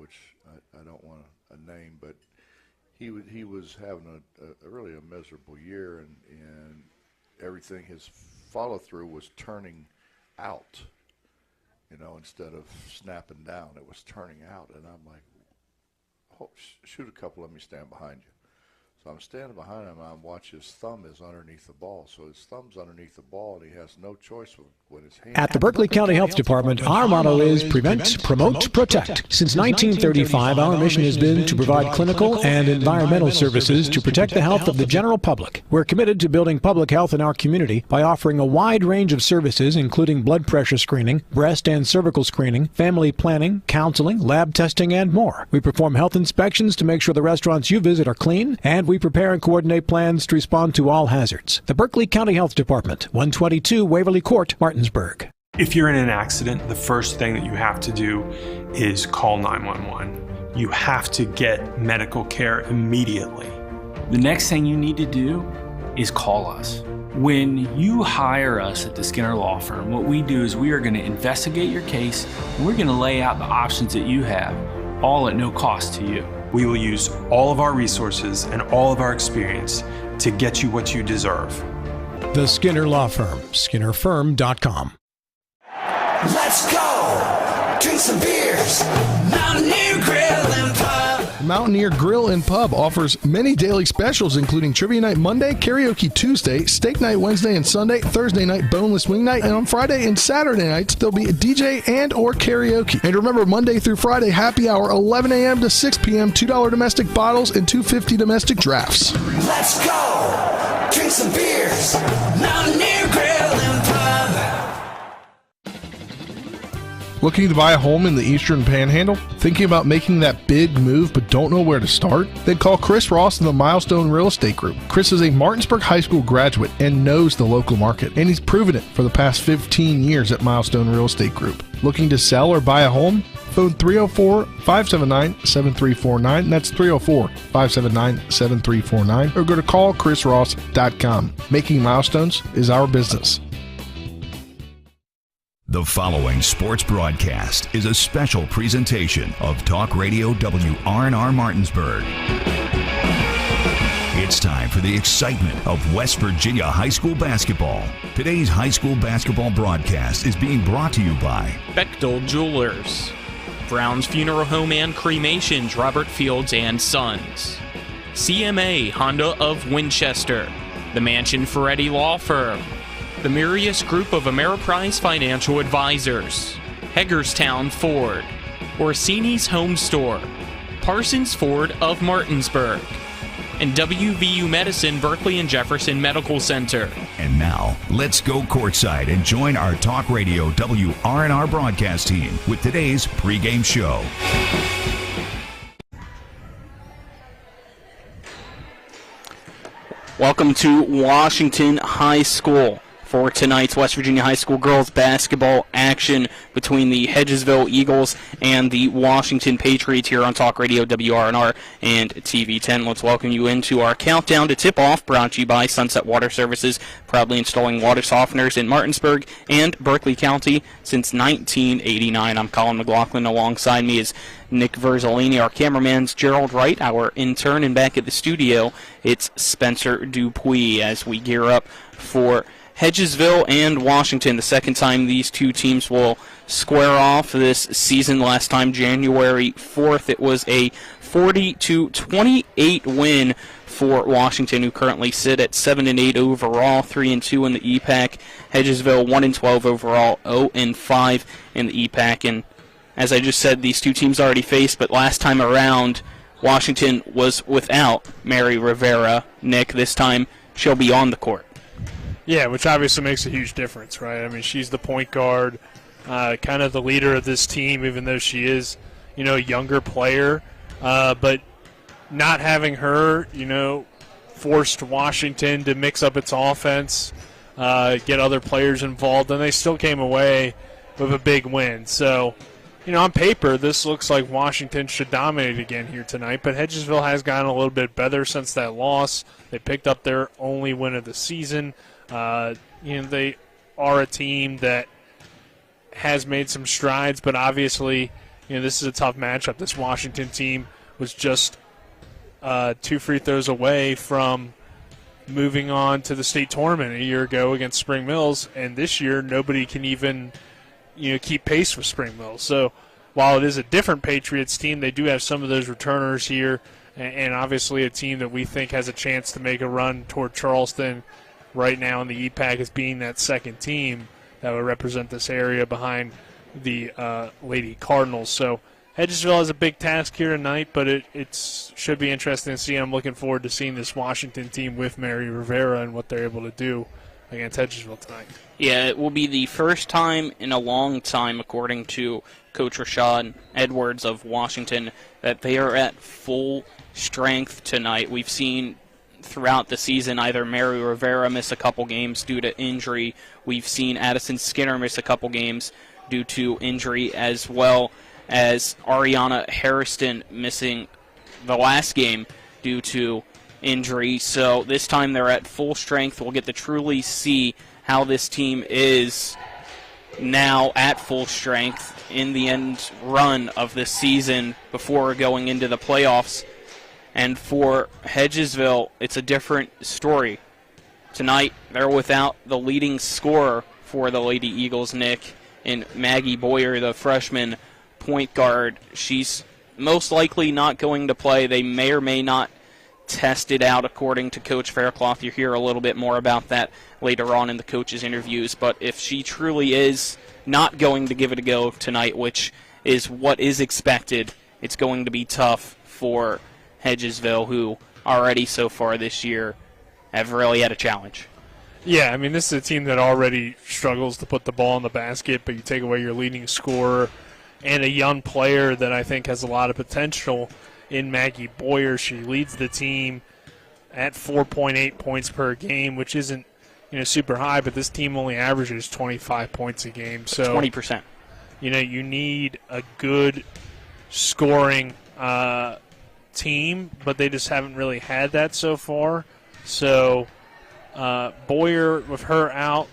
which I don't want to name, but he was having a really a miserable year, and everything, his follow-through was turning out, instead of snapping down, it was turning out. And I'm like, shoot a couple, let me stand behind you. So I'm standing behind him, and I watch his thumb is underneath the ball. So his thumb's underneath the ball, and he has no choice with his hand. At the Berkeley County Health Department, our motto is prevent, promote, protect. Since 1935, our mission has been to provide clinical and environmental services to protect the health of the general public. We're committed to building public health in our community by offering a wide range of services, including blood pressure screening, breast and cervical screening, family planning, counseling, lab testing, and more. We perform health inspections to make sure the restaurants you visit are clean, and we prepare and coordinate plans to respond to all hazards. The Berkeley County Health Department, 122 Waverly Court, Martinsburg. If you're in an accident, the first thing that you have to do is call 911. You have to get medical care immediately. The next thing you need to do is call us. When you hire us at the Skinner Law Firm, what we do is we are going to investigate your case, and we're going to lay out the options that you have, all at no cost to you. We will use all of our resources and all of our experience to get you what you deserve. The Skinner Law Firm, SkinnerFirm.com. Let's go! Drink some beers! Mountaineer Grill and Pub! Mountaineer Grill and Pub offers many daily specials, including Trivia Night Monday, Karaoke Tuesday, Steak Night Wednesday and Sunday, Thursday night Boneless Wing Night, and on Friday and Saturday nights, there'll be a DJ and or karaoke. And remember, Monday through Friday, happy hour, 11 a.m. to 6 p.m., $2 domestic bottles and $2.50 domestic drafts. Let's go! Drink some beers! Mountaineer Grill and Pub! Looking to buy a home in the Eastern Panhandle? Thinking about making that big move but don't know where to start? Then call Chris Ross in the Milestone Real Estate Group. Chris is a Martinsburg High School graduate and knows the local market, and he's proven it for the past 15 years at Milestone Real Estate Group. Looking to sell or buy a home? Phone 304-579-7349. That's 304-579-7349. Or go to callchrisross.com. Making milestones is our business. The following sports broadcast is a special presentation of Talk Radio WRNR Martinsburg. It's time for the excitement of West Virginia high school basketball. Today's high school basketball broadcast is being brought to you by Bechtel Jewelers, Brown's Funeral Home and Cremations, Robert Fields and Sons, CMA Honda of Winchester, the Mansion Ferretti Law Firm, the Mirius Group of Ameriprise Financial Advisors, Hagerstown Ford, Orsini's Home Store, Parsons Ford of Martinsburg, and WVU Medicine Berkeley and Jefferson Medical Center. And now, let's go courtside and join our Talk Radio WRNR broadcast team with today's pregame show. Welcome to Washington High School for tonight's West Virginia High School girls basketball action between the Hedgesville Eagles and the Washington Patriots here on Talk Radio WRNR and TV 10. Let's welcome you into our countdown to tip-off, brought to you by Sunset Water Services, proudly installing water softeners in Martinsburg and Berkeley County since 1989. I'm Colin McLaughlin. Alongside me is Nick Verzolini. Our cameraman's Gerald Wright, our intern, and back at the studio, it's Spencer Dupuis as we gear up for Hedgesville and Washington, the second time these two teams will square off this season. Last time, January 4th, it was a 40-28 win for Washington, who currently sit at 7-8 overall, 3-2 in the EPAC. Hedgesville 1-12 overall, 0-5 in the EPAC. And as I just said, these two teams already faced, but last time around, Washington was without Mary Rivera. Nick, this time she'll be on the court. Yeah, which obviously makes a huge difference, right? I mean, she's the point guard, kind of the leader of this team, even though she is, a younger player. But not having her, forced Washington to mix up its offense, get other players involved, and they still came away with a big win. So, on paper, this looks like Washington should dominate again here tonight, but Hedgesville has gotten a little bit better since that loss. They picked up their only win of the season. They are a team that has made some strides, but obviously, this is a tough matchup. This Washington team was just 2 free throws away from moving on to the state tournament a year ago against Spring Mills, and this year nobody can even keep pace with Spring Mills. So while it is a different Patriots team, they do have some of those returners here, and obviously a team that we think has a chance to make a run toward Charleston right now in the EPAC as being that second team that would represent this area behind the Lady Cardinals. So Hedgesville has a big task here tonight, but it should be interesting to see. I'm looking forward to seeing this Washington team with Mary Rivera and what they're able to do against Hedgesville tonight. Yeah, it will be the first time in a long time, according to Coach Rashad Edwards of Washington, that they are at full strength tonight. We've seen throughout the season either Mary Rivera miss a couple games due to injury. We've seen Addison Skinner miss a couple games due to injury, as well as Ariana Harrison missing the last game due to injury. So this time they're at full strength. We'll get to truly see how this team is now at full strength in the end run of this season before going into the playoffs. And for Hedgesville, it's a different story. Tonight, they're without the leading scorer for the Lady Eagles, Nick, in Maggie Boyer, the freshman point guard. She's most likely not going to play. They may or may not test it out, according to Coach Faircloth. You'll hear a little bit more about that later on in the coaches' interviews. But if she truly is not going to give it a go tonight, which is what is expected, it's going to be tough for Hedgesville, who already so far this year have really had a challenge. Yeah, I mean, this is a team that already struggles to put the ball in the basket, but you take away your leading scorer and a young player that I think has a lot of potential in Maggie Boyer. She leads the team at 4.8 points per game, which isn't super high, but this team only averages 25 points a game. So 20%. You need a good scoring team, but they just haven't really had that so far. So Boyer, with her out,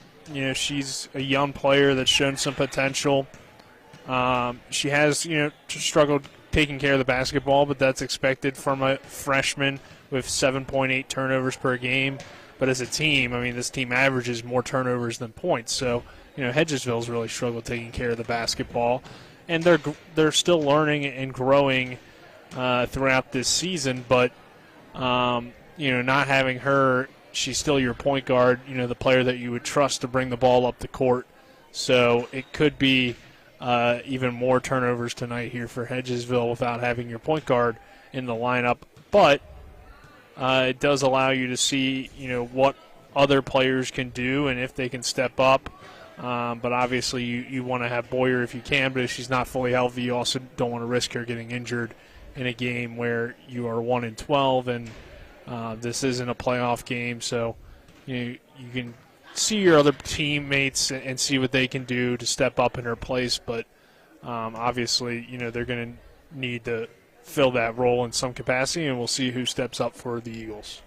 she's a young player that's shown some potential. She has, struggled taking care of the basketball, but that's expected from a freshman with 7.8 turnovers per game. But as a team, I mean, this team averages more turnovers than points. So, Hedgesville's really struggled taking care of the basketball, and they're still learning and growing throughout this season. But not having her, she's still your point guard, the player that you would trust to bring the ball up the court. So it could be even more turnovers tonight here for Hedgesville without having your point guard in the lineup. But it does allow you to see, what other players can do and if they can step up. But obviously you want to have Boyer if you can, but if she's not fully healthy, you also don't want to risk her getting injured in a game where you are 1-12 and this isn't a playoff game. So you can see your other teammates and see what they can do to step up in her place. But obviously, they're going to need to fill that role in some capacity, and we'll see who steps up for the Eagles.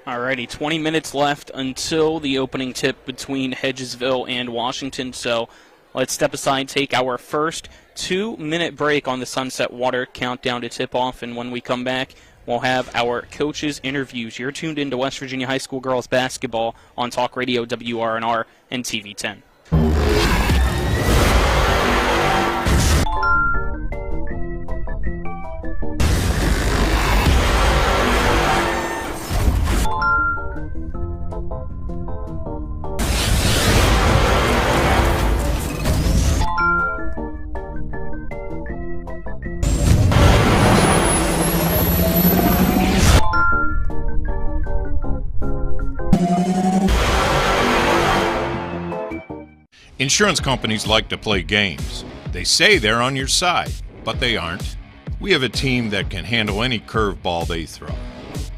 Alrighty, 20 minutes left until the opening tip between Hedgesville and Washington. So let's step aside, take our first 2-minute break on the Sunset Water countdown to tip-off, and when we come back, we'll have our coaches' interviews. You're tuned into West Virginia High School girls basketball on Talk Radio WRNR and TV 10. Insurance companies like to play games. They say they're on your side, but they aren't. We have a team that can handle any curveball they throw.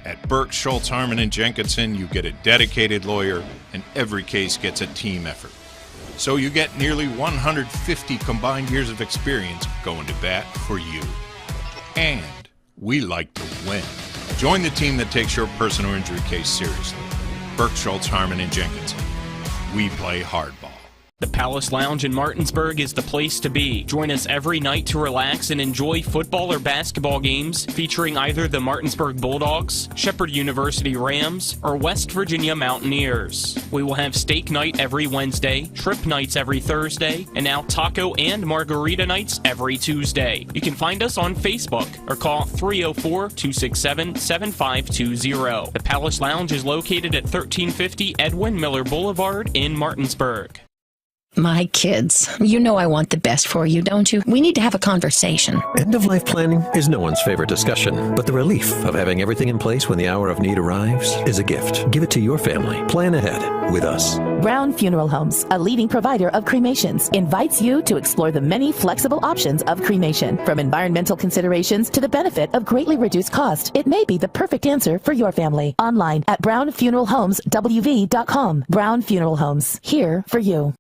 At Burke, Schultz, Harmon, and Jenkinson, you get a dedicated lawyer, and every case gets a team effort. So you get nearly 150 combined years of experience going to bat for you. And we like to win. Join the team that takes your personal injury case seriously. Burke, Schultz, Harmon, and Jenkinson. We play hardball. The Palace Lounge in Martinsburg is the place to be. Join us every night to relax and enjoy football or basketball games featuring either the Martinsburg Bulldogs, Shepherd University Rams, or West Virginia Mountaineers. We will have steak night every Wednesday, trip nights every Thursday, and now taco and margarita nights every Tuesday. You can find us on Facebook or call 304-267-7520. The Palace Lounge is located at 1350 Edwin Miller Boulevard in Martinsburg. My kids, you know I want the best for you, don't you? We need to have a conversation. End-of-life planning is no one's favorite discussion, but the relief of having everything in place when the hour of need arrives is a gift. Give it to your family. Plan ahead with us. Brown Funeral Homes, a leading provider of cremations, invites you to explore the many flexible options of cremation. From environmental considerations to the benefit of greatly reduced cost, it may be the perfect answer for your family. Online at brownfuneralhomeswv.com. Brown Funeral Homes, here for you.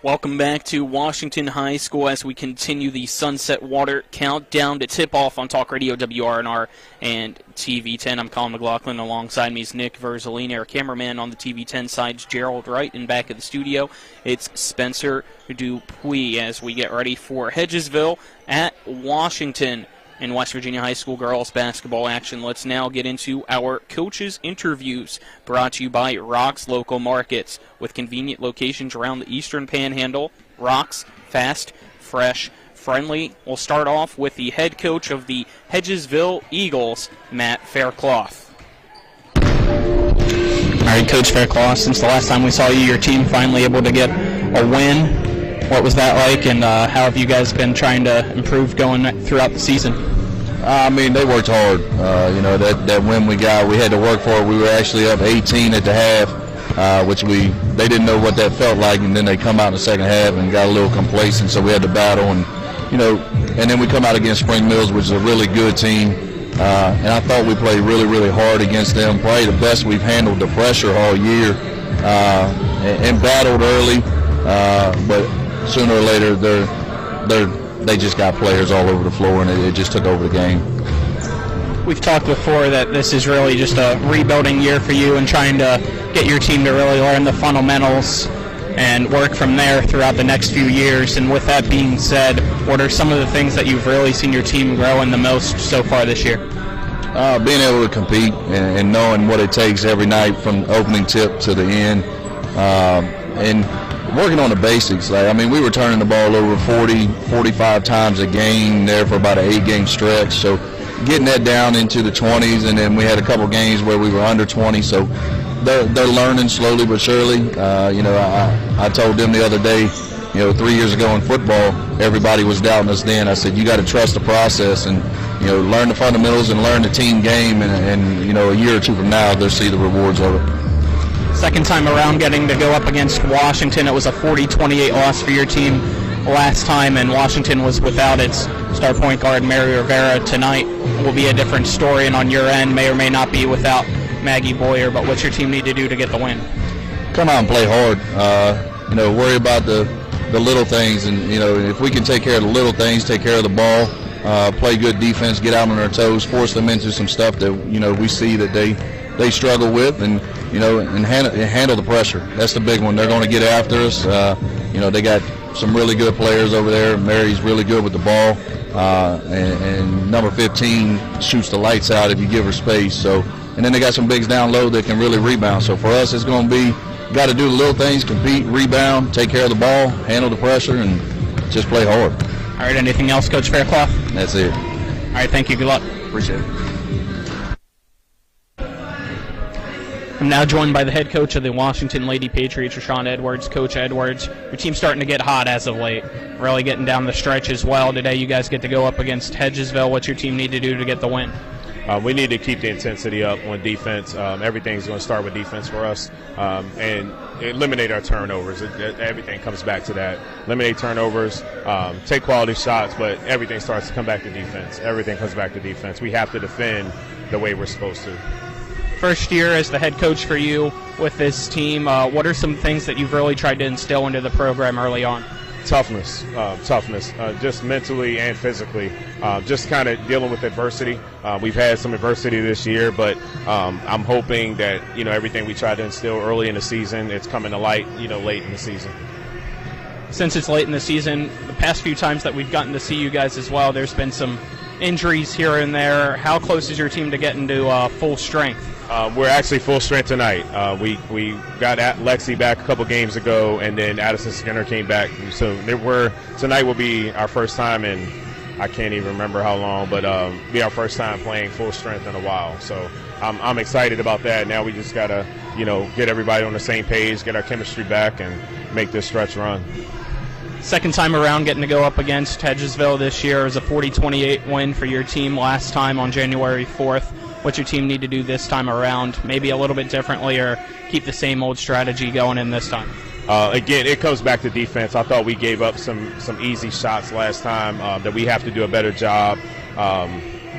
Welcome back to Washington High School as we continue the Sunset Water countdown to tip off on Talk Radio WRNR and TV10. I'm Colin McLaughlin. Alongside me is Nick Verzolini. Our cameraman on the TV10 side is Gerald Wright. And back at the studio, it's Spencer Dupuis as we get ready for Hedgesville at Washington in West Virginia High School girls basketball action. Let's now get into our coaches' interviews, brought to you by Rock's Local Markets, with convenient locations around the Eastern Panhandle. Rock's, fast, fresh, friendly. We'll start off with the head coach of the Hedgesville Eagles, Matt Faircloth. All right, Coach Faircloth, since the last time we saw you, your team finally able to get a win. What was that like, and how have you guys been trying to improve going throughout the season? I mean, they worked hard. That win we got, we had to work for it. We were actually up 18 at the half, which they didn't know what that felt like, and then they come out in the second half and got a little complacent, so we had to battle. And then we come out against Spring Mills, which is a really good team. And I thought we played really, really hard against them. Probably the best we've handled the pressure all year, and battled early, but sooner or later, they just got players all over the floor, and it just took over the game. We've talked before that this is really just a rebuilding year for you and trying to get your team to really learn the fundamentals and work from there throughout the next few years. And with that being said, what are some of the things that you've really seen your team grow in the most so far this year? Being able to compete and knowing what it takes every night from opening tip to the end, and working on the basics. We were turning the ball over 40, 45 times a game there for about an 8-game stretch. So getting that down into the 20s, and then we had a couple games where we were under 20. So they're learning slowly but surely. I told them the other day, 3 years ago in football, everybody was doubting us then. I said, you got to trust the process and, learn the fundamentals and learn the team game. And a year or two from now, they'll see the rewards of it. Second time around getting to go up against Washington. It was a 40-28 loss for your team last time, and Washington was without its star point guard, Mary Rivera. Tonight will be a different story, and on your end may or may not be without Maggie Boyer, but what's your team need to do to get the win? Come out and play hard. Worry about the little things, and, if we can take care of the little things, take care of the ball, play good defense, get out on our toes, force them into some stuff that, we see that they struggle with, and handle the pressure. That's the big one. They're going to get after us. They got some really good players over there. Mary's really good with the ball, and number 15 shoots the lights out if you give her space. So, and then they got some bigs down low that can really rebound. So for us, it's going to be got to do the little things: compete, rebound, take care of the ball, handle the pressure, and just play hard. All right. Anything else, Coach Faircloth? That's it. All right. Thank you. Good luck. Appreciate it. I'm now joined by the head coach of the Washington Lady Patriots, Rashawn Edwards. Coach Edwards, your team's starting to get hot as of late, really getting down the stretch as well. Today you guys get to go up against Hedgesville. What's your team need to do to get the win? We need to keep the intensity up on defense. Everything's going to start with defense for us, and eliminate our turnovers. Everything comes back to that. Eliminate turnovers, take quality shots, but everything starts to come back to defense. Everything comes back to defense. We have to defend the way we're supposed to. First year as the head coach for you with this team, what are some things that you've really tried to instill into the program early on? Toughness, just mentally and physically, just kind of dealing with adversity. We've had some adversity this year, but I'm hoping that, everything we tried to instill early in the season, it's coming to light, late in the season. Since it's late in the season, the past few times that we've gotten to see you guys as well, there's been some injuries here and there. How close is your team to getting to full strength? We're actually full strength tonight. We got Lexi back a couple games ago, and then Addison Skinner came back. So tonight will be our first time in, I can't even remember how long, but be our first time playing full strength in a while. So I'm excited about that. Now we just got to, get everybody on the same page, get our chemistry back, and make this stretch run. Second time around getting to go up against Hedgesville this year is a 40-28 win for your team last time on January 4th. What's your team need to do this time around? Maybe a little bit differently, or keep the same old strategy going in this time? Again, it comes back to defense. I thought we gave up some easy shots last time that we have to do a better job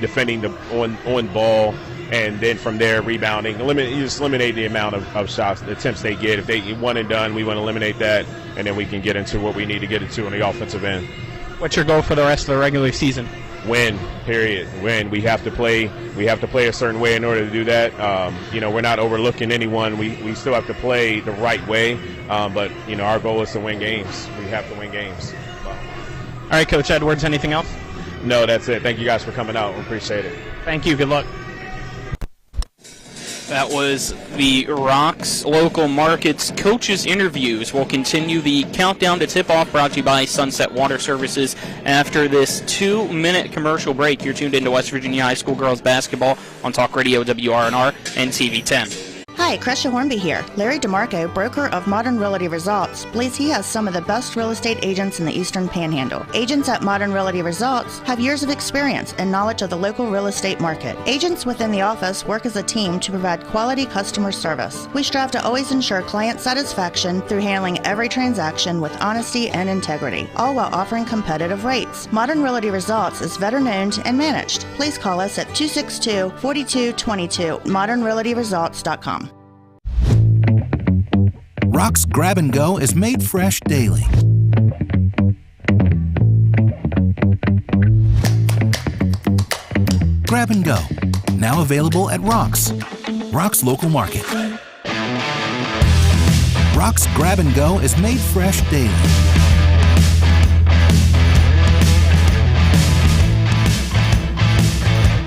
defending the on ball, and then from there rebounding. You just eliminate the amount of shots, the attempts they get. If they get one and done, we want to eliminate that, and then we can get into what we need to get into on the offensive end. What's your goal for the rest of the regular season? Win, period. Win. We have to play a certain way in order to do that. We're not overlooking anyone. We still have to play the right way. But our goal is to win games. We have to win games. All right, Coach Edwards, anything else? No, that's it. Thank you guys for coming out. We appreciate it. Thank you. Good luck. That was the Rocks Local Markets coaches interviews. We'll continue the countdown to tip-off, brought to you by Sunset Water Services. After this 2-minute commercial break, you're tuned into West Virginia High School girls basketball on Talk Radio WRNR and TV 10. Hi, Crescia Hornby here. Larry DeMarco, broker of Modern Realty Results, believes he has some of the best real estate agents in the Eastern Panhandle. Agents at Modern Realty Results have years of experience and knowledge of the local real estate market. Agents within the office work as a team to provide quality customer service. We strive to always ensure client satisfaction through handling every transaction with honesty and integrity, all while offering competitive rates. Modern Realty Results is veteran-owned and managed. Please call us at 262-4222, modernrealtyresults.com. Rock's Grab and Go is made fresh daily. Grab and Go, now available at Rock's Local Market. Rock's Grab and Go is made fresh daily.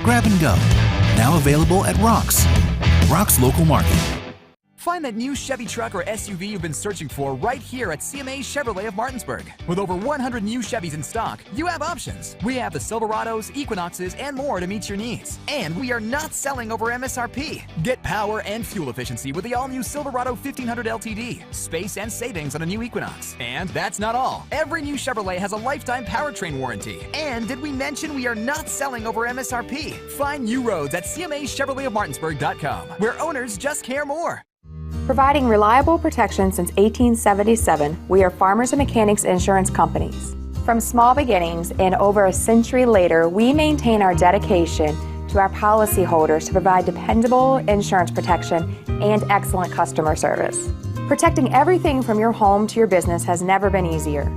Grab and Go, now available at Rock's Local Market. Find that new Chevy truck or SUV you've been searching for right here at CMA Chevrolet of Martinsburg. With over 100 new Chevys in stock, you have options. We have the Silverados, Equinoxes, and more to meet your needs. And we are not selling over MSRP. Get power and fuel efficiency with the all-new Silverado 1500 LTD, space and savings on a new Equinox. And that's not all. Every new Chevrolet has a lifetime powertrain warranty. And did we mention we are not selling over MSRP? Find new roads at CMAChevroletofMartinsburg.com, where owners just care more. Providing reliable protection since 1877, we are Farmers and Mechanics Insurance Companies. From small beginnings and over a century later, we maintain our dedication to our policyholders to provide dependable insurance protection and excellent customer service. Protecting everything from your home to your business has never been easier.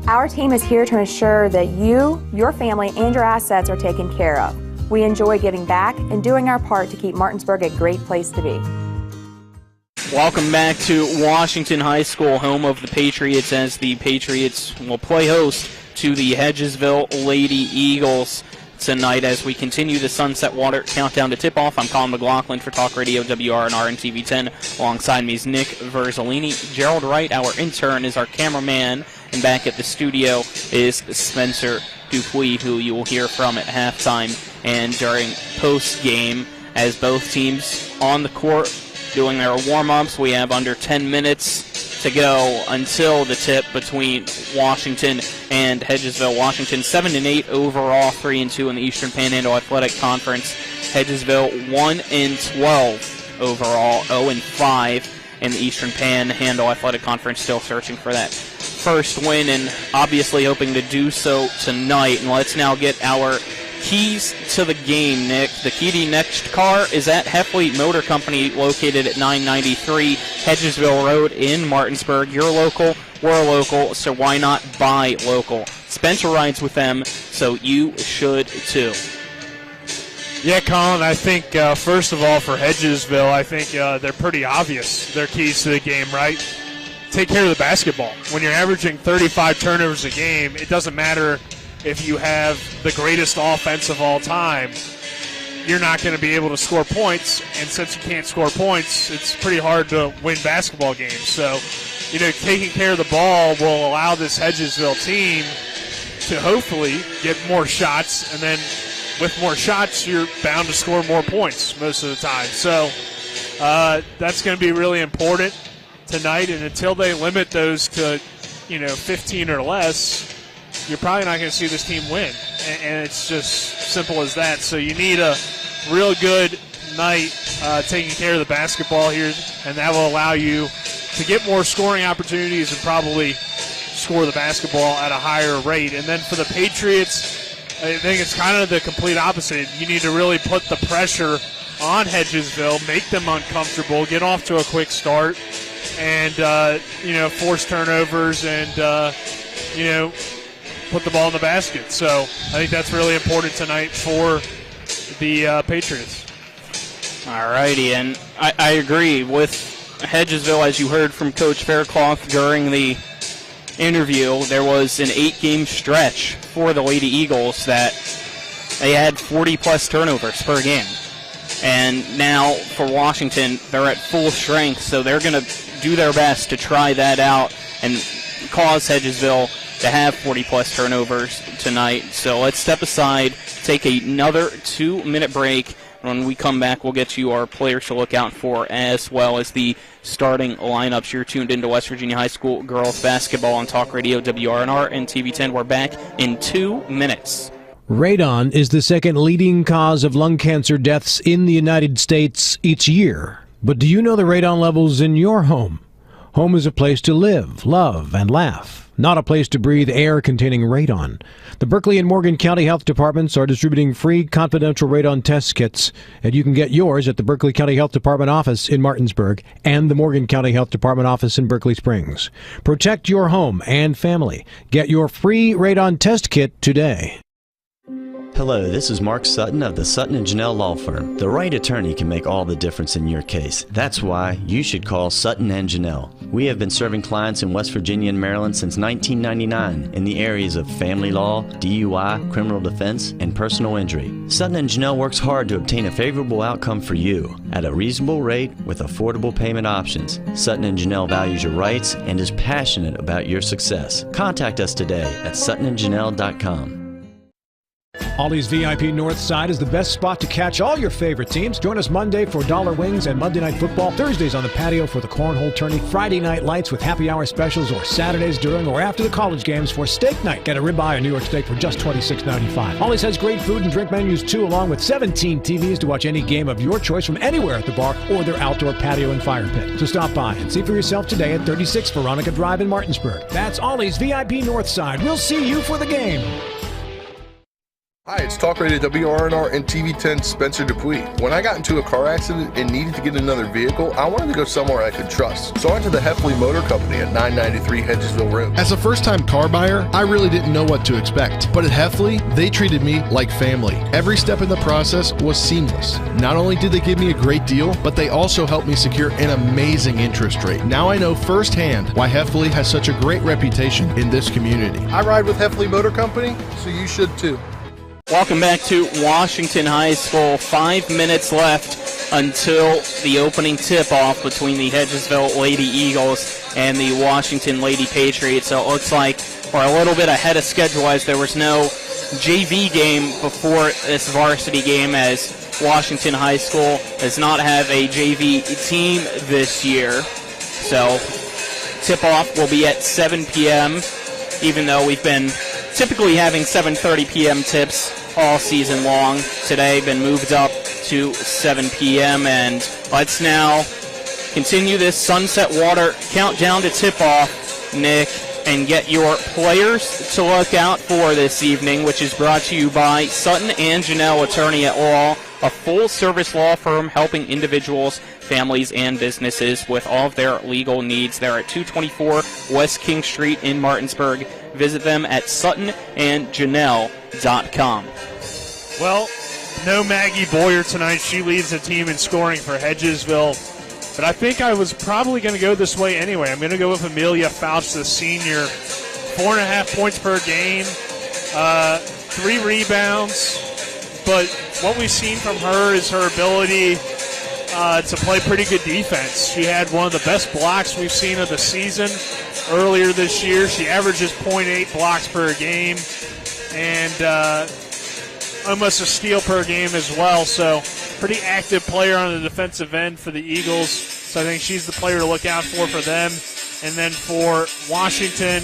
Our team is here to ensure that you, your family, and your assets are taken care of. We enjoy giving back and doing our part to keep Martinsburg a great place to be. Welcome back to Washington High School, home of the Patriots, as the Patriots will play host to the Hedgesville Lady Eagles tonight as we continue the Sunset Water countdown to tip-off. I'm Colin McLaughlin for Talk Radio WRNR and TV 10. Alongside me is Nick Verzolini. Gerald Wright, our intern, is our cameraman. And back at the studio is Spencer Dupuis, who you will hear from at halftime and during post-game, as both teams on the court doing their warm-ups. We have under 10 minutes to go until the tip between Washington and Hedgesville. Washington 7-8 overall, 3-2 in the Eastern Panhandle Athletic Conference. Hedgesville 1-12 overall, 0-5 in the Eastern Panhandle Athletic Conference. Still searching for that first win and obviously hoping to do so tonight. And let's now get our keys to the game, Nick. The key to next car is at Heffley Motor Company, located at 993 Hedgesville Road in Martinsburg. Your local We're local, so why not buy local? Spencer rides with them, so you should too. Yeah, Colin, I think, first of all, for Hedgesville, I think they're pretty obvious, their keys to the game, right? Take care of the basketball. When you're averaging 35 turnovers a game, it doesn't matter if you have the greatest offense of all time. You're not going to be able to score points, and since you can't score points, it's pretty hard to win basketball games. So, taking care of the ball will allow this Hedgesville team to hopefully get more shots, and then with more shots, you're bound to score more points most of the time. So that's going to be really important tonight, and until they limit those to, 15 or less, you're probably not going to see this team win. And it's just simple as that. So you need a real good night taking care of the basketball here, and that will allow you to get more scoring opportunities and probably score the basketball at a higher rate. And then for the Patriots, I think it's kind of the complete opposite. You need to really put the pressure on Hedgesville, make them uncomfortable, get off to a quick start, and, force turnovers and, put the ball in the basket. So I think that's really important tonight for the Patriots. All righty, and I agree with Hedgesville, as you heard from Coach Faircloth during the interview. There was an 8-game stretch for the Lady Eagles that they had 40-plus turnovers per game. And now for Washington, they're at full strength, so they're going to do their best to try that out and cause Hedgesville to have 40-plus turnovers tonight. So let's step aside, take another 2-minute break. When we come back, we'll get you our players to look out for, as well as the starting lineups. You're tuned into West Virginia High School girls basketball on Talk Radio WRNR and TV10. We're back in 2 minutes. Radon is the second leading cause of lung cancer deaths in the United States each year. But do you know the radon levels in your home? Home is a place to live, love, and laugh, not a place to breathe air containing radon. The Berkeley and Morgan County Health Departments are distributing free confidential radon test kits, and you can get yours at the Berkeley County Health Department office in Martinsburg and the Morgan County Health Department office in Berkeley Springs. Protect your home and family. Get your free radon test kit today. Hello, this is Mark Sutton of the Sutton & Janelle Law Firm. The right attorney can make all the difference in your case. That's why you should call Sutton & Janelle. We have been serving clients in West Virginia and Maryland since 1999 in the areas of family law, DUI, criminal defense, and personal injury. Sutton & Janelle works hard to obtain a favorable outcome for you at a reasonable rate with affordable payment options. Sutton & Janelle values your rights and is passionate about your success. Contact us today at suttonandjanelle.com. Ollie's VIP North Side is the best spot to catch all your favorite teams. Join us Monday for dollar wings and Monday Night Football, Thursdays on the patio for the cornhole tourney, Friday night lights with happy hour specials, or Saturdays during or after the college games for steak night. Get a ribeye or New York steak for just $26.95. Ollie's has great food and drink menus too, along with 17 TVs to watch any game of your choice from anywhere at the bar or their outdoor patio and fire pit. So stop by and see for yourself today at 36 Veronica Drive in Martinsburg. That's Ollie's VIP North Side. We'll see you for the game. Hi, it's Talk Radio WRNR and TV10 Spencer Dupuis. When I got into a car accident and needed to get another vehicle, I wanted to go somewhere I could trust. So I went to the Heffley Motor Company at 993 Hedgesville Road. As a first-time car buyer, I really didn't know what to expect. But at Heffley, they treated me like family. Every step in the process was seamless. Not only did they give me a great deal, but they also helped me secure an amazing interest rate. Now I know firsthand why Heffley has such a great reputation in this community. I ride with Heffley Motor Company, so you should too. Welcome back to Washington High School. 5 minutes left until the opening tip-off between the Hedgesville Lady Eagles and the Washington Lady Patriots. So it looks like we're a little bit ahead of schedule, as there was no JV game before this varsity game, as Washington High School does not have a JV team this year. So tip-off will be at 7 p.m., even though we've been typically having 7:30 p.m. tips all season long. Today been moved up to 7 p.m. and let's now continue this Sunset Water countdown to tip-off. Nick, and get your players to look out for this evening, which is brought to you by Sutton and Janelle Attorney at Law, a full-service law firm helping individuals, families, and businesses with all of their legal needs. They're at 224 West King Street in Martinsburg. Visit them at suttonandjanelle.com. Well, no Maggie Boyer tonight. She leads the team in scoring for Hedgesville. But I think I was probably going to go this way anyway. I'm going to go with Amelia Fouch, the senior. 4.5 points per game, 3 rebounds. But what we've seen from her is her ability to play pretty good defense. She had one of the best blocks we've seen of the season earlier this year. She averages 0.8 blocks per game and almost a steal per game as well. So pretty active player on the defensive end for the Eagles. So I think she's the player to look out for them. And then for Washington,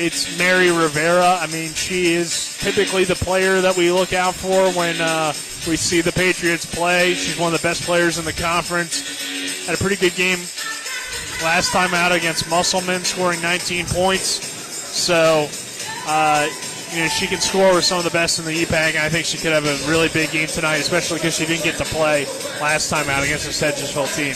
it's Mary Rivera. I mean, she is typically the player that we look out for when we see the Patriots play. She's one of the best players in the conference. Had a pretty good game last time out against Musselman, scoring 19 points. So, she can score with some of the best in the EPAC, and I think she could have a really big game tonight, especially because she didn't get to play last time out against this Hedgesville team.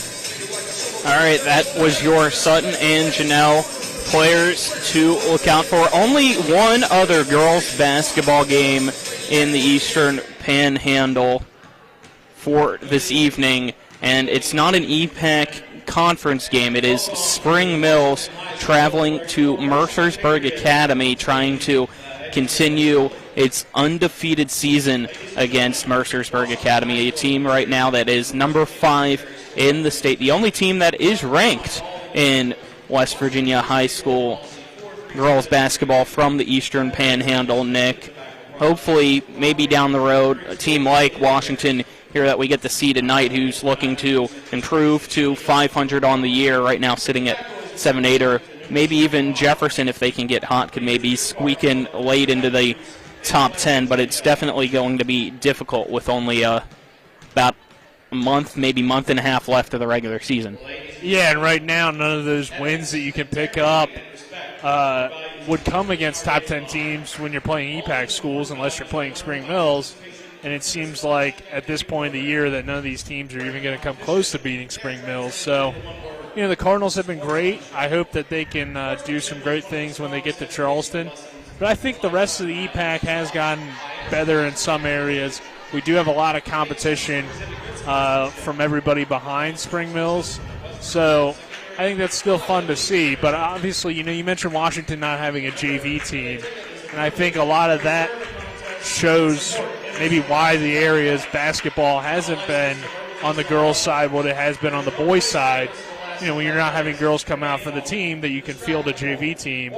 All right, that was your Sutton and Janelle players to look out for. Only one other girls basketball game in the Eastern Panhandle for this evening, and it's not an EPAC conference game. It is Spring Mills traveling to Mercersburg Academy, trying to continue its undefeated season against Mercersburg Academy, a team right now that is number 5 in the state, the only team that is ranked in West Virginia high school girls basketball from the Eastern Panhandle. Nick, hopefully, maybe down the road, a team like Washington here that we get to see tonight, who's looking to improve to 500 on the year, right now sitting at 7-8, or maybe even Jefferson, if they can get hot, could maybe squeak in late into the top 10, but it's definitely going to be difficult with only about a month, maybe month and a half left of the regular season. Yeah, and right now none of those wins that you can pick up would come against top 10 teams when you're playing EPAC schools, unless you're playing Spring Mills. And it seems like at this point of the year that none of these teams are even going to come close to beating Spring Mills. So, the Cardinals have been great. I hope that they can do some great things when they get to Charleston. But I think the rest of the EPAC has gotten better in some areas. We do have a lot of competition from everybody behind Spring Mills. So I think that's still fun to see. But obviously, you mentioned Washington not having a JV team. And I think a lot of that shows maybe why the area's basketball hasn't been on the girls' side what it has been on the boys' side. When you're not having girls come out for the team that you can field a JV team,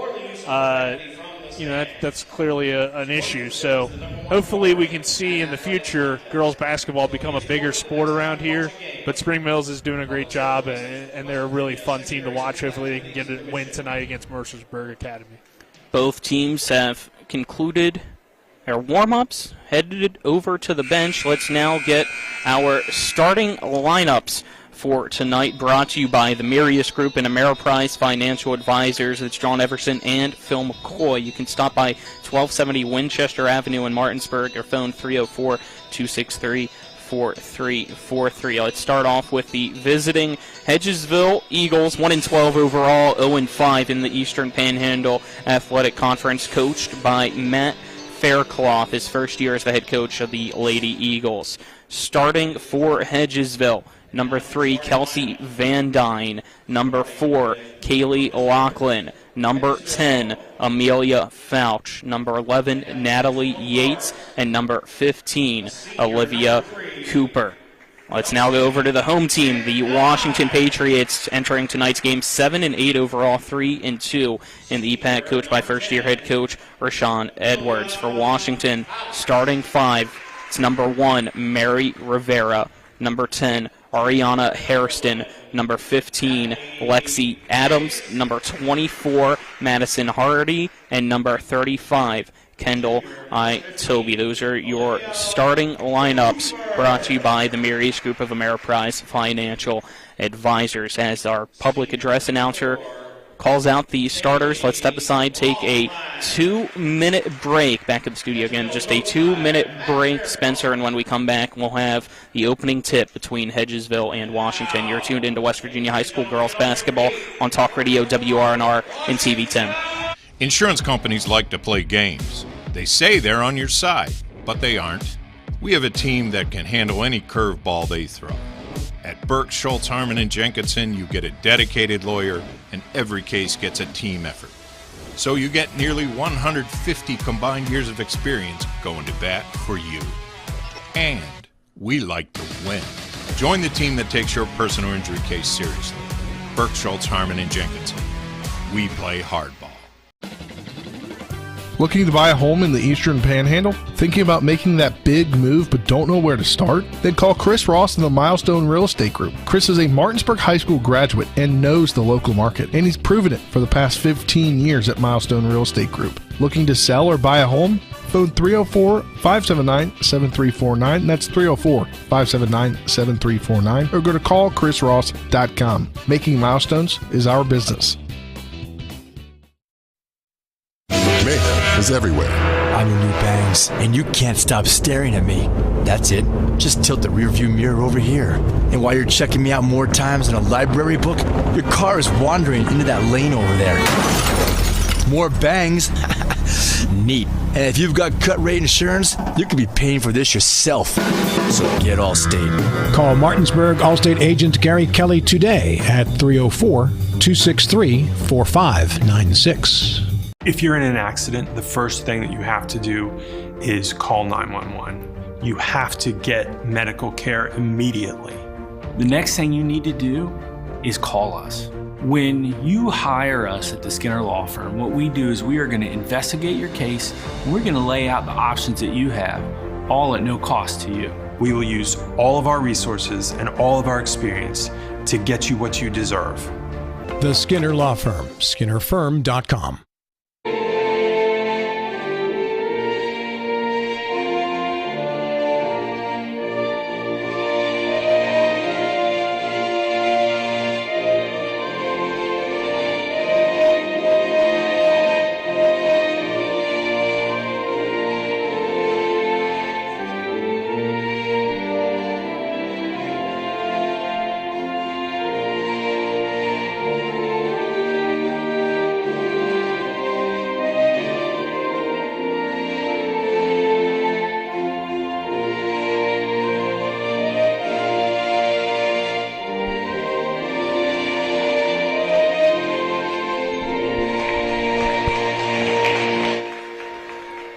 that's clearly an issue. So hopefully we can see in the future girls basketball become a bigger sport around here. But Spring Mills is doing a great job, and they're a really fun team to watch. Hopefully they can get a win tonight against Mercersburg Academy. Both teams have concluded their warm-ups, headed over to the bench. Let's now get our starting lineups for tonight, brought to you by the Mirius Group and Ameriprise Financial Advisors. It's John Everson and Phil McCoy. You can stop by 1270 Winchester Avenue in Martinsburg or phone 304-263-4343. Let's start off with the visiting Hedgesville Eagles, 1-12 overall, 0-5 in the Eastern Panhandle Athletic Conference, coached by Matt Faircloth, his first year as the head coach of the Lady Eagles. Starting for Hedgesville, number 3, Kelsey Van Dyne. Number 4, Kaylee Lachlan. Number 10, Amelia Fouch. Number 11, Natalie Yates. And number 15, Olivia Cooper. Let's now go over to the home team, the Washington Patriots, entering tonight's game 7-8 overall, 3-2 in the EPAC, coached by first-year head coach Rashawn Edwards. For Washington, starting 5, it's number 1, Mary Rivera. Number 10, Ariana Hairston. Number 15, Lexi Adams. Number 24, Madison Hardy. And number 35, Kendall Toby. Those are your starting lineups, brought to you by the Mirius Group of Ameriprise Financial Advisors. As our public address announcer calls out the starters. Let's step aside, take a 2-minute break. Back at the studio again, just a 2-minute break, Spencer, and when we come back, we'll have the opening tip between Hedgesville and Washington. You're tuned into West Virginia High School girls basketball on Talk Radio, WRNR, and TV10. Insurance companies like to play games. They say they're on your side, but they aren't. We have a team that can handle any curveball they throw. At Burke, Schultz, Harmon, and Jenkinson, you get a dedicated lawyer, and every case gets a team effort. So you get nearly 150 combined years of experience going to bat for you. And we like to win. Join the team that takes your personal injury case seriously. Burke, Schultz, Harmon, and Jenkinson. We play hardball. Looking to buy a home in the Eastern Panhandle? Thinking about making that big move but don't know where to start? Then call Chris Ross and the Milestone Real Estate Group. Chris is a Martinsburg High School graduate and knows the local market, and he's proven it for the past 15 years at Milestone Real Estate Group. Looking to sell or buy a home? Phone 304-579-7349. That's 304-579-7349. Or go to callchrisross.com. Making milestones is our business. Mayhem is everywhere. I'm your new bangs, and you can't stop staring at me. That's it. Just tilt the rearview mirror over here. And while you're checking me out more times than a library book, your car is wandering into that lane over there. More bangs? Neat. And if you've got cut rate insurance, you could be paying for this yourself. So get Allstate. Call Martinsburg Allstate agent Gary Kelly today at 304-263-4596. If you're in an accident, the first thing that you have to do is call 911. You have to get medical care immediately. The next thing you need to do is call us. When you hire us at the Skinner Law Firm, what we do is we are going to investigate your case, and we're going to lay out the options that you have, all at no cost to you. We will use all of our resources and all of our experience to get you what you deserve. The Skinner Law Firm, SkinnerFirm.com.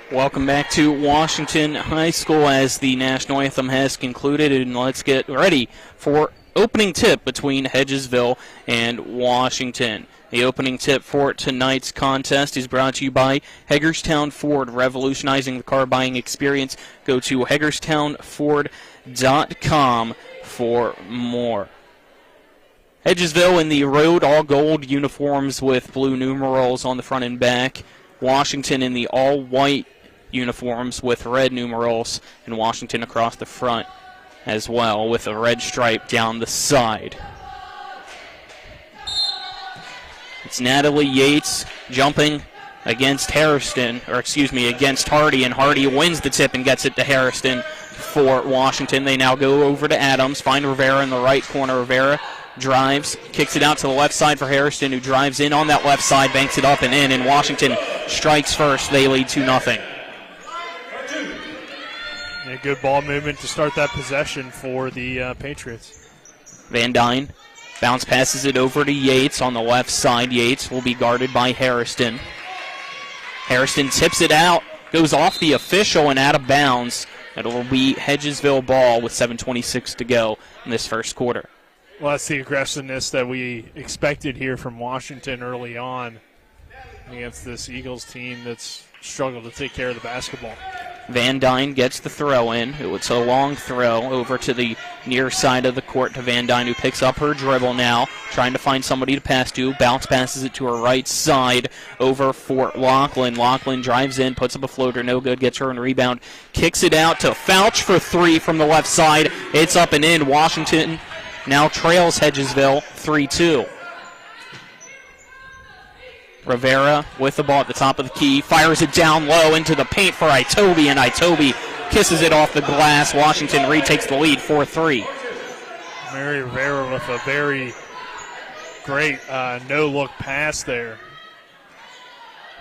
Welcome back to Washington High School as the national anthem has concluded, and let's get ready for opening tip between Hedgesville and Washington. The opening tip for tonight's contest is brought to you by Hagerstown Ford, revolutionizing the car buying experience. Go to HagerstownFord.com for more. Hedgesville in the road all-gold uniforms with blue numerals on the front and back. Washington in the all-white uniforms with red numerals, and Washington across the front as well with a red stripe down the side. It's Natalie Yates jumping against against Hardy, and Hardy wins the tip and gets it to Harrison for Washington. They now go over to Adams, find Rivera in the right corner. Rivera drives, kicks it out to the left side for Harrison, who drives in on that left side, banks it up and in, and Washington strikes first. They lead 2-0. A good ball movement to start that possession for the Patriots. Van Dyne bounce passes it over to Yates on the left side. Yates will be guarded by Harrison. Harrison tips it out, goes off the official and out of bounds. It'll be Hedgesville ball with 7:26 to go in this first quarter. Well, that's the aggressiveness that we expected here from Washington early on against this Eagles team that's struggled to take care of the basketball. Van Dyne gets the throw in. It's a long throw over to the near side of the court to Van Dyne, who picks up her dribble now, trying to find somebody to pass to. Bounce passes it to her right side over for Laughlin. Laughlin drives in, puts up a floater, no good, gets her on rebound, kicks it out to Fouch for three from the left side. It's up and in. Washington now trails Hedgesville 3-2. Rivera with the ball at the top of the key, fires it down low into the paint for Itobe, and Itobe kisses it off the glass. Washington retakes the lead 4-3. Mary Rivera with a very great no-look pass there.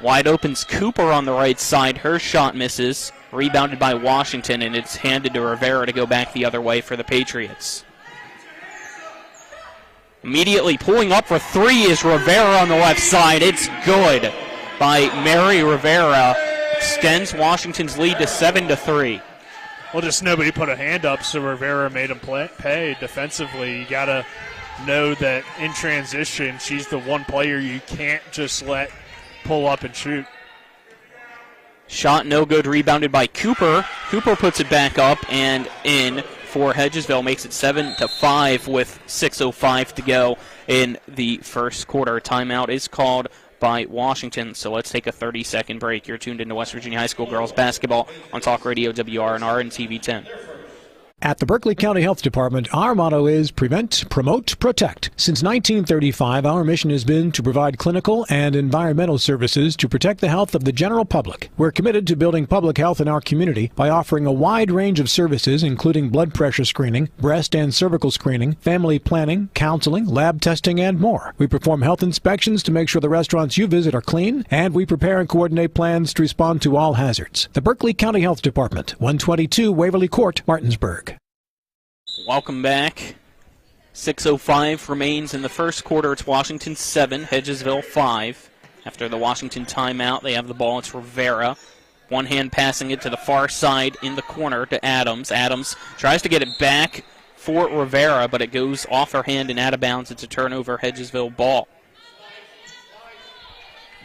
Wide open's Cooper on the right side. Her shot misses. Rebounded by Washington, and it's handed to Rivera to go back the other way for the Patriots. Immediately pulling up for three is Rivera on the left side. It's good by Mary Rivera. Extends Washington's lead to 7-3. Well, just nobody put a hand up, so Rivera made him pay defensively. You got to know that in transition, she's the one player you can't just let pull up and shoot. Shot no good, rebounded by Cooper. Cooper puts it back up and in for Hedgesville, makes it 7-5 with 6:05 to go in the first quarter. Timeout is called by Washington, so let's take a 30-second break. You're tuned into West Virginia High School girls basketball on Talk Radio WRNR and TV 10. At the Berkeley County Health Department, our motto is Prevent, Promote, Protect. Since 1935, our mission has been to provide clinical and environmental services to protect the health of the general public. We're committed to building public health in our community by offering a wide range of services, including blood pressure screening, breast and cervical screening, family planning, counseling, lab testing, and more. We perform health inspections to make sure the restaurants you visit are clean, and we prepare and coordinate plans to respond to all hazards. The Berkeley County Health Department, 122 Waverly Court, Martinsburg. Welcome back. 6:05 remains in the first quarter. It's Washington 7, Hedgesville 5. After the Washington timeout, they have the ball. It's Rivera. One hand passing it to the far side in the corner to Adams. Adams tries to get it back for Rivera, but it goes off her hand and out of bounds. It's a turnover, Hedgesville ball.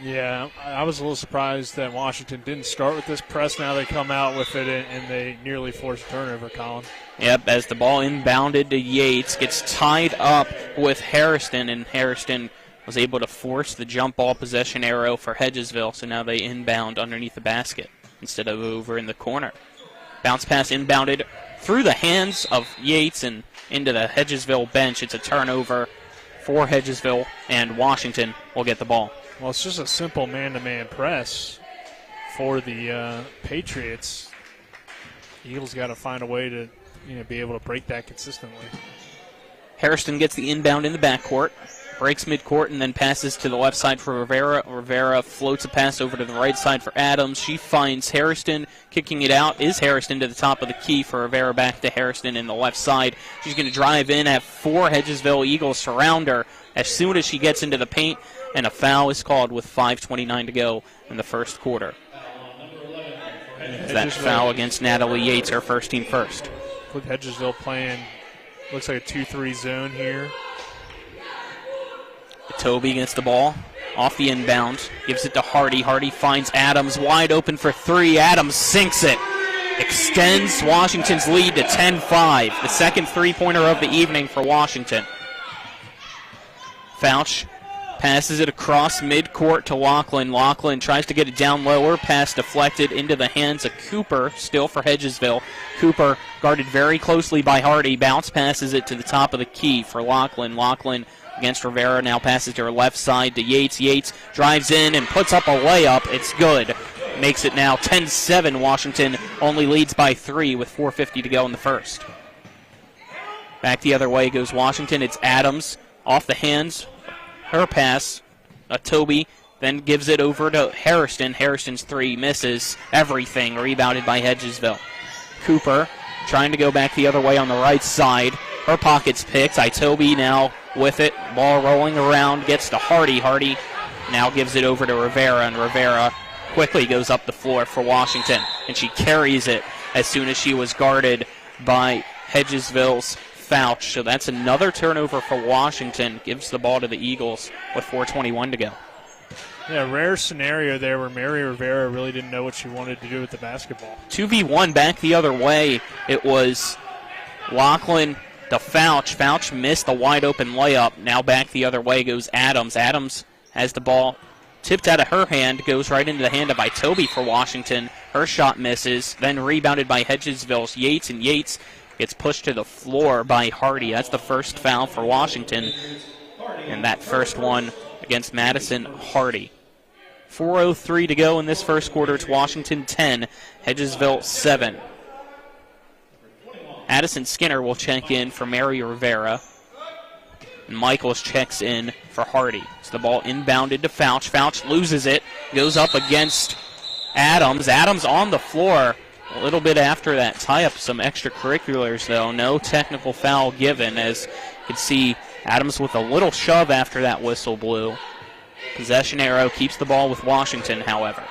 Yeah, I was a little surprised that Washington didn't start with this press. Now they come out with it, and they nearly forced a turnover, Colin. Yep, as the ball inbounded to Yates, gets tied up with Harrison, and Harrison was able to force the jump ball possession arrow for Hedgesville, so now they inbound underneath the basket instead of over in the corner. Bounce pass inbounded through the hands of Yates and into the Hedgesville bench. It's a turnover for Hedgesville, and Washington will get the ball. Well, it's just a simple man-to-man press for the Patriots. Eagles got to find a way to be able to break that consistently. Harrison gets the inbound in the backcourt, breaks midcourt, and then passes to the left side for Rivera. Rivera floats a pass over to the right side for Adams. She finds Harrison, kicking it out is Harrison to the top of the key for Rivera, back to Harrison in the left side. She's going to drive in, have four Hedgesville Eagles surround her as soon as she gets into the paint, and a foul is called with 5:29 to go in the first quarter. That foul against Natalie Yates, her first team first. With Hedgesville playing, looks like a 2-3 zone here. Toby gets the ball off the inbound, gives it to Hardy. Hardy finds Adams wide open for three. Adams sinks it. Extends Washington's lead to 10-5. The second three-pointer of the evening for Washington. Fouch passes it across midcourt to Laughlin. Laughlin tries to get it down lower. Pass deflected into the hands of Cooper, still for Hedgesville. Cooper guarded very closely by Hardy. Bounce passes it to the top of the key for Laughlin. Laughlin against Rivera, now passes to her left side to Yates. Yates drives in and puts up a layup. It's good. Makes it now 10-7. Washington only leads by 3 with 4:50 to go in the first. Back the other way goes Washington. It's Adams off the hands. Her pass, Toby, then gives it over to Harrison. Harrison's three misses. Everything rebounded by Hedgesville. Cooper trying to go back the other way on the right side. Her pocket's picked. Toby now with it. Ball rolling around. Gets to Hardy. Hardy now gives it over to Rivera, and Rivera quickly goes up the floor for Washington. And she carries it as soon as she was guarded by Hedgesville's Fouch. So that's another turnover for Washington. Gives the ball to the Eagles with 4:21 to go. Yeah, rare scenario there where Mary Rivera really didn't know what she wanted to do with the basketball. 2v1 back the other way. It was Laughlin to Fouch. Fouch missed the wide open layup. Now back the other way goes Adams. Adams has the ball tipped out of her hand, goes right into the hand of Itobe for Washington. Her shot misses, then rebounded by Hedgesville's Yates, and Yates gets pushed to the floor by Hardy. That's the first foul for Washington, and that first one against Madison Hardy. 4:03 to go in this first quarter. It's Washington 10, Hedgesville 7. Addison Skinner will check in for Mary Rivera. And Michaels checks in for Hardy. So the ball inbounded to Fouch. Fouch loses it. Goes up against Adams. Adams on the floor. A little bit after that tie-up, some extracurriculars, though. No technical foul given, as you can see Adams with a little shove after that whistle blew. Possession arrow keeps the ball with Washington, however.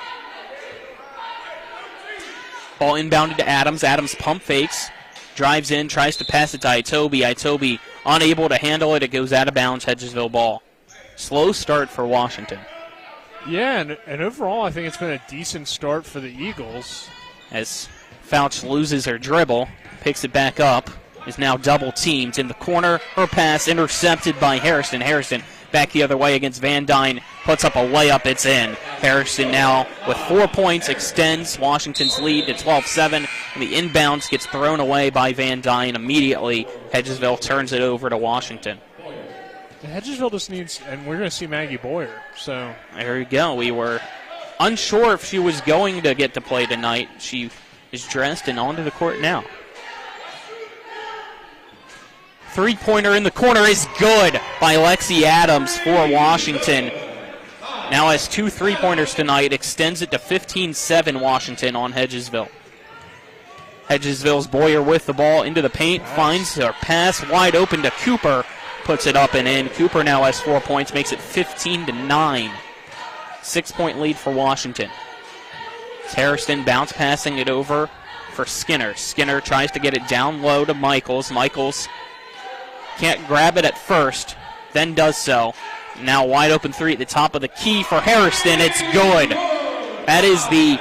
Ball inbounded to Adams. Adams pump fakes. Drives in, tries to pass it to Itobe. Itobe unable to handle it. It goes out of bounds, Hedgesville ball. Slow start for Washington. Yeah, and overall I think it's been a decent start for the Eagles. As Fouch loses her dribble, picks it back up, is now double teamed in the corner. Her pass intercepted by Harrison. Harrison back the other way against Van Dyne, puts up a layup, it's in. Harrison now with 4 points extends Washington's lead to 12-7, and the inbounds gets thrown away by Van Dyne immediately. Hedgesville turns it over to Washington. Hedgesville just needs, and we're going to see Maggie Boyer. So there you go. We were unsure if she was going to get to play tonight. She is dressed and onto the court now. Three-pointer in the corner is good by Lexi Adams for Washington. Now has 2 3-pointers tonight, extends it to 15-7 Washington on Hedgesville. Hedgesville's Boyer with the ball into the paint, finds her pass wide open to Cooper, puts it up and in. Cooper now has 4 points, makes it 15-9. 6-point lead for Washington. Harrison bounce passing it over for Skinner. Skinner tries to get it down low to Michaels. Michaels can't grab it at first, then does so. Now wide open three at the top of the key for Harrison. It's good. That is the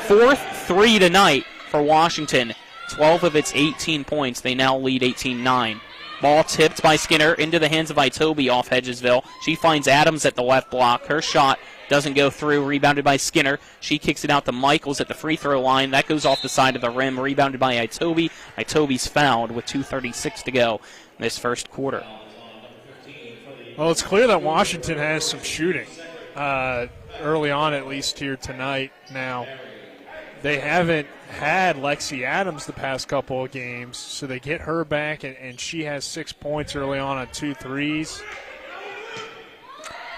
4th three tonight for Washington. 12 of its 18 points. They now lead 18-9. Ball tipped by Skinner into the hands of Itobe off Hedgesville. She finds Adams at the left block. Her shot doesn't go through. Rebounded by Skinner. She kicks it out to Michaels at the free throw line. That goes off the side of the rim. Rebounded by Itobe. Itobe's fouled with 2:36 to go in this first quarter. Well, it's clear that Washington has some shooting early on, at least here tonight. Now, they haven't had Lexi Adams the past couple of games, so they get her back, and she has 6 points early on 2 threes.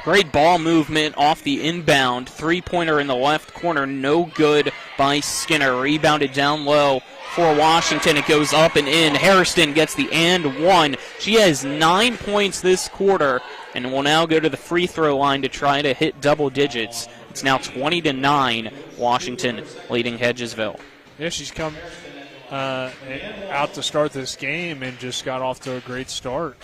Great ball movement off the inbound. Three-pointer in the left corner, no good by Skinner. Rebounded down low for Washington. It goes up and in. Harrison gets the and one. She has 9 points this quarter and will now go to the free throw line to try to hit double digits. It's now 20-9, Washington leading Hedgesville. Yeah, she's come out to start this game and just got off to a great start.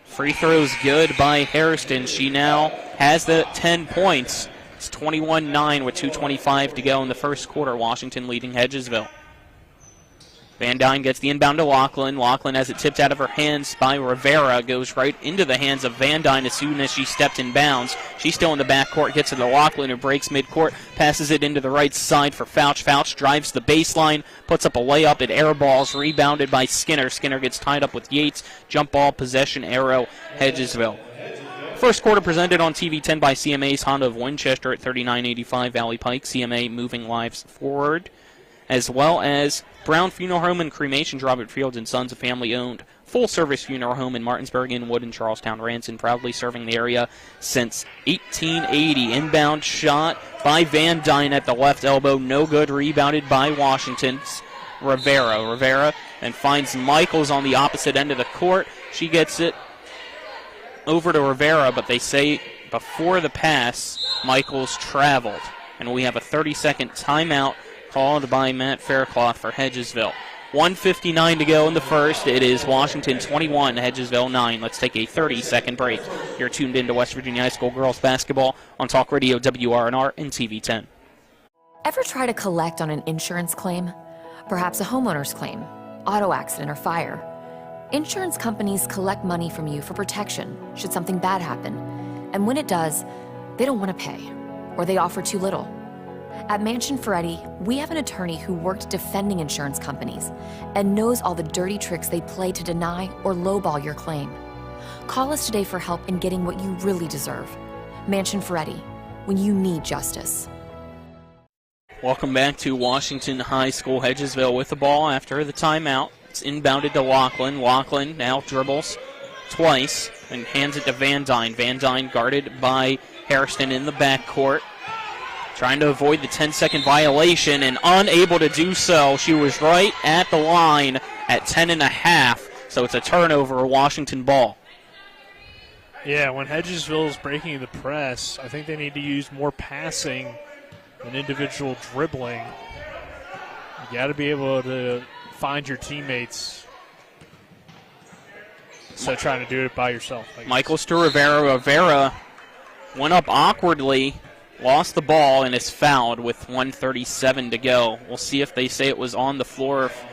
Free throws good by Harrison. She now has the 10 points. It's 21-9 with 2:25 to go in the first quarter. Washington leading Hedgesville. Van Dyne gets the inbound to Laughlin. Laughlin has it tipped out of her hands by Rivera. Goes right into the hands of Van Dyne as soon as she stepped in bounds. She's still in the backcourt. Gets to the Laughlin, who breaks midcourt. Passes it into the right side for Fouch. Fouch drives the baseline. Puts up a layup. It airballs. Rebounded by Skinner. Skinner gets tied up with Yates. Jump ball, possession, arrow, Hedgesville. First quarter presented on TV 10 by CMA's Honda of Winchester at 3985 Valley Pike. CMA moving lives forward, as well as Brown Funeral Home and Cremation, Robert Fields and Sons, a family-owned full-service funeral home in Martinsburg, Inwood, and Charlestown, Ranson, proudly serving the area since 1880. Inbound shot by Van Dyne at the left elbow, no good. Rebounded by Washington's Rivera. Rivera and finds Michaels on the opposite end of the court. She gets it over to Rivera, but they say before the pass, Michaels traveled. And we have a 30-second timeout called by Matt Faircloth for Hedgesville. 1:59 to go in the first. It is Washington 21, Hedgesville 9. Let's take a 30-second break. You're tuned into West Virginia High School girls basketball on Talk Radio WRNR and TV 10. Ever try to collect on an insurance claim? Perhaps a homeowner's claim, auto accident, or fire. Insurance companies collect money from you for protection should something bad happen. And when it does, they don't want to pay, or they offer too little. At Mansion Ferretti, we have an attorney who worked defending insurance companies and knows all the dirty tricks they play to deny or lowball your claim. Call us today for help in getting what you really deserve. Mansion Ferretti, when you need justice. Welcome back to Washington High School. Hedgesville with the ball after the timeout. It's inbounded to Lachlan. Lachlan now dribbles twice and hands it to Van Dyne. Van Dyne guarded by Hairston in the backcourt, trying to avoid the 10-second violation and unable to do so. She was right at the line at 10.5, so it's a turnover, Washington ball. Yeah, when Hedgesville is breaking the press, I think they need to use more passing than individual dribbling. You got to be able to find your teammates instead of trying to do it by yourself. Michaels to Rivera. Rivera went up awkwardly, lost the ball, and is fouled with 1:37 to go. We'll see if they say it was on the floor, if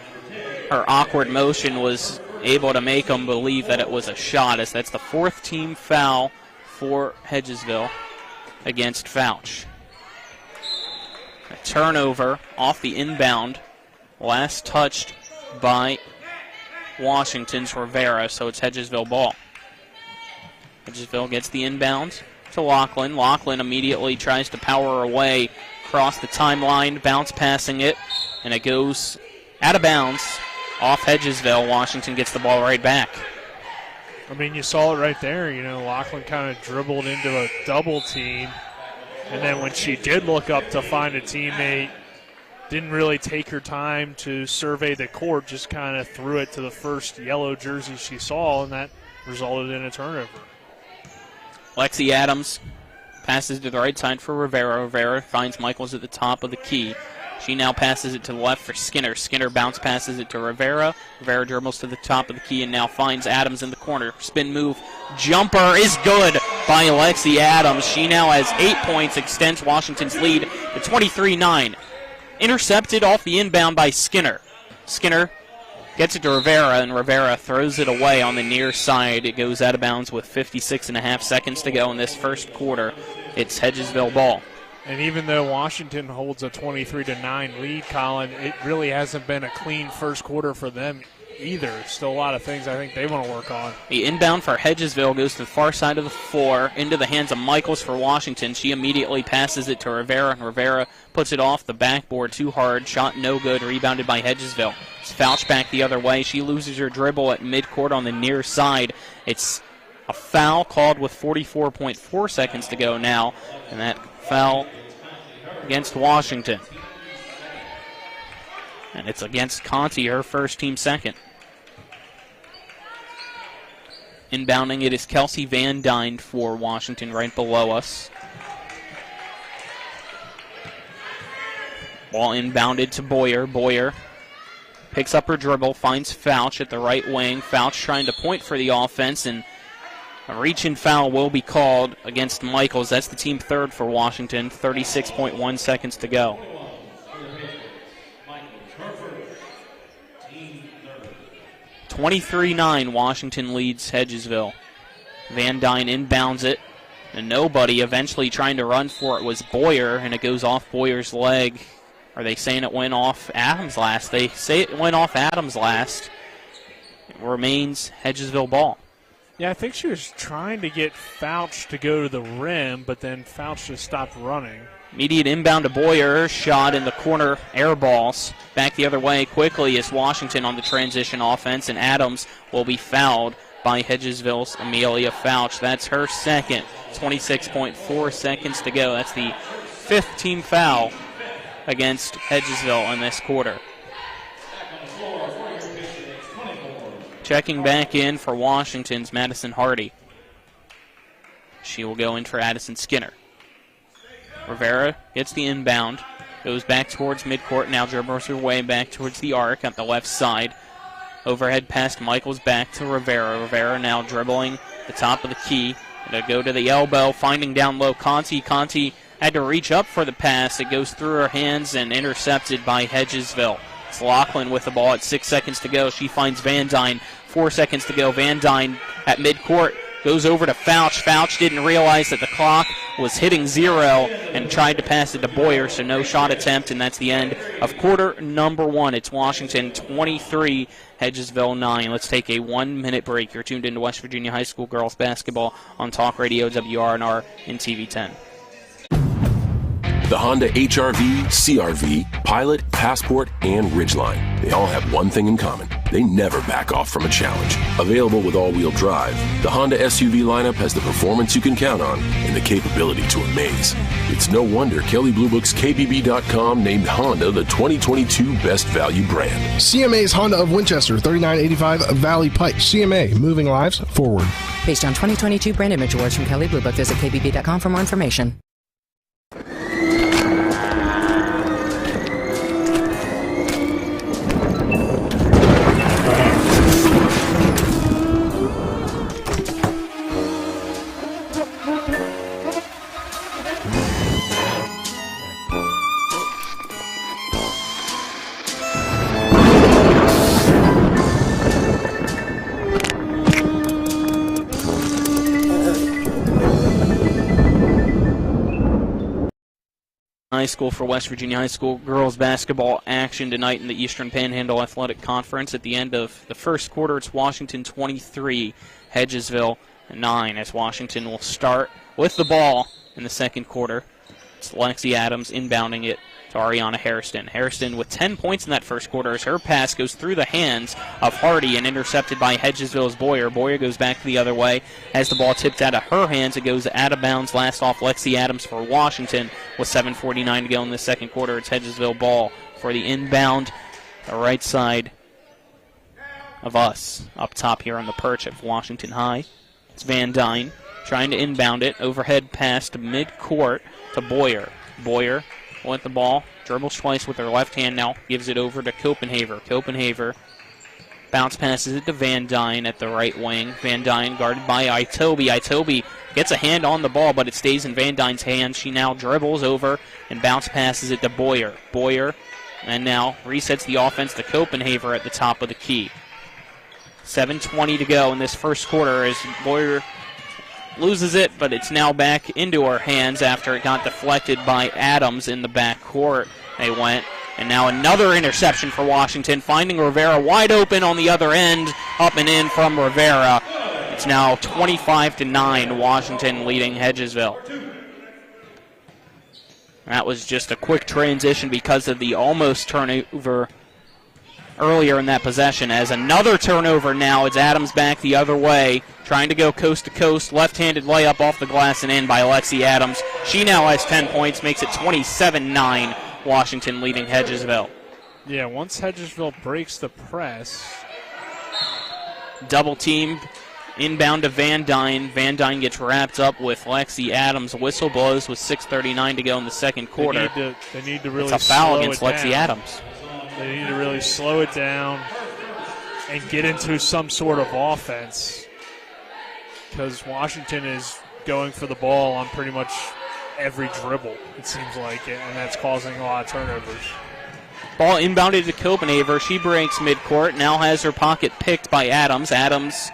her awkward motion was able to make them believe that it was a shot, as that's the fourth team foul for Hedgesville against Fouch. A turnover off the inbound, last touched by Washington's Rivera, so it's Hedgesville ball. Hedgesville gets the inbound to Lachlan. Lachlan immediately tries to power away across the timeline, bounce passing it, and it goes out of bounds off Hedgesville. Washington gets the ball right back. I mean, you saw it right there. You know, Lachlan kind of dribbled into a double team, and then when she did look up to find a teammate, didn't really take her time to survey the court, just kind of threw it to the first yellow jersey she saw, and that resulted in a turnover. Lexi Adams passes to the right side for Rivera. Rivera finds Michaels at the top of the key. She now passes it to the left for Skinner. Skinner bounce passes it to Rivera. Rivera dribbles to the top of the key and now finds Adams in the corner. Spin move. Jumper is good by Lexi Adams. She now has 8 points, extends Washington's lead to 23-9. Intercepted off the inbound by Skinner. Skinner gets it to Rivera, and Rivera throws it away on the near side. It goes out of bounds with 56.5 seconds to go in this first quarter. It's Hedgesville ball. And even though Washington holds a 23-9 lead, Colin, it really hasn't been a clean first quarter for them either. Still a lot of things I think they want to work on. The inbound for Hedgesville goes to the far side of the floor, into the hands of Michaels for Washington. She immediately passes it to Rivera, and Rivera puts it off the backboard too hard. Shot no good, rebounded by Hedgesville. It's Fouch back the other way. She loses her dribble at midcourt on the near side. It's a foul called with 44.4 seconds to go now, and that foul against Washington. And it's against Conti, her first team second. Inbounding it is Kelsey Van Dyne for Washington right below us. Ball inbounded to Boyer. Boyer picks up her dribble, finds Fouch at the right wing. Fouch trying to point for the offense, and a reach-in foul will be called against Michaels. That's the team third for Washington. 36.1 seconds to go. (23-9) Washington leads Hedgesville. Van Dyne inbounds it, and nobody eventually trying to run for it was Boyer, and it goes off Boyer's leg. Are they saying it went off Adams' last? They say it went off Adams' last. It remains Hedgesville ball. Yeah, I think she was trying to get Fouch to go to the rim, but then Fouch just stopped running. Immediate inbound to Boyer, shot in the corner, air balls. Back the other way quickly is Washington on the transition offense, and Adams will be fouled by Hedgesville's Amelia Fouch. That's her second, 26.4 seconds to go. That's the fifth team foul against Hedgesville in this quarter. Checking back in for Washington's Madison Hardy. She will go in for Addison Skinner. Rivera gets the inbound, goes back towards midcourt, now dribbles her way back towards the arc at the left side. Overhead pass Michaels back to Rivera. Rivera now dribbling the top of the key. Gonna go to the elbow, finding down low Conti. Conti had to reach up for the pass. It goes through her hands and intercepted by Hedgesville. It's Lachlan with the ball at 6 seconds to go. She finds Van Dyne. 4 seconds to go. Van Dyne at midcourt goes over to Fouch. Fouch didn't realize that the clock was hitting 0 and tried to pass it to Boyer, so no shot attempt, and that's the end of quarter number 1. It's Washington 23, Hedgesville 9. Let's take a 1-minute break. You're tuned into West Virginia High School girls basketball on Talk Radio WRNR and TV 10. The Honda HR-V, CR-V, Pilot, Passport, and Ridgeline. They all have one thing in common. They never back off from a challenge. Available with all-wheel drive, the Honda SUV lineup has the performance you can count on and the capability to amaze. It's no wonder Kelley Blue Book's KBB.com named Honda the 2022 Best Value brand. CMA's Honda of Winchester, 3985 Valley Pike. CMA, moving lives forward. Based on 2022 brand image awards from Kelley Blue Book, visit KBB.com for more information. High school for West Virginia High School girls basketball action tonight in the Eastern Panhandle Athletic Conference. At the end of the first quarter, it's Washington 23, Hedgesville 9, as Washington will start with the ball in the second quarter. It's Lexi Adams inbounding it to Ariana Hairston. Hairston with 10 points in that first quarter as her pass goes through the hands of Hardy and intercepted by Hedgesville's Boyer. Boyer goes back the other way. As the ball tipped out of her hands, it goes out of bounds. Last off, Lexi Adams for Washington with 7:49 to go in the second quarter. It's Hedgesville ball for the inbound, the right side of us, up top here on the perch at Washington High. It's Van Dyne trying to inbound it. Overhead pass to midcourt to Boyer. Boyer with the ball, dribbles twice with her left hand now, gives it over to Copenhaver. Copenhaver bounce passes it to Van Dyne at the right wing. Van Dyne guarded by Itobe. Itobe gets a hand on the ball, but it stays in Van Dyne's hands. She now dribbles over and bounce passes it to Boyer. Boyer, and now resets the offense to Copenhaver at the top of the key. 7:20 to go in this first quarter as Boyer loses it, but it's now back into her hands after it got deflected by Adams in the backcourt. They went, and now another interception for Washington, finding Rivera wide open on the other end, up and in from Rivera. It's now 25-9, Washington leading Hedgesville. That was just a quick transition because of the almost turnover earlier in that possession. As another turnover now, it's Adams back the other way, trying to go coast to coast, left-handed layup off the glass and in by Lexi Adams. She now has 10 points, makes it 27-9, Washington leading Hedgesville. Yeah, once Hedgesville breaks the press. Double team, inbound to Van Dyne. Van Dyne gets wrapped up with Lexi Adams. Whistle blows with 6:39 to go in the second quarter. They need to really it's a foul slow against it Lexi down. Adams. They need to really slow it down and get into some sort of offense, because Washington is going for the ball on pretty much every dribble, it seems like, and that's causing a lot of turnovers. Ball inbounded to Copenhaver. She breaks midcourt, now has her pocket picked by Adams. Adams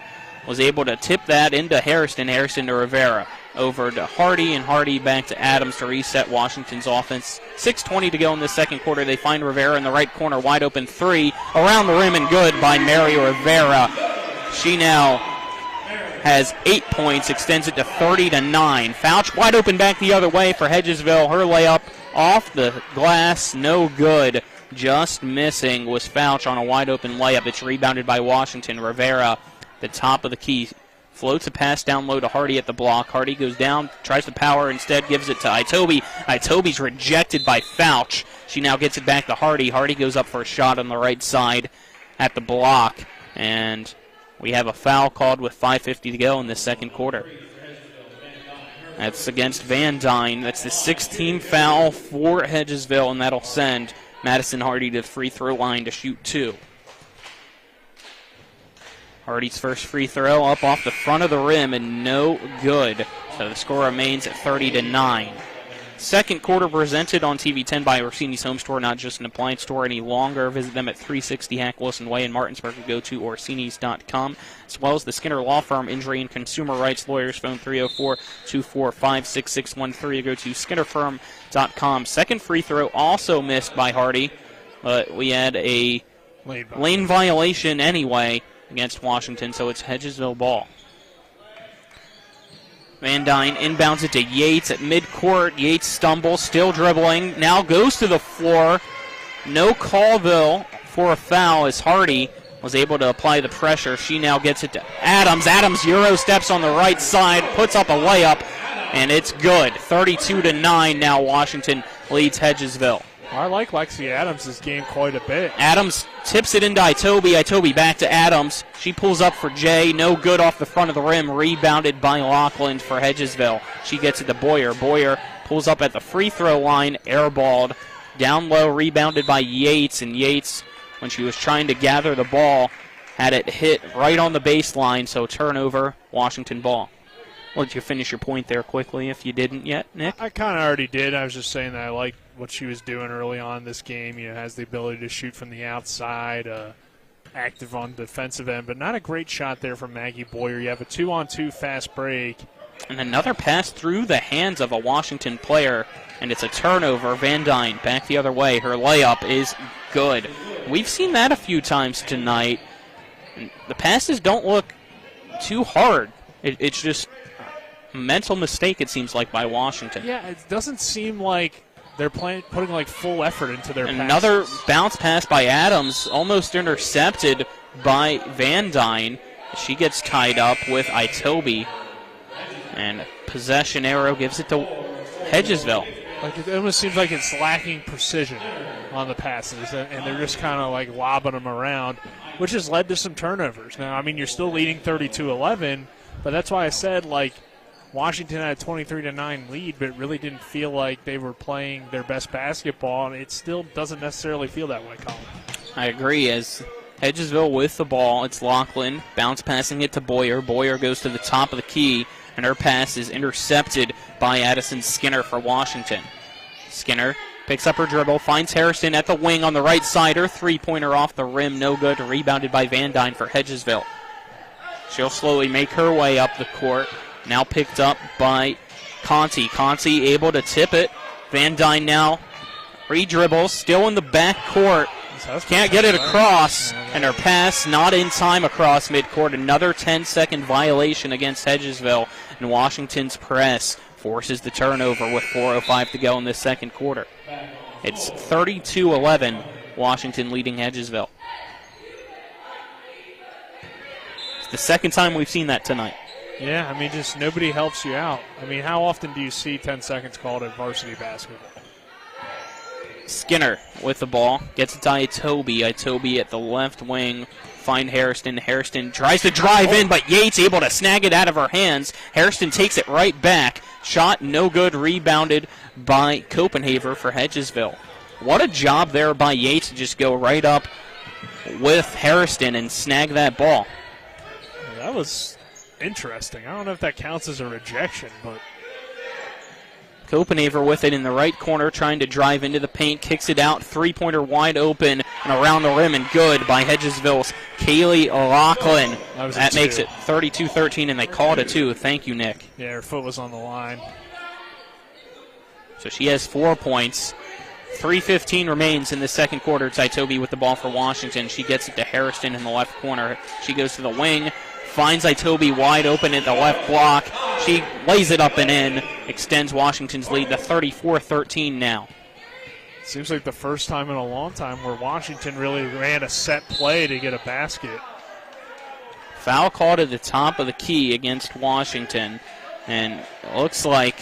was able to tip that into Hairston. Hairston to Rivera. Over to Hardy, and Hardy back to Adams to reset Washington's offense. 6:20 to go in the second quarter. They find Rivera in the right corner, wide open three, around the rim and good by Mary Rivera. She now has 8 points, extends it to 30-9. Fouch wide open back the other way for Hedgesville. Her layup off the glass, no good. Just missing was Fouch on a wide open layup. It's rebounded by Washington. Rivera, the top of the key, floats a pass down low to Hardy at the block. Hardy goes down, tries to power, instead gives it to Itobe. Itobe's rejected by Fouch. She now gets it back to Hardy. Hardy goes up for a shot on the right side at the block. And we have a foul called with 5:50 to go in the second quarter. That's against Van Dyne. That's the 16th foul for Hedgesville, and that'll send Madison Hardy to the free throw line to shoot two. Hardy's first free throw up off the front of the rim and no good. So the score remains at 30-9. Second quarter presented on TV 10 by Orsini's Home Store, not just an appliance store any longer. Visit them at 360 Hack Wilson Way in Martinsburg or go to Orsinis.com, as well as the Skinner Law Firm, Injury and Consumer Rights Lawyers, phone 304-245-6613 or go to SkinnerFirm.com. Second free throw also missed by Hardy, but we had a lane violation anyway against Washington, so it's Hedgesville ball. Van Dyne inbounds it to Yates at midcourt. Yates stumbles, still dribbling, now goes to the floor. No call, though, for a foul as Hardy was able to apply the pressure. She now gets it to Adams. Adams Euro steps on the right side, puts up a layup, and it's good. 32-9 now Washington leads Hedgesville. I like Lexi Adams' game quite a bit. Adams tips it into Itobe. Itobe back to Adams. She pulls up for Jay. No good off the front of the rim. Rebounded by Lachlan for Hedgesville. She gets it to Boyer. Boyer pulls up at the free throw line. Airballed. Down low, rebounded by Yates. And Yates, when she was trying to gather the ball, had it hit right on the baseline. So turnover, Washington ball. Well, did you finish your point there quickly if you didn't yet, Nick? I kind of already did. I was just saying that I like what she was doing early on in this game. Has the ability to shoot from the outside, active on the defensive end, but not a great shot there from Maggie Boyer. You have a 2-on-2 fast break. And another pass through the hands of a Washington player, and it's a turnover. Van Dyne back the other way. Her layup is good. We've seen that a few times tonight. The passes don't look too hard. It's just a mental mistake, it seems like, by Washington. Yeah, it doesn't seem like they're putting like full effort into their Another passes. bounce pass by Adams, almost intercepted by Van Dyne. She gets tied up with Itobe. And possession arrow gives it to Hedgesville. Like it almost seems like it's lacking precision on the passes, and they're just kind of like lobbing them around, which has led to some turnovers. Now, I mean, you're still leading 32-11, but that's why I said, like, Washington had a 23-9 lead, but it really didn't feel like they were playing their best basketball, and it still doesn't necessarily feel that way, Colin. I agree. As Hedgesville with the ball, it's Lachlan bounce passing it to Boyer. Boyer goes to the top of the key, and her pass is intercepted by Addison Skinner for Washington. Skinner picks up her dribble, finds Harrison at the wing on the right side. Her three-pointer off the rim, no good. Rebounded by Van Dyne for Hedgesville. She'll slowly make her way up the court. Now picked up by Conti. Conti able to tip it. Van Dyne now re-dribbles, still in the back court. Can't get it across, and her pass not in time across midcourt. Another 10-second violation against Hedgesville, and Washington's press forces the turnover with 4:05 to go in this second quarter. It's 32-11, Washington leading Hedgesville. It's the second time we've seen that tonight. Yeah, I mean, just nobody helps you out. I mean, how often do you see 10 seconds called at varsity basketball? Skinner with the ball, gets it to Itobe. Itobe at the left wing, find Hairston. Hairston tries to drive in, but Yates able to snag it out of her hands. Hairston takes it right back. Shot no good, rebounded by Copenhaver for Hedgesville. What a job there by Yates to just go right up with Hairston and snag that ball. That was interesting. I don't know if that counts as a rejection, but Copenhaver with it in the right corner, trying to drive into the paint, kicks it out, three-pointer wide open and around the rim, and good by Hedgesville's Kaylee Lachlan. That makes it 32-13, and they called it two. Thank you, Nick. Yeah, her foot was on the line. So she has 4 points. 3:15 remains in the second quarter. It's Itobe with the ball for Washington. She gets it to Harrison in the left corner. She goes to the wing, finds Itobe wide open at the left block. She lays it up and in, extends Washington's lead to 34-13 now. Seems like the first time in a long time where Washington really ran a set play to get a basket. Foul called at the top of the key against Washington, and it looks like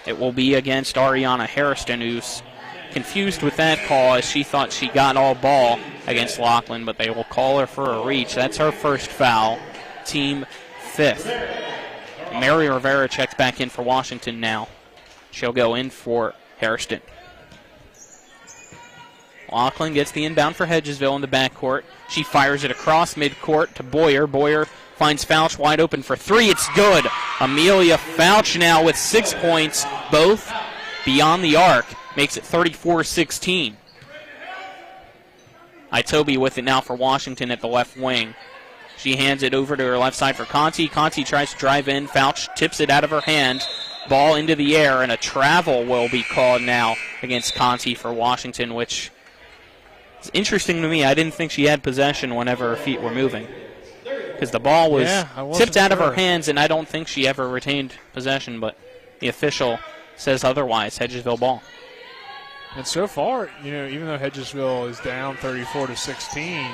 it will be against Ariana Harrison, who's confused with that call as she thought she got all ball against Lachlan, but they will call her for a reach. That's her first foul. Team fifth. Mary Rivera checks back in for Washington now. She'll go in for Hairston. Lachlan gets the inbound for Hedgesville in the backcourt. She fires it across midcourt to Boyer. Boyer finds Fouch wide open for three. It's good. Amelia Fouch now with 6 points, both beyond the arc. Makes it 34-16. Itobe with it now for Washington at the left wing. She hands it over to her left side for Conti. Conti tries to drive in. Fouch tips it out of her hand. Ball into the air, and a travel will be called now against Conti for Washington, which is interesting to me. I didn't think she had possession whenever her feet were moving. because the ball was tipped out of her sure. hands, and I don't think she ever retained possession, but the official says otherwise. Hedgesville ball. And so far, even though Hedgesville is down 34-16,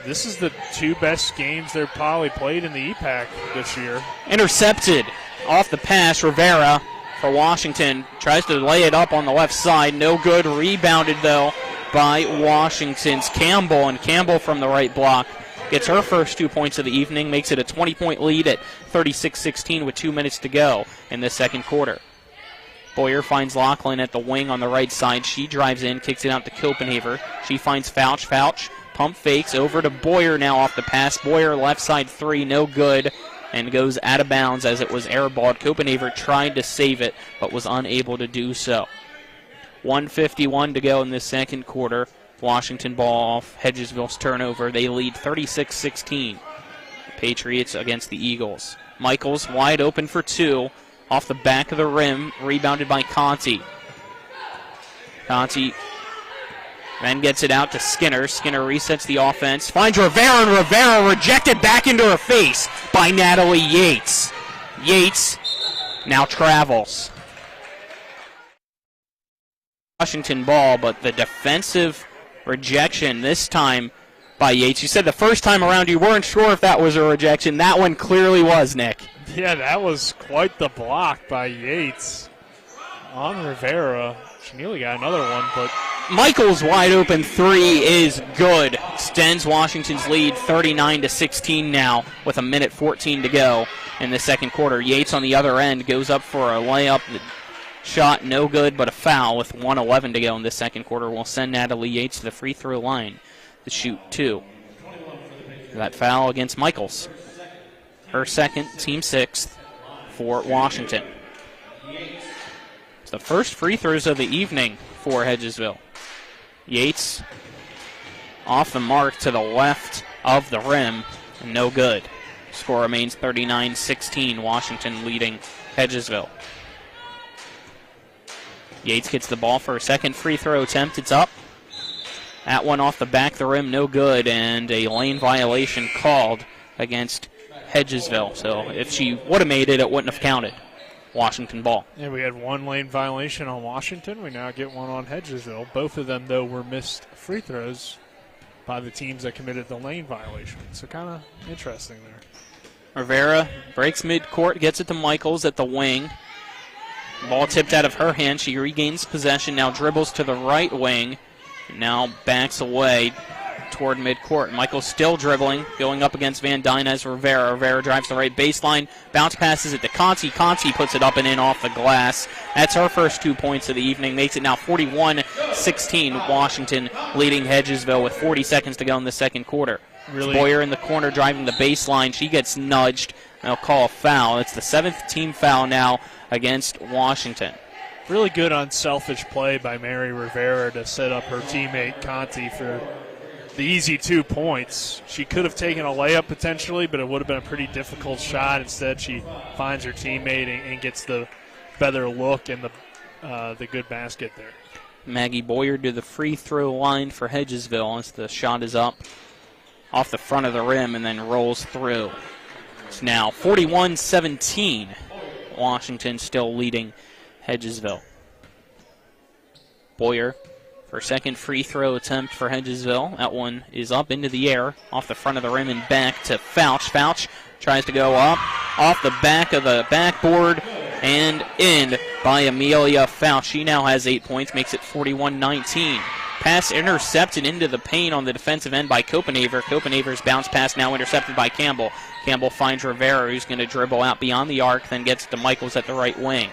this is the two best games they've probably played in the EPAC this year. Intercepted off the pass. Rivera for Washington tries to lay it up on the left side. No good. Rebounded, though, by Washington's Campbell. And Campbell from the right block gets her first 2 points of the evening, makes it a 20-point lead at 36-16 with 2 minutes to go in the second quarter. Boyer finds Lachlan at the wing on the right side. She drives in, kicks it out to Copenhaver. She finds Fouch. Fouch pump fakes over to Boyer now off the pass. Boyer left side three, no good, and goes out of bounds as it was airballed. Copenhaver tried to save it, but was unable to do so. 1:51 to go in the second quarter. Washington ball off Hedgesville's turnover. They lead 36-16. Patriots against the Eagles. Michaels wide open for two. Off the back of the rim, rebounded by Conti. Conti then gets it out to Skinner. Skinner resets the offense. Finds Rivera, and Rivera rejected back into her face by Natalie Yates. Yates now travels. Washington ball, but the defensive rejection this time by Yates. You said the first time around you weren't sure if that was a rejection. That one clearly was, Nick. Yeah, that was quite the block by Yates on Rivera. She nearly got another one, but Michael's wide open three is good. Extends Washington's lead 39-16 now with 1:14 to go in the second quarter. Yates on the other end goes up for a layup. The shot no good, but a foul with 1:11 to go in the second quarter will send Natalie Yates to the free throw line to shoot two. That foul against Michaels. Her second, team sixth for Washington. It's the first free throws of the evening for Hedgesville. Yates off the mark to the left of the rim, and no good. Score remains 39-16, Washington leading Hedgesville. Yates gets the ball for a second free throw attempt. It's up. That one off the back of the rim, no good, and a lane violation called against Hedgesville. So if she would have made it, it wouldn't have counted. Washington ball. Yeah, we had one lane violation on Washington. We now get one on Hedgesville. Both of them, though, were missed free throws by the teams that committed the lane violation. So kind of interesting there. Rivera breaks midcourt, gets it to Michaels at the wing. Ball tipped out of her hand. She regains possession, now dribbles to the right wing, now backs away toward midcourt. Michaels still dribbling, going up against Van Dyne as Rivera. Rivera drives the right baseline, bounce passes it to Conti. Conti puts it up and in off the glass. That's her first 2 points of the evening. Makes it now 41-16. Washington leading Hedgesville with 40 seconds to go in the second quarter. Really? Boyer in the corner driving the baseline. She gets nudged. They'll call a foul. It's the seventh team foul now against Washington. Really good unselfish play by Mary Rivera to set up her teammate Conti for the easy 2 points. She could have taken a layup potentially, but it would have been a pretty difficult shot. Instead, she finds her teammate and gets the better look and the good basket there. Maggie Boyer to the free throw line for Hedgesville as the shot is up off the front of the rim and then rolls through. It's now 41-17. Washington still leading Hedgesville. Boyer for second free throw attempt for Hedgesville. That one is up into the air, off the front of the rim and back to Fouch. Fouch tries to go up, off the back of the backboard, and in by Amelia Fouch. She now has 8 points, makes it 41-19. Pass intercepted into the paint on the defensive end by Copenhaver. Copenhaver's bounce pass now intercepted by Campbell. Campbell finds Rivera, who's going to dribble out beyond the arc, then gets to Michaels at the right wing.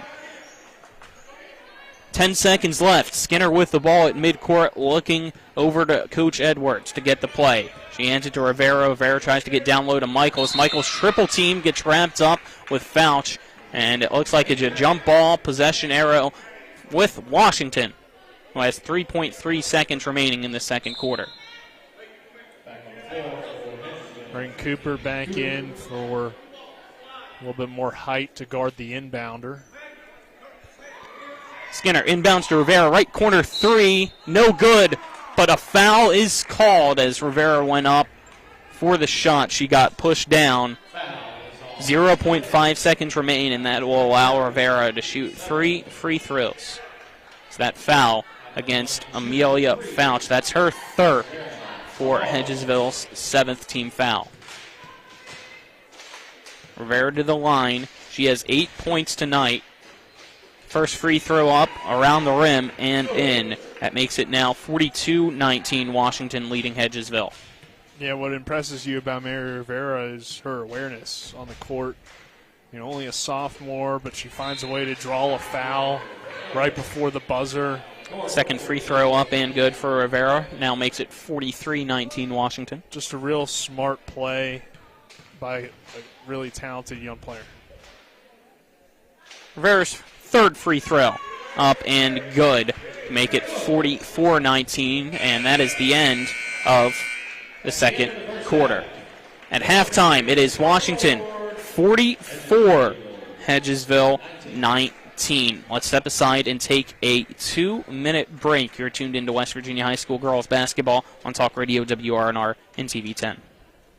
10 seconds left. Skinner with the ball at midcourt, looking over to Coach Edwards to get the play. She hands it to Rivera. Rivera tries to get down low to Michaels. Michaels triple team, gets wrapped up with Fouch, and it looks like it's a jump ball possession arrow with Washington, who has 3.3 seconds remaining in the second quarter. Bring Cooper back in for a little bit more height to guard the inbounder. Skinner inbounds to Rivera, right corner three, no good, but a foul is called as Rivera went up for the shot. She got pushed down. 0.5 seconds remain, and that will allow Rivera to shoot 3 free throws. So that foul against Amelia Fouch. That's her third for Hedgesville's 7th team foul. Rivera to the line. She has 8 points tonight. First free throw up, around the rim, and in. That makes it now 42-19, Washington leading Hedgesville. Yeah, what impresses you about Mary Rivera is her awareness on the court. Only a sophomore, but she finds a way to draw a foul right before the buzzer. Second free throw up and good for Rivera. Now makes it 43-19 Washington. Just a real smart play by a really talented young player. Rivera's third free throw up and good. Make it 44-19, and that is the end of the second quarter. At halftime, it is Washington 44, Hedgesville 19. Let's step aside and take a 2-minute break. You're tuned into West Virginia High School girls basketball on Talk Radio WRNR and TV 10.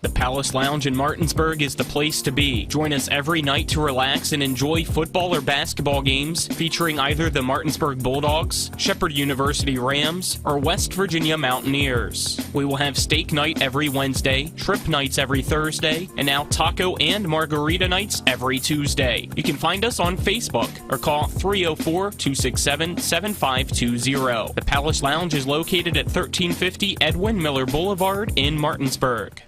The Palace Lounge in Martinsburg is the place to be. Join us every night to relax and enjoy football or basketball games featuring either the Martinsburg Bulldogs, Shepherd University Rams, or West Virginia Mountaineers. We will have steak night every Wednesday, shrimp nights every Thursday, and now taco and margarita nights every Tuesday. You can find us on Facebook or call 304-267-7520. The Palace Lounge is located at 1350 Edwin Miller Boulevard in Martinsburg.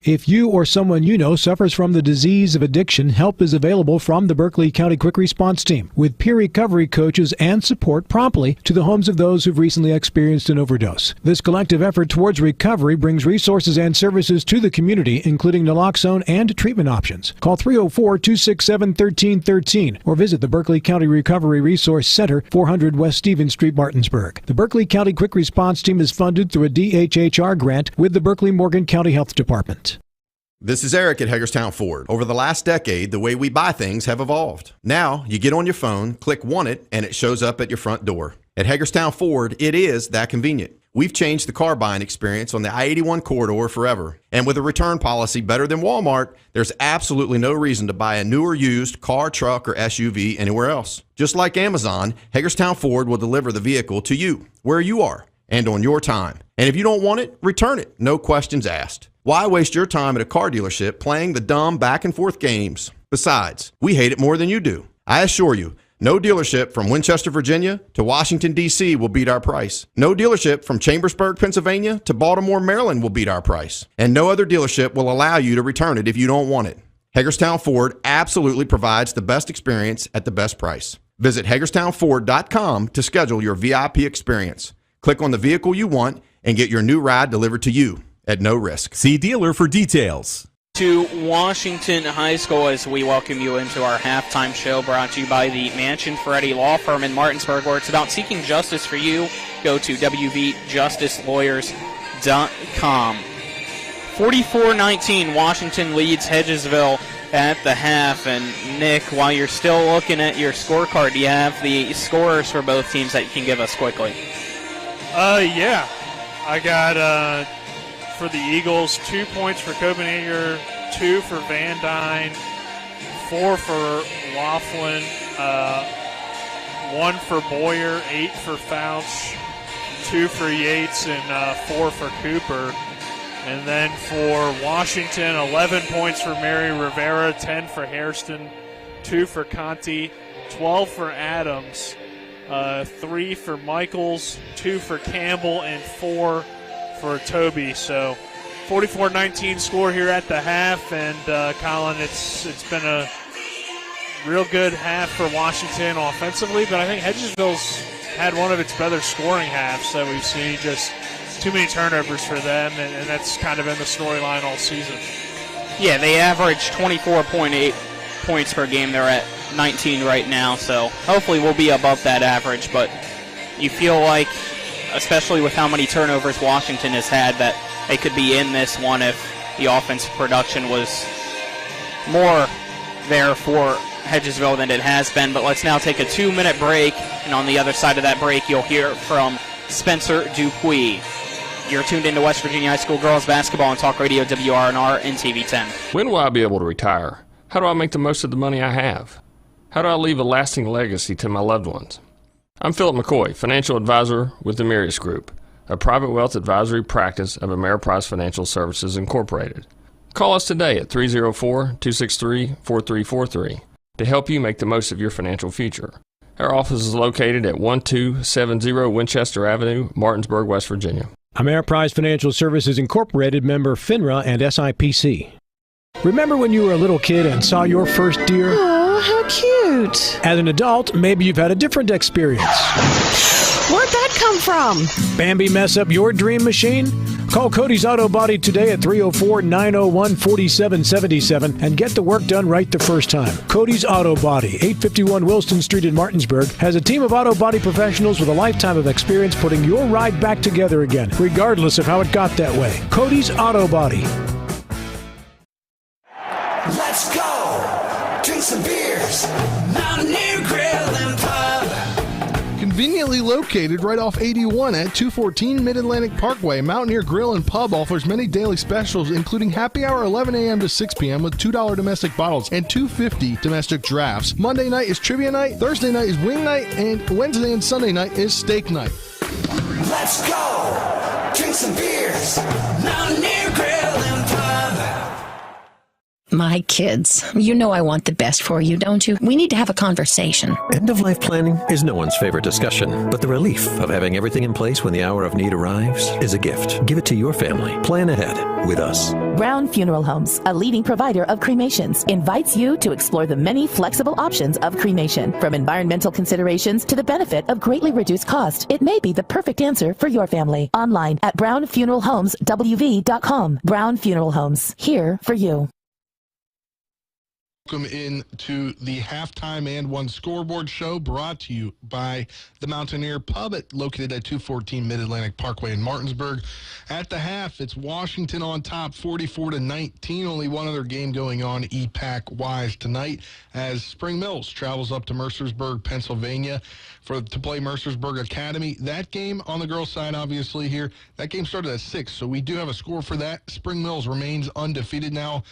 If you or someone you know suffers from the disease of addiction, help is available from the Berkeley County Quick Response Team with peer recovery coaches and support promptly to the homes of those who've recently experienced an overdose. This collective effort towards recovery brings resources and services to the community, including naloxone and treatment options. Call 304-267-1313 or visit the Berkeley County Recovery Resource Center, 400 West Stevens Street, Martinsburg. The Berkeley County Quick Response Team is funded through a DHHR grant with the Berkeley Morgan County Health Department. This is Eric at Hagerstown Ford. Over the last decade, the way we buy things have evolved. Now, you get on your phone, click Want It, and it shows up at your front door. At Hagerstown Ford, it is that convenient. We've changed the car buying experience on the I-81 corridor forever. And with a return policy better than Walmart, there's absolutely no reason to buy a new or used car, truck, or SUV anywhere else. Just like Amazon, Hagerstown Ford will deliver the vehicle to you, where you are, and on your time. And if you don't want it, return it. No questions asked. Why waste your time at a car dealership playing the dumb back-and-forth games? Besides, we hate it more than you do. I assure you, no dealership from Winchester, Virginia to Washington, D.C. will beat our price. No dealership from Chambersburg, Pennsylvania to Baltimore, Maryland will beat our price. And no other dealership will allow you to return it if you don't want it. Hagerstown Ford absolutely provides the best experience at the best price. Visit HagerstownFord.com to schedule your VIP experience. Click on the vehicle you want and get your new ride delivered to you at no risk. See dealer for details. To Washington High School as we welcome you into our halftime show brought to you by the Mansion Ferretti Law Firm in Martinsburg, where it's about seeking justice for you. Go to wvjusticelawyers.com. 44-19, Washington leads Hedgesville at the half. And Nick, while you're still looking at your scorecard, do you have the scorers for both teams that you can give us quickly? Yeah. I got for the Eagles 2 points for Copenhagen, 2 for Van Dyne, 4 for Laughlin, 1 for Boyer, 8 for Fouch, 2 for Yates, and 4 for Cooper. And then for Washington, 11 points for Mary Rivera, 10 for Hairston, 2 for Conti, 12 for Adams, 3 for Michaels, 2 for Campbell, and 4 for Toby. So 44-19 score here at the half, and Colin, it's been a real good half for Washington offensively, but I think Hedgesville's had one of its better scoring halves that we've seen. Just too many turnovers for them, and that's kind of been the storyline all season. Yeah, they average 24.8 points per game. They're at 19 right now, so hopefully we'll be above that average, but you feel like, especially with how many turnovers Washington has had, that they could be in this one if the offensive production was more there for Hedgesville than it has been. But let's now take a 2-minute break, and on the other side of that break, you'll hear from Spencer Dupuis. You're tuned into West Virginia High School girls basketball on Talk Radio WRNR and TV10. When will I be able to retire? How do I make the most of the money I have? How do I leave a lasting legacy to my loved ones? I'm Philip McCoy, financial advisor with the Mirius Group, a private wealth advisory practice of Ameriprise Financial Services Incorporated. Call us today at 304-263-4343 to help you make the most of your financial future. Our office is located at 1270 Winchester Avenue, Martinsburg, West Virginia. Ameriprise Financial Services Incorporated, member FINRA and SIPC. Remember when you were a little kid and saw your first deer? Oh, how cute. As an adult, maybe you've had a different experience. Where'd that come from? Bambi mess up your dream machine? Call Cody's Auto Body today at 304-901-4777 and get the work done right the first time. Cody's Auto Body, 851 Wilson Street in Martinsburg, has a team of auto body professionals with a lifetime of experience putting your ride back together again, regardless of how it got that way. Cody's Auto Body. Let's go! Drink some beers! Mountaineer Grill and Pub! Conveniently located right off 81 at 214 Mid-Atlantic Parkway, Mountaineer Grill and Pub offers many daily specials, including happy hour 11 a.m. to 6 p.m. with $2 domestic bottles and $2.50 domestic drafts. Monday night is trivia night, Thursday night is wing night, and Wednesday and Sunday night is steak night. Let's go! Drink some beers! Mountaineer Grill and Pub! My kids, you know I want the best for you, don't you? We need to have a conversation. End-of-life planning is no one's favorite discussion, but the relief of having everything in place when the hour of need arrives is a gift. Give it to your family. Plan ahead with us. Brown Funeral Homes, a leading provider of cremations, invites you to explore the many flexible options of cremation. From environmental considerations to the benefit of greatly reduced cost, it may be the perfect answer for your family. Online at brownfuneralhomeswv.com. Brown Funeral Homes, here for you. Welcome into the Halftime and One Scoreboard show, brought to you by the Mountaineer Pub, located at 214 Mid-Atlantic Parkway in Martinsburg. At the half, it's Washington on top, 44-19. Only one other game going on EPAC-wise tonight, as Spring Mills travels up to Mercersburg, Pennsylvania, to play Mercersburg Academy. That game on the girls' side, obviously here, that game started at 6, so we do have a score for that. Spring Mills remains undefeated now,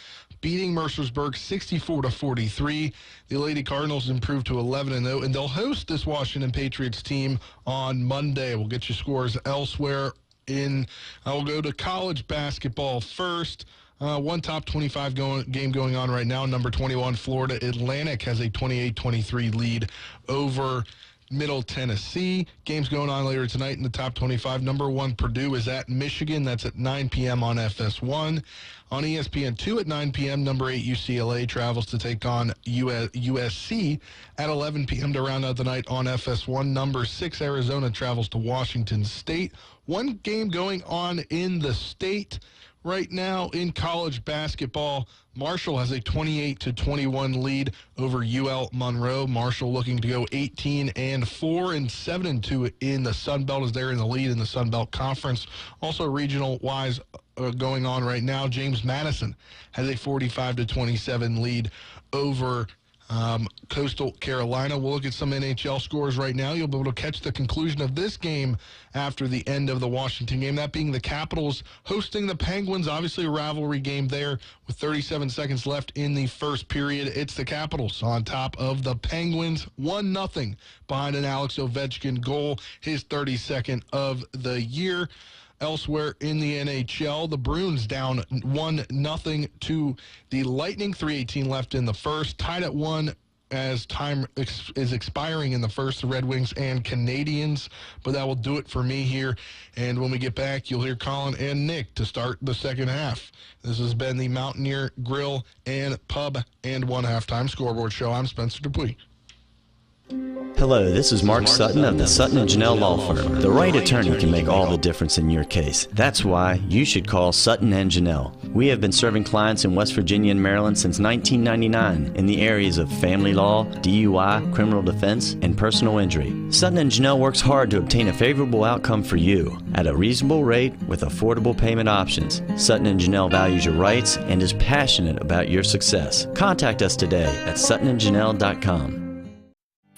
beating Mercersburg 64-43. The Lady Cardinals improved to 11-0, and they'll host this Washington Patriots team on Monday. We'll get you scores elsewhere. I will go to college basketball first. One top 25 game going on right now. Number 21, Florida Atlantic has a 28-23 lead over Middle Tennessee. Games going on later tonight in the top 25. Number 1, Purdue is at Michigan. That's at 9 p.m. on FS1. On ESPN2 at 9 p.m., number 8, UCLA travels to take on USC at 11 p.m. to round out the night on FS1. Number 6, Arizona travels to Washington State. One game going on in the state right now in college basketball. Marshall has a 28-21 lead over UL Monroe. Marshall looking to go 18-4 and 7-2 in the Sun Belt, as they're in the lead in the Sun Belt Conference. Also regional-wise going on right now, James Madison has a 45-27 lead over Coastal Carolina. We'll look at some NHL scores right now. You'll be able to catch the conclusion of this game after the end of the Washington game, that being the Capitals hosting the Penguins. Obviously a rivalry game there with 37 seconds left in the first period. It's the Capitals on top of the Penguins, 1-0 behind an Alex Ovechkin goal, his 32nd of the year. Elsewhere in the NHL, the Bruins down 1-0 to the Lightning, 3:18 left in the first, tied at 1 as time is expiring in the first, the Red Wings and Canadians. But that will do it for me here. And when we get back, you'll hear Colin and Nick to start the second half. This has been the Mountaineer Grill and Pub and One Halftime Scoreboard Show. I'm Spencer Dupuis. Hello, this is Mark Sutton of the Sutton & Janelle Law Firm. The right attorney can make all the difference in your case. That's why you should call Sutton & Janelle. We have been serving clients in West Virginia and Maryland since 1999 in the areas of family law, DUI, criminal defense, and personal injury. Sutton & Janelle works hard to obtain a favorable outcome for you at a reasonable rate with affordable payment options. Sutton & Janelle values your rights and is passionate about your success. Contact us today at suttonandjanelle.com.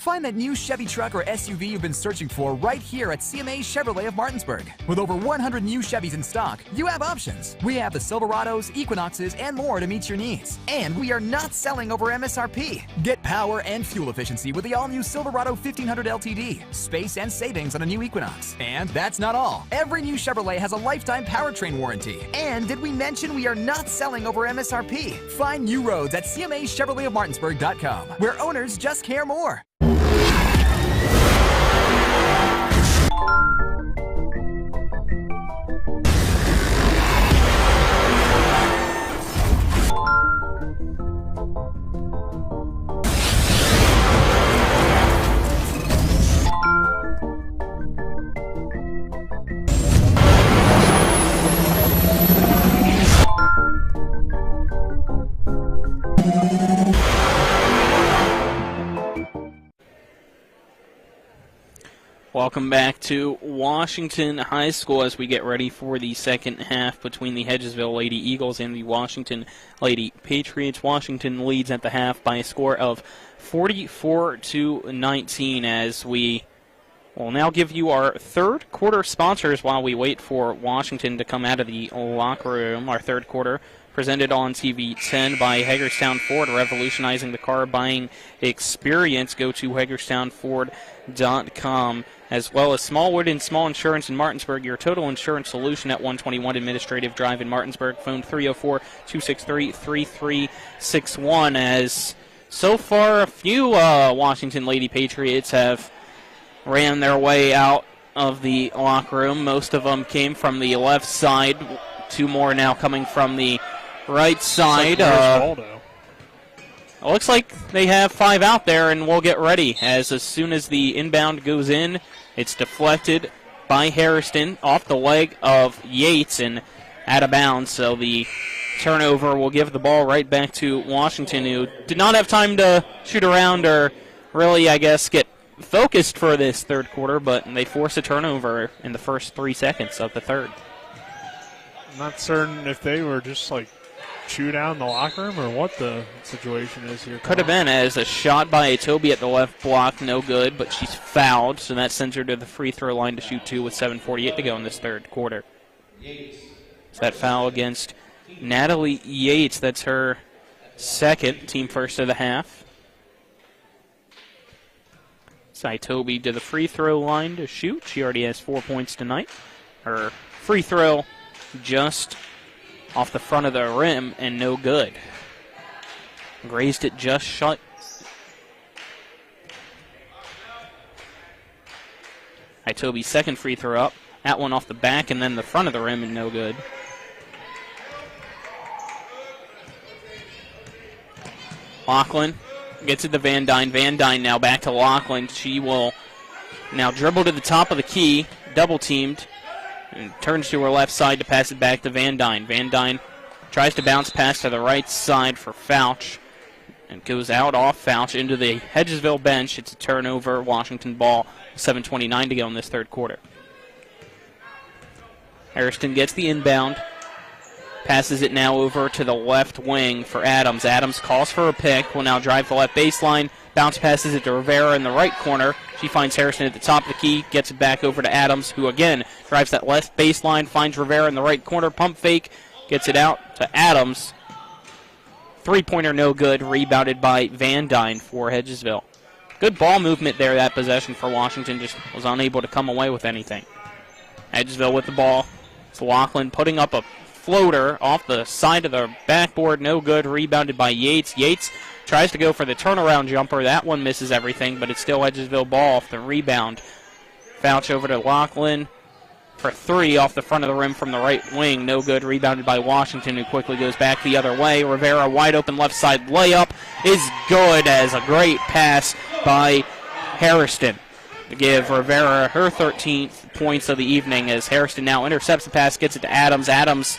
Find that new Chevy truck or SUV you've been searching for right here at CMA Chevrolet of Martinsburg. With over 100 new Chevys in stock, you have options. We have the Silverados, Equinoxes, and more to meet your needs. And we are not selling over MSRP. Get power and fuel efficiency with the all-new Silverado 1500 LTD, space and savings on a new Equinox. And that's not all. Every new Chevrolet has a lifetime powertrain warranty. And did we mention we are not selling over MSRP? Find new roads at CMAChevroletofMartinsburg.com, where owners just care more. Welcome back to Washington High School as we get ready for the second half between the Hedgesville Lady Eagles and the Washington Lady Patriots. Washington leads at the half by a score of 44-19 as we will now give you our third quarter sponsors while we wait for Washington to come out of the locker room. Our third quarter presented on TV 10 by Hagerstown Ford, revolutionizing the car buying experience. Go to HagerstownFord.com, as well as Smallwood and Small Insurance in Martinsburg, your total insurance solution at 121 Administrative Drive in Martinsburg. Phone 304-263-3361. As so far a few Washington Lady Patriots have ran their way out of the locker room. Most of them came from the left side. Two more now coming from the right side. It looks like they have five out there, and we'll get ready. As soon as the inbound goes in, it's deflected by Harrison off the leg of Yates and out of bounds. So the turnover will give the ball right back to Washington, who did not have time to shoot around or really, I guess, get focused for this third quarter, but they force a turnover in the first 3 seconds of the third. I'm not certain if they were just like chew down the locker room or what the situation is here. Could have been, as a shot by Toby at the left block, no good, but she's fouled, so that sends her to the free throw line to shoot two with 7:48 to go in this third quarter. So that foul against Natalie Yates, that's her second, team first of the half. Toby to the free throw line to shoot. She already has 4 points tonight. Her free throw just off the front of the rim and no good. Grazed it just shut. Toby's second free throw up. That one off the back and then the front of the rim and no good. Lachlan gets it to Van Dyne. Van Dyne now back to Lachlan. She will now dribble to the top of the key, double teamed, and turns to her left side to pass it back to Van Dyne. Van Dyne tries to bounce pass to the right side for Fouch and goes out off Fouch into the Hedgesville bench. It's a turnover, Washington ball, 7:29 to go in this third quarter. Harrison gets the inbound, passes it now over to the left wing for Adams. Adams calls for a pick, will now drive the left baseline, bounce passes it to Rivera in the right corner. She finds Harrison at the top of the key, gets it back over to Adams, who again drives that left baseline, finds Rivera in the right corner, pump fake, gets it out to Adams. Three-pointer no good, rebounded by Van Dyne for Hedgesville. Good ball movement there, that possession for Washington, just was unable to come away with anything. Hedgesville with the ball. It's Lachlan putting up a floater off the side of the backboard, no good, rebounded by Yates. Yates tries to go for the turnaround jumper. That one misses everything, but it's still Hedgesville ball off the rebound. Fouch over to Lachlan for three off the front of the rim from the right wing. No good, rebounded by Washington, who quickly goes back the other way. Rivera, wide open left side layup is good, as a great pass by Harrison to give Rivera her 13th points of the evening, as Harrison now intercepts the pass, gets it to Adams. Adams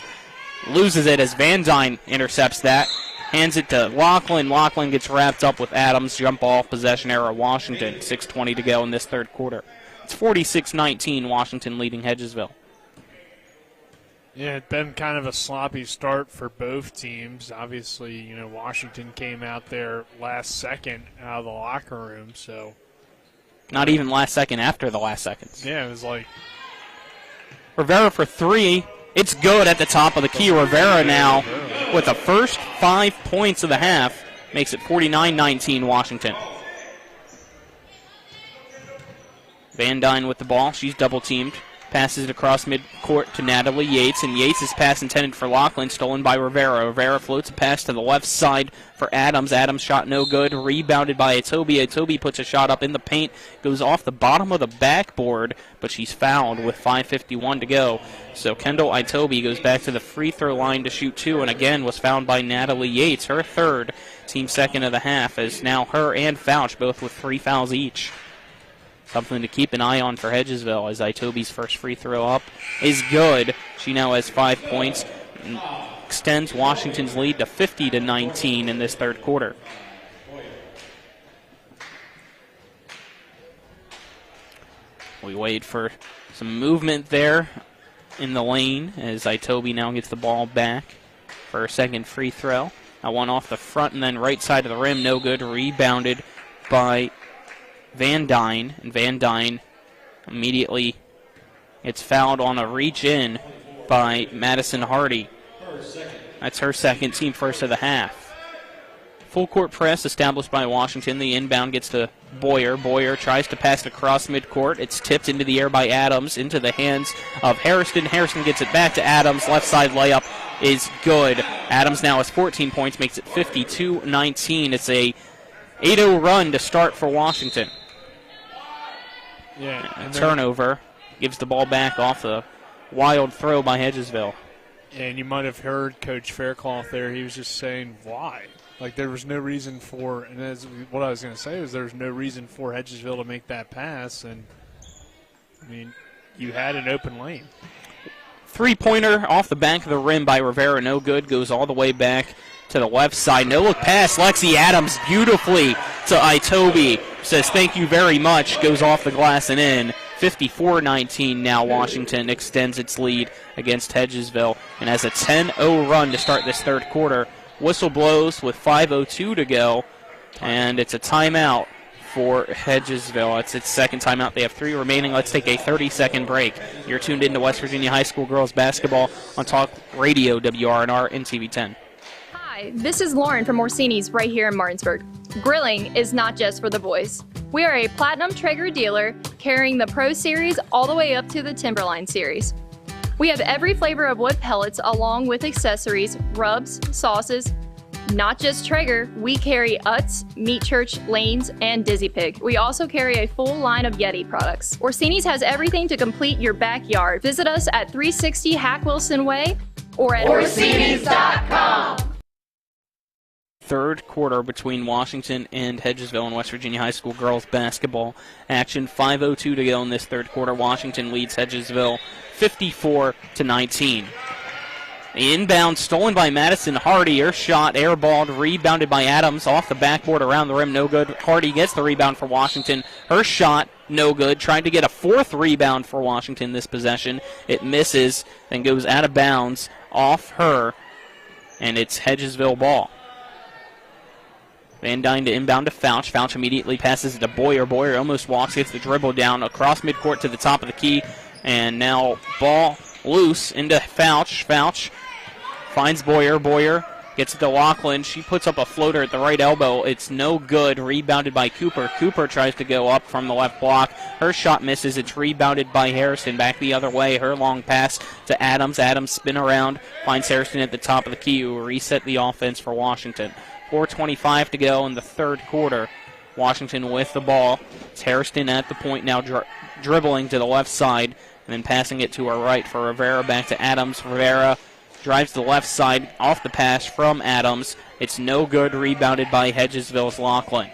loses it as Van Dyne intercepts that. Hands it to Lachlan. Lachlan gets wrapped up with Adams. Jump ball, possession error, Washington. 6:20 to go in this third quarter. It's 46-19, Washington leading Hedgesville. Yeah, it's been kind of a sloppy start for both teams. Obviously, Washington came out there last second out of the locker room, so Not even last second, after the last seconds. Yeah, it was like... Rivera for 3. It's good at the top of the key. Rivera now with the first 5 points of the half makes it 49-19 Washington. Van Dyne with the ball. She's double-teamed. Passes it across midcourt to Natalie Yates, and Yates' pass intended for Lachlan, stolen by Rivera. Rivera floats a pass to the left side for Adams. Adams shot no good. Rebounded by Itobi. Itobi puts a shot up in the paint. Goes off the bottom of the backboard, but she's fouled with 5:51 to go. So Kendall Itobi goes back to the free throw line to shoot 2, and again was fouled by Natalie Yates, her third, team second of the half, as now her and Fouch both with 3 fouls each. Something to keep an eye on for Hedgesville, as Itobi's first free throw up is good. She now has 5 points and extends Washington's lead to 50-19 in this third quarter. We wait for some movement there in the lane as Itobi now gets the ball back for her second free throw. Now one off the front and then right side of the rim, no good. Rebounded by Van Dyne, and Van Dyne immediately gets fouled on a reach in by Madison Hardy. That's her second, team first of the half. Full court press established by Washington. The inbound gets to Boyer. Boyer tries to pass it across midcourt. It's tipped into the air by Adams into the hands of Harrison. Harrison gets it back to Adams. Left side layup is good. Adams now has 14 points, makes it 52-19. It's a 8-0 run to start for Washington. Yeah, and turnover gives the ball back off a wild throw by Hedgesville. And you might have heard Coach Faircloth there. He was just saying, why? Like, there was no reason for, and as what I was going to say was there was no reason for Hedgesville to make that pass. And, I mean, you had an open lane. Three-pointer off the back of the rim by Rivera, no good, goes all the way back to the left side. No-look pass, Lexi Adams beautifully to Itobi. Says thank you very much, goes off the glass and in. 54-19 now. Washington extends its lead against Hedgesville and has a 10-0 run to start this third quarter. Whistle blows with 5:02 to go, and it's a timeout for Hedgesville. It's its second timeout. They have 3 remaining. Let's take a 30-second break. You're tuned into West Virginia High School girls basketball on Talk Radio WRNR and TV10. Hi, this is Lauren from Orsini's right here in Martinsburg. Grilling is not just for the boys. We are a Platinum Traeger dealer carrying the Pro Series all the way up to the Timberline Series. We have every flavor of wood pellets along with accessories, rubs, sauces. Not just Traeger, we carry Utz, Meat Church, Lanes, and Dizzy Pig. We also carry a full line of Yeti products. Orsini's has everything to complete your backyard. Visit us at 360 Hack Wilson Way or at Orsinis.com. Third quarter between Washington and Hedgesville and West Virginia High School girls basketball action. 5:02 to go in this third quarter. Washington leads Hedgesville 54-19. The inbound stolen by Madison Hardy. Her shot airballed, rebounded by Adams off the backboard around the rim. No good. Hardy gets the rebound for Washington. Her shot no good. Trying to get a fourth rebound for Washington this possession. It misses and goes out of bounds off her, and it's Hedgesville ball. Van Dyne to inbound to Fouch. Fouch immediately passes it to Boyer. Boyer almost walks, gets the dribble down across midcourt to the top of the key. And now ball loose into Fouch. Fouch finds Boyer. Boyer gets it to Lachlan. She puts up a floater at the right elbow. It's no good. Rebounded by Cooper. Cooper tries to go up from the left block. Her shot misses. It's rebounded by Harrison. Back the other way. Her long pass to Adams. Adams spin around. Finds Harrison at the top of the key, who will reset the offense for Washington. 4:25 to go in the third quarter. Washington with the ball. It's Harrison at the point now, dribbling to the left side and then passing it to her right for Rivera. Back to Adams. Rivera drives to the left side off the pass from Adams. It's no good. Rebounded by Hedgesville's Lachlan.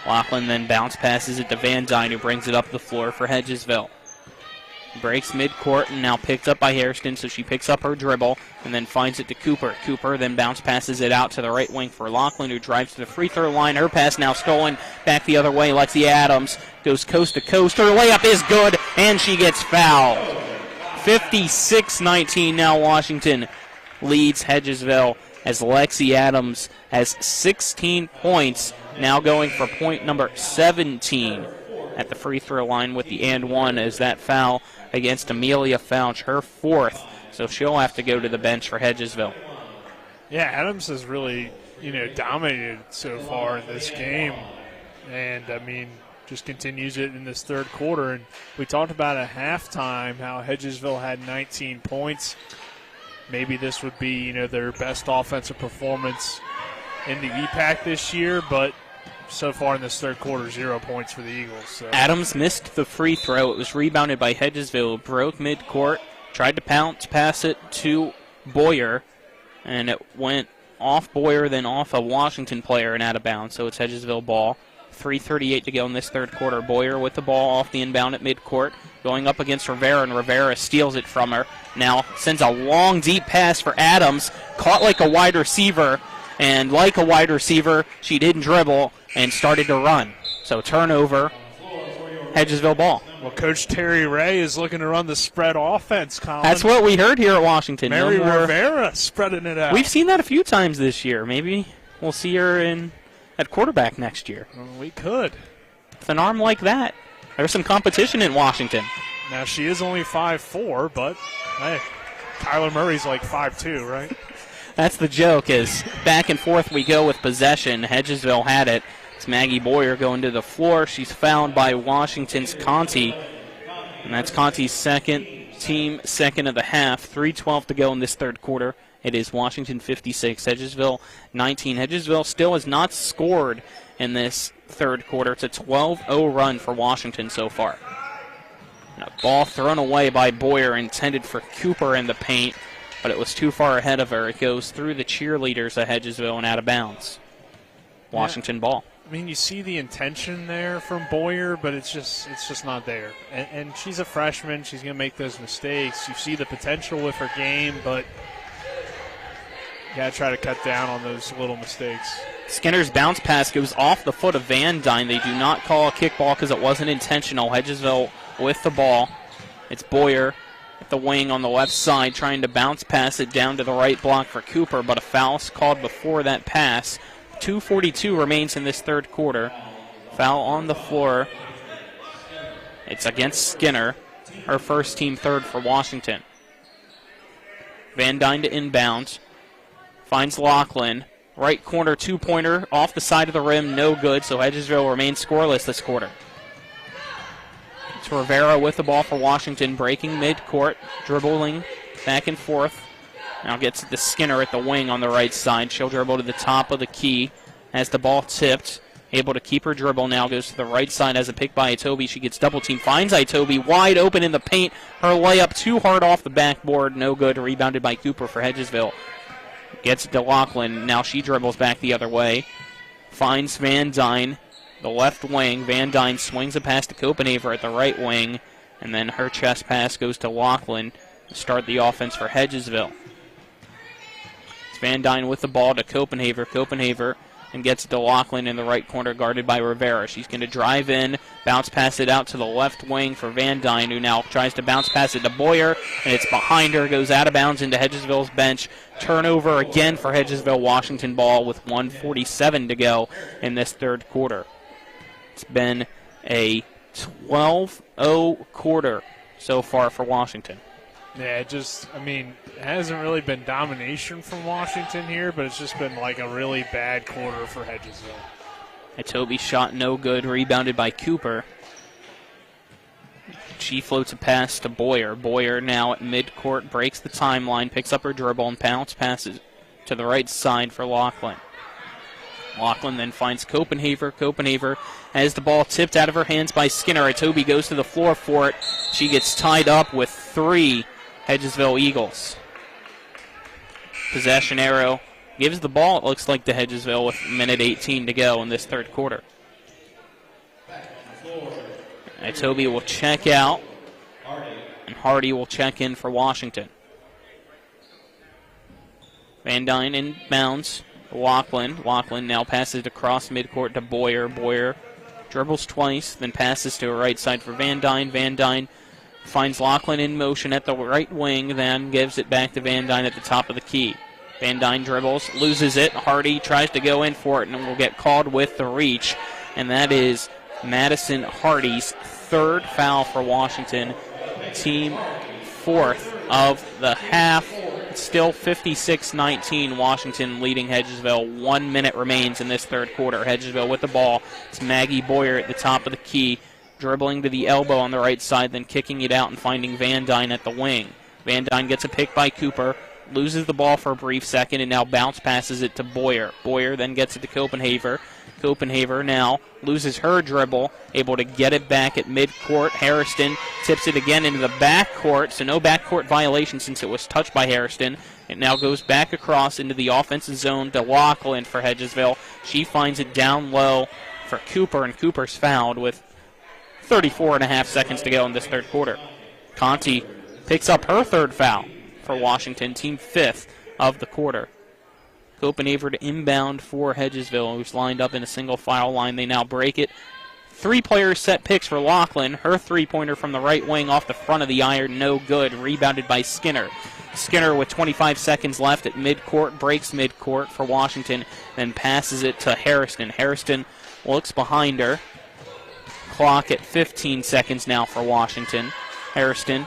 Lachlan then bounce passes it to Van Dyne, who brings it up the floor for Hedgesville. Breaks midcourt and now picked up by Hairston, so she picks up her dribble and then finds it to Cooper. Cooper then bounce passes it out to the right wing for Lachlan, who drives to the free throw line. Her pass now stolen. Back the other way. Lexi Adams goes coast to coast. Her layup is good, and she gets fouled. 56-19 now. Washington leads Hedgesville as Lexi Adams has 16 points now going for point number 17 at the free throw line with the and one, as that foul against Amelia Fouch, her fourth. So she'll have to go to the bench for Hedgesville. Yeah, Adams has really, dominated so far in this game. And, just continues it in this third quarter. And we talked about at halftime how Hedgesville had 19 points. Maybe this would be, their best offensive performance in the EPAC this year, but so far in this third quarter, 0 points for the Eagles. So. Adams missed the free throw. It was rebounded by Hedgesville, broke midcourt, tried to pass it to Boyer, and it went off Boyer, then off a Washington player and out of bounds, so it's Hedgesville ball. 3:38 to go in this third quarter. Boyer with the ball off the inbound at midcourt, going up against Rivera, and Rivera steals it from her. Now sends a long, deep pass for Adams, caught like a wide receiver, and like a wide receiver, she didn't dribble and started to run. So turnover, Hedgesville ball. Well, Coach Terry Ray is looking to run the spread offense, Colin. That's what we heard here at Washington. Mary Rivera spreading it out. We've seen that a few times this year. Maybe we'll see her at quarterback next year. Well, we could. With an arm like that, there's some competition in Washington. Now, she is only 5'4", but, hey, Kyler Murray's like 5'2", right? That's the joke, is back and forth we go with possession. Hedgesville had it. It's Maggie Boyer going to the floor. She's fouled by Washington's Conti. And that's Conti's team second of the half. 3:12 to go in this third quarter. It is Washington 56, Hedgesville 19. Hedgesville still has not scored in this third quarter. It's a 12-0 run for Washington so far. And a ball thrown away by Boyer, intended for Cooper in the paint, but it was too far ahead of her. It goes through the cheerleaders of Hedgesville and out of bounds. Washington ball. You see the intention there from Boyer, but it's just not there. And she's a freshman. She's going to make those mistakes. You see the potential with her game, but you got to try to cut down on those little mistakes. Skinner's bounce pass goes off the foot of Van Dyne. They do not call a kickball because it wasn't intentional. Hedgesville with the ball. It's Boyer at the wing on the left side trying to bounce pass it down to the right block for Cooper, but a foul's called before that pass. 2:42 remains in this third quarter. Foul on the floor. It's against Skinner, her first team third for Washington. Van Dyne to inbound. Finds Lachlan. Right corner two-pointer off the side of the rim, no good, so Hedgesville remains scoreless this quarter. It's Rivera with the ball for Washington, breaking midcourt, dribbling back and forth. Now gets the Skinner at the wing on the right side. She'll dribble to the top of the key as the ball tipped. Able to keep her dribble now. Goes to the right side as a pick by Itobi. She gets double team. Finds Itobi wide open in the paint. Her layup too hard off the backboard. No good. Rebounded by Cooper for Hedgesville. Gets it to Lachlan. Now she dribbles back the other way. Finds Van Dyne, the left wing. Van Dyne swings a pass to Copenhaver at the right wing. And then her chest pass goes to Lachlan to start the offense for Hedgesville. Van Dyne with the ball to Copenhaver. Copenhaver and gets it to Lachlan in the right corner, guarded by Rivera. She's going to drive in, bounce pass it out to the left wing for Van Dyne, who now tries to bounce pass it to Boyer, and it's behind her, goes out of bounds into Hedgesville's bench. Turnover again for Hedgesville. Washington ball with 1:47 to go in this third quarter. It's been a 12-0 quarter so far for Washington. Yeah, it hasn't really been domination from Washington here, but it's just been like a really bad quarter for Hedgesville. Itobi shot no good, rebounded by Cooper. She floats a pass to Boyer. Boyer now at midcourt, breaks the timeline, picks up her dribble, and bounce passes to the right side for Lachlan. Lachlan then finds Copenhaver. Copenhaver has the ball tipped out of her hands by Skinner. Itobi goes to the floor for it. She gets tied up with 3 Hedgesville Eagles. Possession arrow gives the ball, it looks like, to Hedgesville with 1:18 to go in this third quarter. Itobi will check out, and Hardy will check in for Washington. Van Dyne inbounds. Lachlan now passes it across midcourt to Boyer. Boyer dribbles twice, then passes to her right side for Van Dyne. Van Dyne finds Lachlan in motion at the right wing, then gives it back to Van Dyne at the top of the key. Van Dyne dribbles, loses it. Hardy tries to go in for it and will get called with the reach. And that is Madison Hardy's third foul for Washington. Team fourth of the half. It's still 56-19, Washington leading Hedgesville. 1 minute remains in this third quarter. Hedgesville with the ball. It's Maggie Boyer at the top of the key, dribbling to the elbow on the right side, then kicking it out and finding Van Dyne at the wing. Van Dyne gets a pick by Cooper, loses the ball for a brief second, and now bounce passes it to Boyer. Boyer then gets it to Copenhaver. Copenhaver now loses her dribble, able to get it back at midcourt. Harrison tips it again into the backcourt, so no backcourt violation since it was touched by Harrison. It now goes back across into the offensive zone to Laughlin for Hedgesville. She finds it down low for Cooper, and Cooper's fouled with 34.5 seconds to go in this third quarter. Conti picks up her third foul for Washington, team fifth of the quarter. Copenhaver to inbound for Hedgesville, who's lined up in a single file line. They now break it. 3 players set picks for Laughlin. Her three-pointer from the right wing off the front of the iron, no good. Rebounded by Skinner. Skinner with 25 seconds left at midcourt, breaks midcourt for Washington, then passes it to Harrison. Harrison looks behind her. Clock at 15 seconds now for Washington. Harrison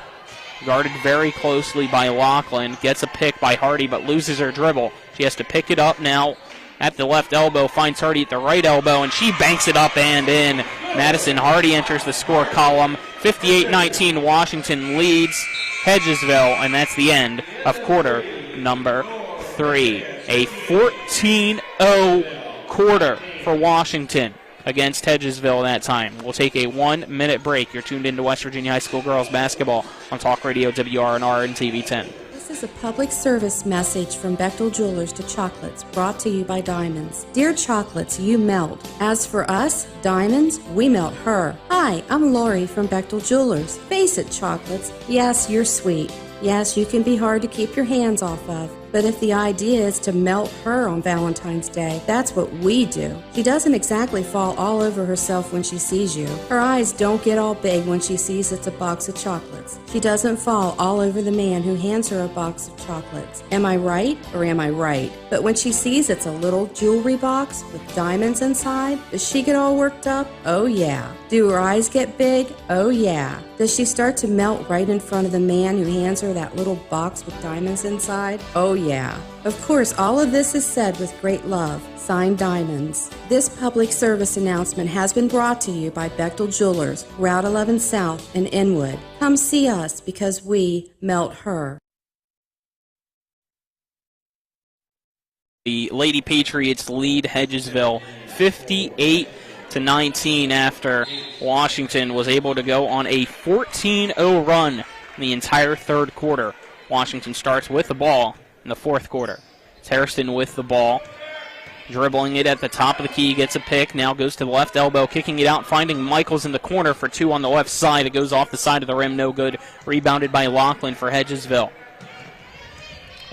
guarded very closely by Laughlin, gets a pick by Hardy but loses her dribble. She has to pick it up now at the left elbow, finds Hardy at the right elbow, and she banks it up and in. Madison Hardy enters the score column. 58-19, Washington leads Hedgesville, and that's the end of quarter number 3. A 14-0 quarter for Washington against Hedgesville that time. We'll take a 1-minute break. You're tuned into West Virginia High School girls basketball on Talk Radio WRNR and TV 10. This is a public service message from Bechtel Jewelers to Chocolates, brought to you by Diamonds. Dear Chocolates, you melt. As for us, Diamonds, we melt her. Hi, I'm Lori from Bechtel Jewelers. Face it, Chocolates. Yes, you're sweet. Yes, you can be hard to keep your hands off of. But if the idea is to melt her on Valentine's Day, that's what we do. She doesn't exactly fall all over herself when she sees you. Her eyes don't get all big when she sees it's a box of chocolates. She doesn't fall all over the man who hands her a box of chocolates. Am I right or am I right? But when she sees it's a little jewelry box with diamonds inside, does she get all worked up? Oh yeah. Do her eyes get big? Oh yeah. Does she start to melt right in front of the man who hands her that little box with diamonds inside? Oh yeah. Of course, all of this is said with great love. Signed, Diamonds. This public service announcement has been brought to you by Bechtel Jewelers, Route 11 South in Inwood. Come see us because we melt her. The Lady Patriots lead Hedgesville 58-19 after Washington was able to go on a 14-0 run in the entire third quarter. Washington starts with the ball in the fourth quarter. It's Harrison with the ball, dribbling it at the top of the key, gets a pick, now goes to the left elbow, kicking it out, finding Michaels in the corner for 2 on the left side. It goes off the side of the rim, no good. Rebounded by Laughlin for Hedgesville.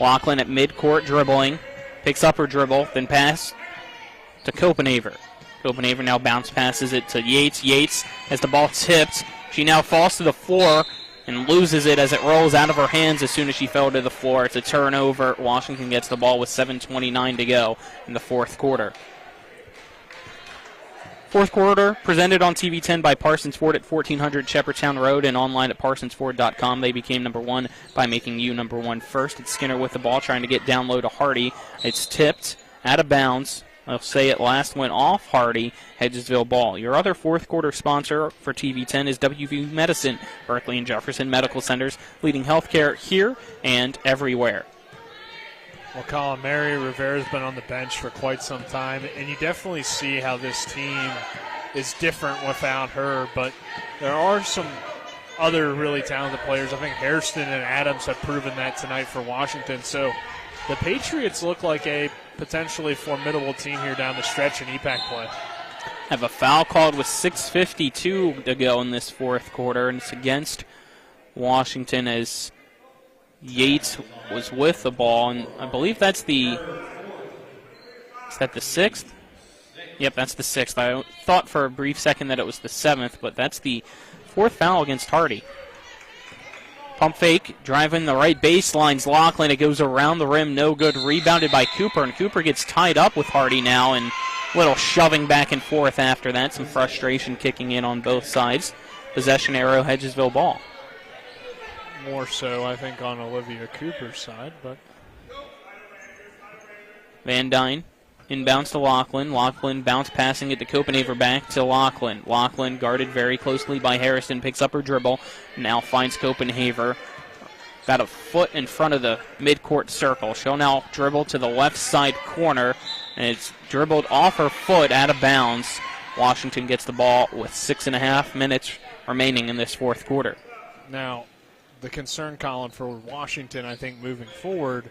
Laughlin at midcourt dribbling, picks up her dribble, then pass to Copenhaver. Copenhaver now bounce passes it to Yates. Yates has the ball tipped. She now falls to the floor and loses it as it rolls out of her hands as soon as she fell to the floor. It's a turnover. Washington gets the ball with 7:29 to go in the fourth quarter. Fourth quarter presented on TV 10 by Parsons Ford at 1400 Shepherdstown Road and online at parsonsford.com. They became number one by making you number one first. It's Skinner with the ball trying to get down low to Hardy. It's tipped out of bounds. I'll say it last went off Hardy. Hedgesville ball. Your other fourth quarter sponsor for TV 10 is WVU Medicine, Berkeley and Jefferson Medical Centers, leading healthcare here and everywhere. Well, Colin, Mary Rivera's been on the bench for quite some time, and you definitely see how this team is different without her, but there are some other really talented players. I think Hairston and Adams have proven that tonight for Washington. So the Patriots look like a potentially formidable team here down the stretch in EPAC play. Have a foul called with 6:52 to go in this fourth quarter, and it's against Washington as Yates was with the ball, and I believe that's the, is that the 6th? Yep, that's the 6th. I thought for a brief second that it was the 7th, but that's the fourth foul against Hardy. Pump fake, driving the right baselines. Lachlan, it goes around the rim, no good. Rebounded by Cooper, and Cooper gets tied up with Hardy now, and a little shoving back and forth after that. Some frustration kicking in on both sides. Possession arrow, Hedgesville ball. More so, I think, on Olivia Cooper's side, but Van Dyne inbounds to Lachlan. Lachlan bounce passing it to Copenhaver, back to Lachlan. Lachlan guarded very closely by Harrison, picks up her dribble, now finds Copenhaver. Got a foot in front of the midcourt circle. She'll now dribble to the left side corner, and it's dribbled off her foot out of bounds. Washington gets the ball with 6.5 minutes remaining in this fourth quarter. Now, the concern, Colin, for Washington, I think, moving forward,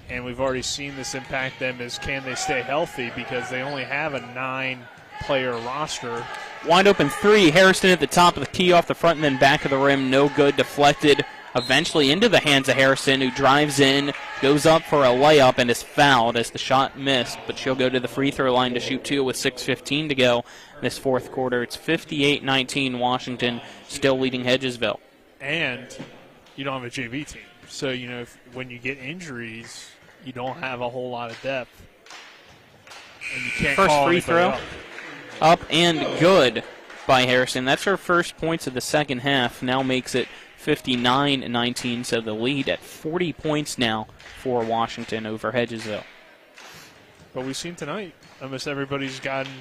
and we've already seen this impact them, is can they stay healthy, because they only have a 9-player roster. Wide open three. Harrison at the top of the key off the front and then back of the rim. No good. Deflected eventually into the hands of Harrison, who drives in, goes up for a layup, and is fouled as the shot missed. But she'll go to the free throw line to shoot two with 6:15 to go in this fourth quarter. It's 58-19 Washington, still leading Hedgesville. And you don't have a JV team. So, when you get injuries, you don't have a whole lot of depth. And you can't first call free throw up and good by Harrison. That's her first points of the second half. Now makes it 59-19, so the lead at 40 points now for Washington over Hedgesville. But we've seen tonight, almost everybody's gotten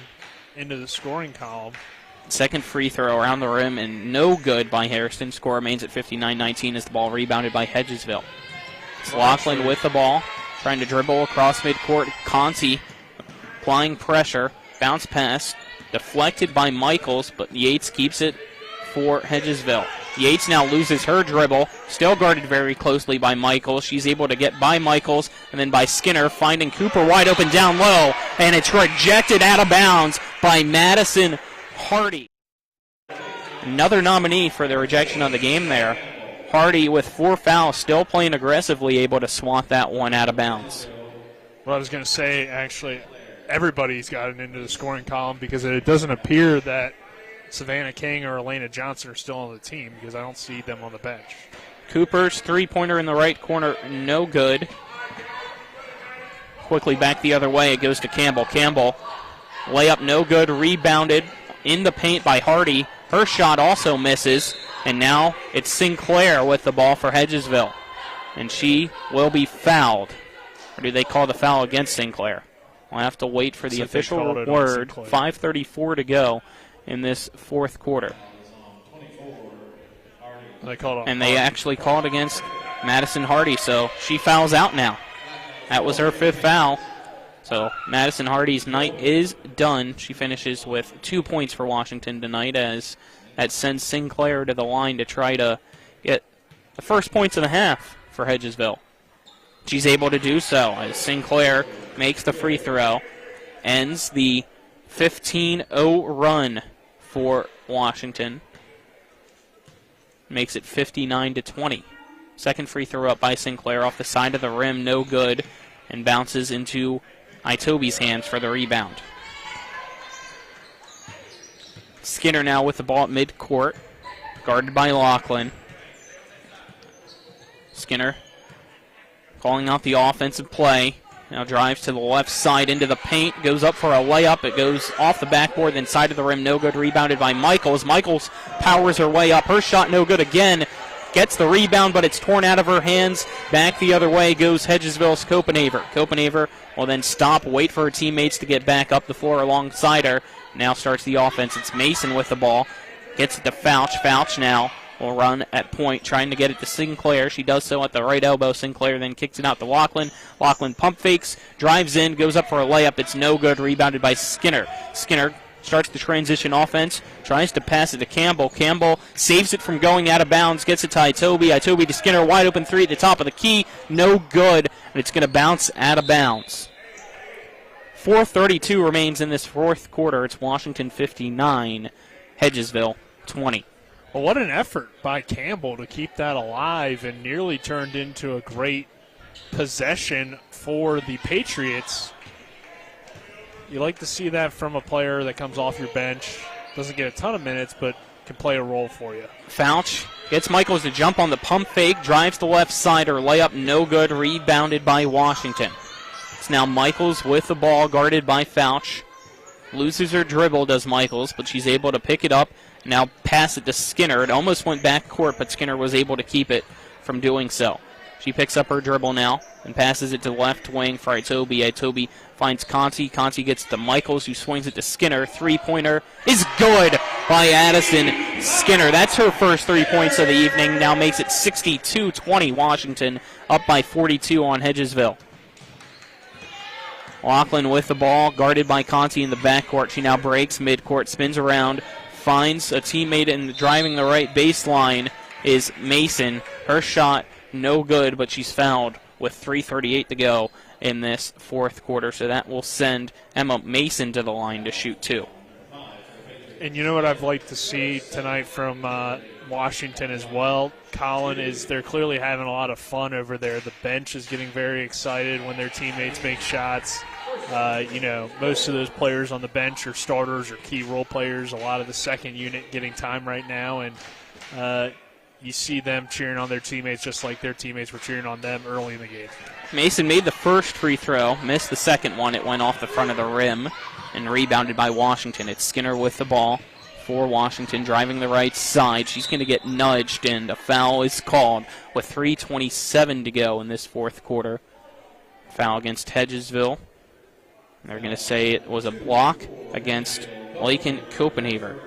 into the scoring column. Second free throw around the rim and no good by Harrison. Score remains at 59-19 as the ball rebounded by Hedgesville. It's Lachlan with the ball, trying to dribble across midcourt. Conti applying pressure. Bounce pass, deflected by Michaels, but Yates keeps it for Hedgesville. Yates now loses her dribble, still guarded very closely by Michaels. She's able to get by Michaels and then by Skinner, finding Cooper wide open down low, and it's rejected out of bounds by Madison Hardy. Another nominee for the rejection of the game there. Hardy with 4 fouls, still playing aggressively, able to swat that one out of bounds. Well, I was going to say, actually, everybody's gotten into the scoring column, because it doesn't appear that Savannah King or Elena Johnson are still on the team, because I don't see them on the bench. Cooper's three-pointer in the right corner, no good. Quickly back the other way, it goes to Campbell. Campbell, layup no good, rebounded in the paint by Hardy. Her shot also misses, and now it's Sinclair with the ball for Hedgesville. And she will be fouled. Or do they call the foul against Sinclair? We'll have to wait for the official word. 5:34 to go in this fourth quarter. They actually called against Madison Hardy, so she fouls out now. That was her 5th foul. So Madison Hardy's night is done. She finishes with 2 points for Washington tonight, as that sends Sinclair to the line to try to get the first points of the half for Hedgesville. She's able to do so as Sinclair makes the free throw, ends the 15-0 run for Washington. Makes it 59-20. Second free throw up by Sinclair off the side of the rim, no good, and bounces into Itobi's hands for the rebound. Skinner now with the ball at midcourt, guarded by Lachlan. Skinner calling out the offensive play. Now drives to the left side into the paint, goes up for a layup. It goes off the backboard, then side of the rim, no good, rebounded by Michaels. Michaels powers her way up. Her shot no good again. Gets the rebound, but it's torn out of her hands. Back the other way goes Hedgesville's Copenhaver. Copenhaver will then stop, wait for her teammates to get back up the floor alongside her. Now starts the offense. It's Mason with the ball. Gets it to Fouch. Fouch now will run at point, trying to get it to Sinclair. She does so at the right elbow. Sinclair then kicks it out to Lachlan. Lachlan pump fakes, drives in, goes up for a layup. It's no good, rebounded by Skinner. Skinner starts the transition offense, tries to pass it to Campbell. Campbell saves it from going out of bounds, gets it to Itobi. Itobi to Skinner, wide open three at the top of the key. No good, and it's going to bounce out of bounds. 4:32 remains in this fourth quarter. It's Washington 59, Hedgesville 20. Well, what an effort by Campbell to keep that alive, and nearly turned into a great possession for the Patriots. You like to see that from a player that comes off your bench. Doesn't get a ton of minutes, but can play a role for you. Fouch gets Michaels to jump on the pump fake, drives the left side, her layup no good, rebounded by Washington. It's now Michaels with the ball, guarded by Fouch. Loses her dribble, does Michaels, but she's able to pick it up, now pass it to Skinner. It almost went back court, but Skinner was able to keep it from doing so. She picks up her dribble now and passes it to the left wing for Itobi. Itobi finds Conti. Conti gets to Michaels, who swings it to Skinner. Three-pointer is good by Addison Skinner. That's her first 3 points of the evening. Now makes it 62-20. Washington up by 42 on Hedgesville. Laughlin with the ball, guarded by Conti in the backcourt. She now breaks midcourt, spins around, finds a teammate, and driving the right baseline is Mason. Her shot no good, but she's fouled with 3:38 to go in this fourth quarter, so that will send Emma Mason to the line to shoot two. And you know what I've liked to see tonight from Washington as well, Colin, is they're clearly having a lot of fun over there. The bench is getting very excited when their teammates make shots. Most of those players on the bench are starters or key role players. A lot of the second unit getting time right now, and you see them cheering on their teammates just like their teammates were cheering on them early in the game. Mason made the first free throw, missed the second one. It went off the front of the rim and rebounded by Washington. It's Skinner with the ball for Washington, driving the right side. She's going to get nudged, and a foul is called with 3:27 to go in this fourth quarter. Foul against Hedgesville. They're going to say it was a block against Laken Copenhagen.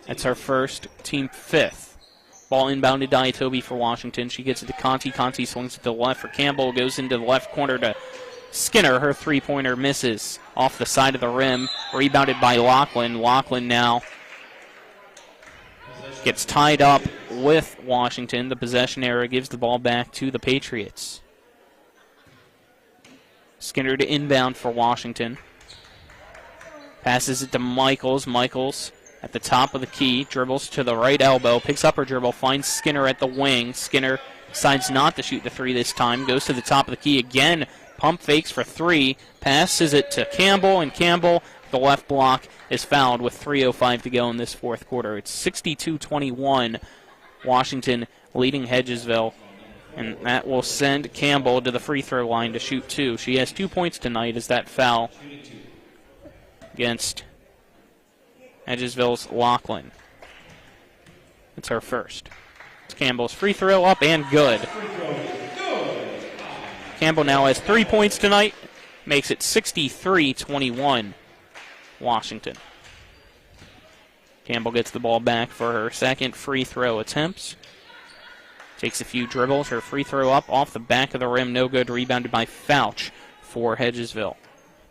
That's our first, team fifth. Ball inbounded to Itobi for Washington. She gets it to Conti. Conti swings it to the left for Campbell. Goes into the left corner to Skinner. Her three-pointer misses off the side of the rim. Rebounded by Laughlin. Laughlin now gets tied up with Washington. The possession error gives the ball back to the Patriots. Skinner to inbound for Washington. Passes it to Michaels. Michaels at the top of the key, dribbles to the right elbow, picks up her dribble, finds Skinner at the wing. Skinner decides not to shoot the three this time, goes to the top of the key again, pump fakes for three, passes it to Campbell, and Campbell, the left block, is fouled with 3:05 to go in this fourth quarter. It's 62-21, Washington leading Hedgesville, and that will send Campbell to the free throw line to shoot two. She has 2 points tonight as that foul against Hedgesville's Laughlin. It's her first. It's Campbell's free throw up and good. Campbell now has 3 points tonight, makes it 63-21 Washington. Campbell gets the ball back for her second free throw attempts. Takes a few dribbles. Her free throw up off the back of the rim, no good. Rebounded by Fouch for Hedgesville.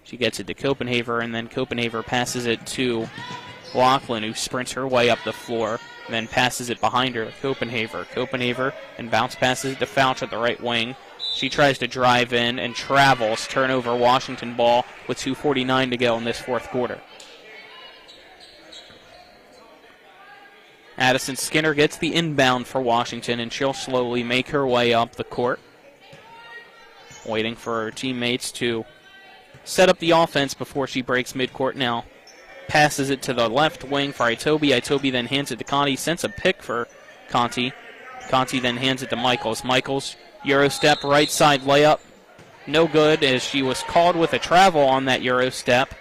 She gets it to Copenhagen, and then Copenhagen passes it to Laughlin, who sprints her way up the floor, and then passes it behind her to Copenhagen. Copenhagen and bounce passes it to Fouch at the right wing. She tries to drive in and travels. Turnover, Washington ball with 2:49 to go in this fourth quarter. Addison Skinner gets the inbound for Washington, and she'll slowly make her way up the court, waiting for her teammates to set up the offense before she breaks midcourt now. Passes it to the left wing for Itobi. Itobi then hands it to Conti. Sends a pick for Conti. Conti then hands it to Michaels. Michaels, Euro step, right side layup. No good, as she was called with a travel on that Euro step.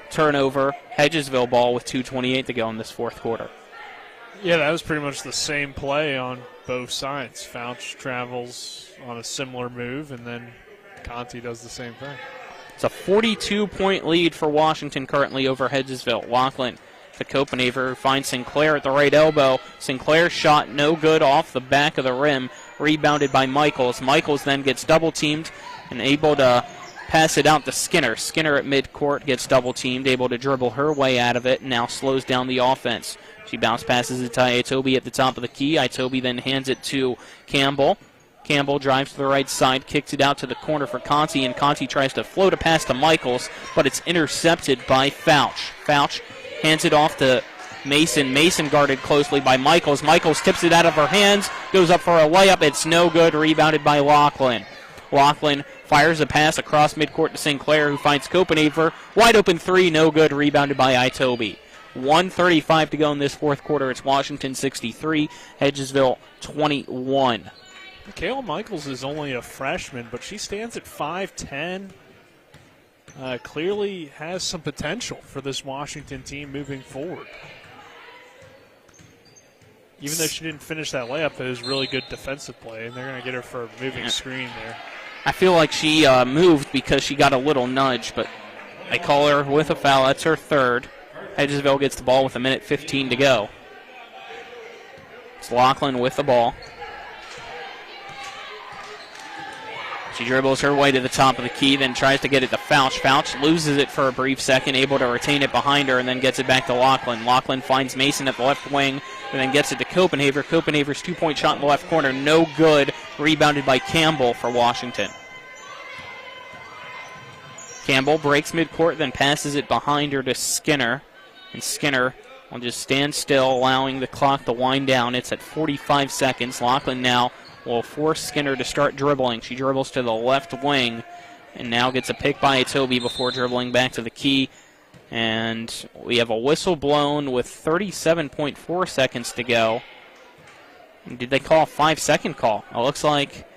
Turnover, Hedgesville ball with 2:28 to go in this fourth quarter. Yeah, that was pretty much the same play on both sides. Fouch travels on a similar move, and then Conti does the same thing. It's a 42-point lead for Washington currently over Hedgesville. Laughlin to Copenhagen, finds Sinclair at the right elbow. Sinclair's shot no good off the back of the rim, rebounded by Michaels. Michaels then gets double-teamed and able to pass it out to Skinner. Skinner at midcourt gets double-teamed, able to dribble her way out of it, and now slows down the offense. She bounce passes it to Itobi at the top of the key. Itobi then hands it to Campbell. Campbell drives to the right side, kicks it out to the corner for Conti, and Conti tries to float a pass to Michaels, but it's intercepted by Fouch. Fouch hands it off to Mason. Mason guarded closely by Michaels. Michaels tips it out of her hands, goes up for a layup. It's no good, rebounded by Laughlin. Laughlin fires a pass across midcourt to Sinclair, who finds Copenhagen. Wide open three, no good, rebounded by Itobi. 1:35 to go in this fourth quarter. It's Washington 63, Hedgesville 21. Michaela Michaels is only a freshman, but she stands at 5'10". Clearly has some potential for this Washington team moving forward. Even though she didn't finish that layup, it was really good defensive play, and they're going to get her for a moving screen there. I feel like she moved because she got a little nudge, but they call her with a foul. That's her third. Hedgesville gets the ball with 1:15 to go. It's Lachlan with the ball. She dribbles her way to the top of the key, then tries to get it to Fouch. Fouch loses it for a brief second, able to retain it behind her, and then gets it back to Lachlan. Lachlan finds Mason at the left wing, and then gets it to Copenhaver. Copenhaver's two-point shot in the left corner, no good. Rebounded by Campbell for Washington. Campbell breaks midcourt, then passes it behind her to Skinner. And Skinner will just stand still, allowing the clock to wind down. It's at 45 seconds. Lachlan now will force Skinner to start dribbling. She dribbles to the left wing and now gets a pick by Toby before dribbling back to the key. And we have a whistle blown with 37.4 seconds to go. Did they call a 5-second call? It looks like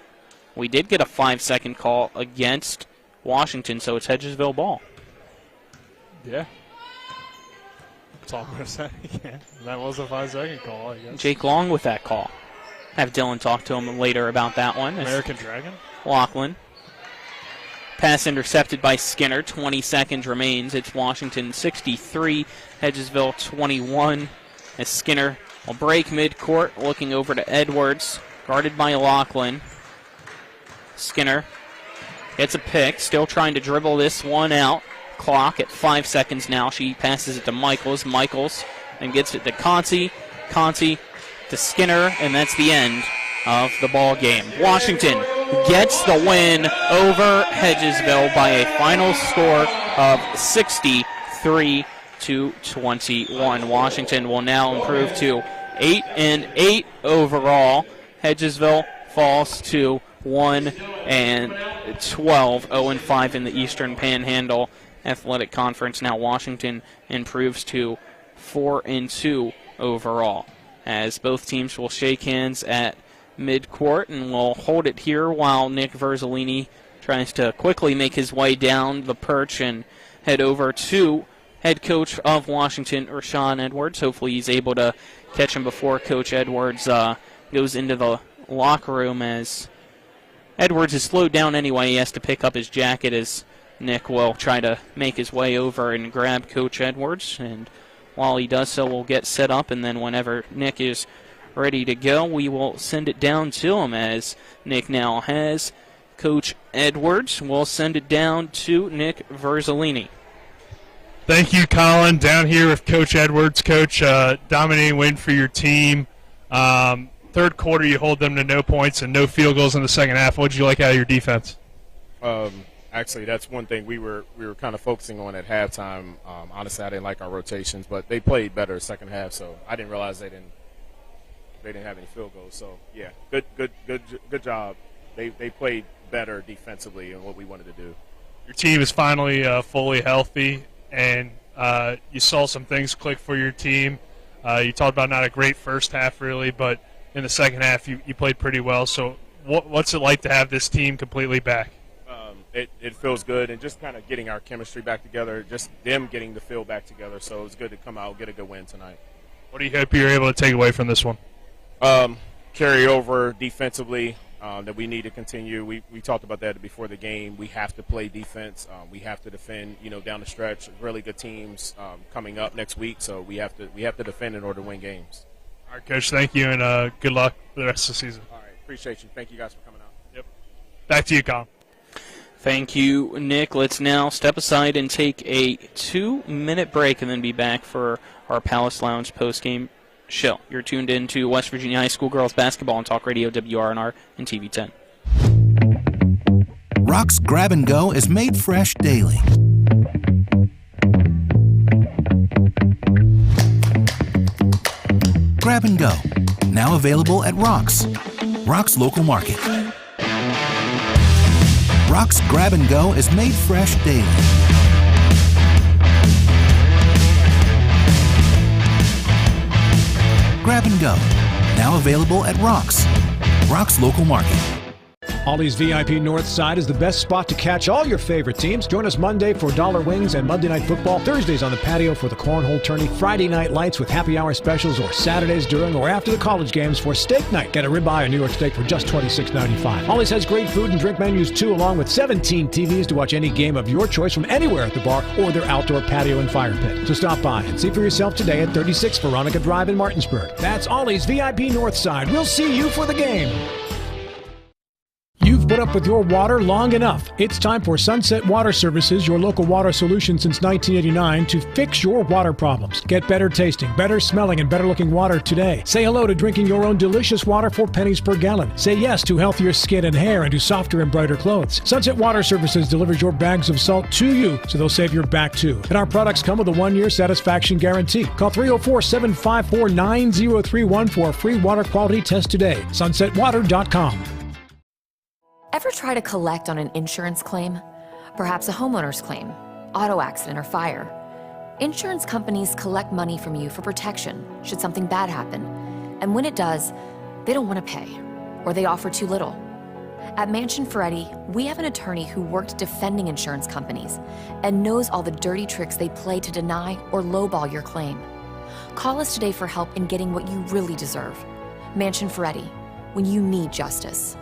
we did get a 5-second call against Washington, so it's Hedgesville ball. Yeah. That's all I'm going to say. Yeah, that was a 5-second call, I guess. Jake Long with that call. Have Dylan talk to him later about that one. American Dragon. Lachlan. Pass intercepted by Skinner. 20 seconds remains. It's Washington 63, Hedgesville 21. As Skinner will break midcourt, looking over to Edwards, guarded by Lachlan. Skinner gets a pick, still trying to dribble this one out. Clock at 5 seconds now. She passes it to Michaels. Michaels then gets it to Conti. Conti to Skinner, and that's the end of the ball game. Washington gets the win over Hedgesville by a final score of 63-21. Washington will now improve to 8-8 overall. Hedgesville falls to 1-12, 0-5 in the Eastern Panhandle Athletic Conference. Now Washington improves to 4-2 overall, as both teams will shake hands at midcourt, and we'll hold it here while Nick Verzolini tries to quickly make his way down the perch and head over to head coach of Washington, Rashawn Edwards. Hopefully he's able to catch him before Coach Edwards goes into the locker room, as Edwards is slowed down anyway. He has to pick up his jacket as Nick will try to make his way over and grab Coach Edwards, and while he does so, we'll get set up, and then whenever Nick is ready to go, we will send it down to him, as Nick now has Coach Edwards. We'll send it down to Nick Verzolini. Thank you, Colin. Down here with Coach Edwards. Coach, dominating win for your team. Third quarter, you hold them to no points and no field goals in the second half. What did you like out of your defense? Actually, that's one thing we were kind of focusing on at halftime. Honestly, I didn't like our rotations, but they played better second half, so I didn't realize they didn't have any field goals. So yeah, good job. They played better defensively in what we wanted to do. Your team is finally fully healthy, and you saw some things click for your team. You talked about not a great first half really, but in the second half you played pretty well. So what's it like to have this team completely back? It feels good, and just kind of getting our chemistry back together, just them getting the feel back together. So it was good to come out and get a good win tonight. What do you hope you're able to take away from this one? Carry over defensively, that we need to continue. We talked about that before the game. We have to play defense. We have to defend, down the stretch. Really good teams coming up next week, so we have to defend in order to win games. All right, Coach, thank you, and good luck for the rest of the season. All right, appreciate you. Thank you guys for coming out. Yep. Back to you, Colin. Thank you, Nick. Let's now step aside and take a 2-minute break and then be back for our Palace Lounge postgame show. You're tuned in to West Virginia High School girls basketball on Talk Radio, WRNR, and TV 10. Rock's Grab and Go is made fresh daily. Grab and Go, now available at Rock's local market. Rock's Grab and Go is made fresh daily. Grab and go. Now available at Rocks. Rocks Local Market. Ollie's VIP North Side is the best spot to catch all your favorite teams. Join us Monday for Dollar Wings and Monday Night Football, Thursdays on the patio for the Cornhole Tourney, Friday night lights with happy hour specials, or Saturdays during or after the college games for steak night. Get a ribeye or New York steak for just $26.95. Ollie's has great food and drink menus too, along with 17 TVs to watch any game of your choice from anywhere at the bar or their outdoor patio and fire pit. So stop by and see for yourself today at 36 Veronica Drive in Martinsburg. That's Ollie's VIP North Side. We'll see you for the game. You've put up with your water long enough. It's time for Sunset Water Services, your local water solution since 1989, to fix your water problems. Get better tasting, better smelling, and better looking water today. Say hello to drinking your own delicious water for pennies per gallon. Say yes to healthier skin and hair and to softer and brighter clothes. Sunset Water Services delivers your bags of salt to you, so they'll save your back too. And our products come with a 1-year satisfaction guarantee. Call 304-754-9031 for a free water quality test today. SunsetWater.com. Ever try to collect on an insurance claim? Perhaps a homeowner's claim, auto accident, or fire. Insurance companies collect money from you for protection should something bad happen. And when it does, they don't want to pay, or they offer too little. At Mansion Ferretti, we have an attorney who worked defending insurance companies and knows all the dirty tricks they play to deny or lowball your claim. Call us today for help in getting what you really deserve. Mansion Ferretti, when you need justice.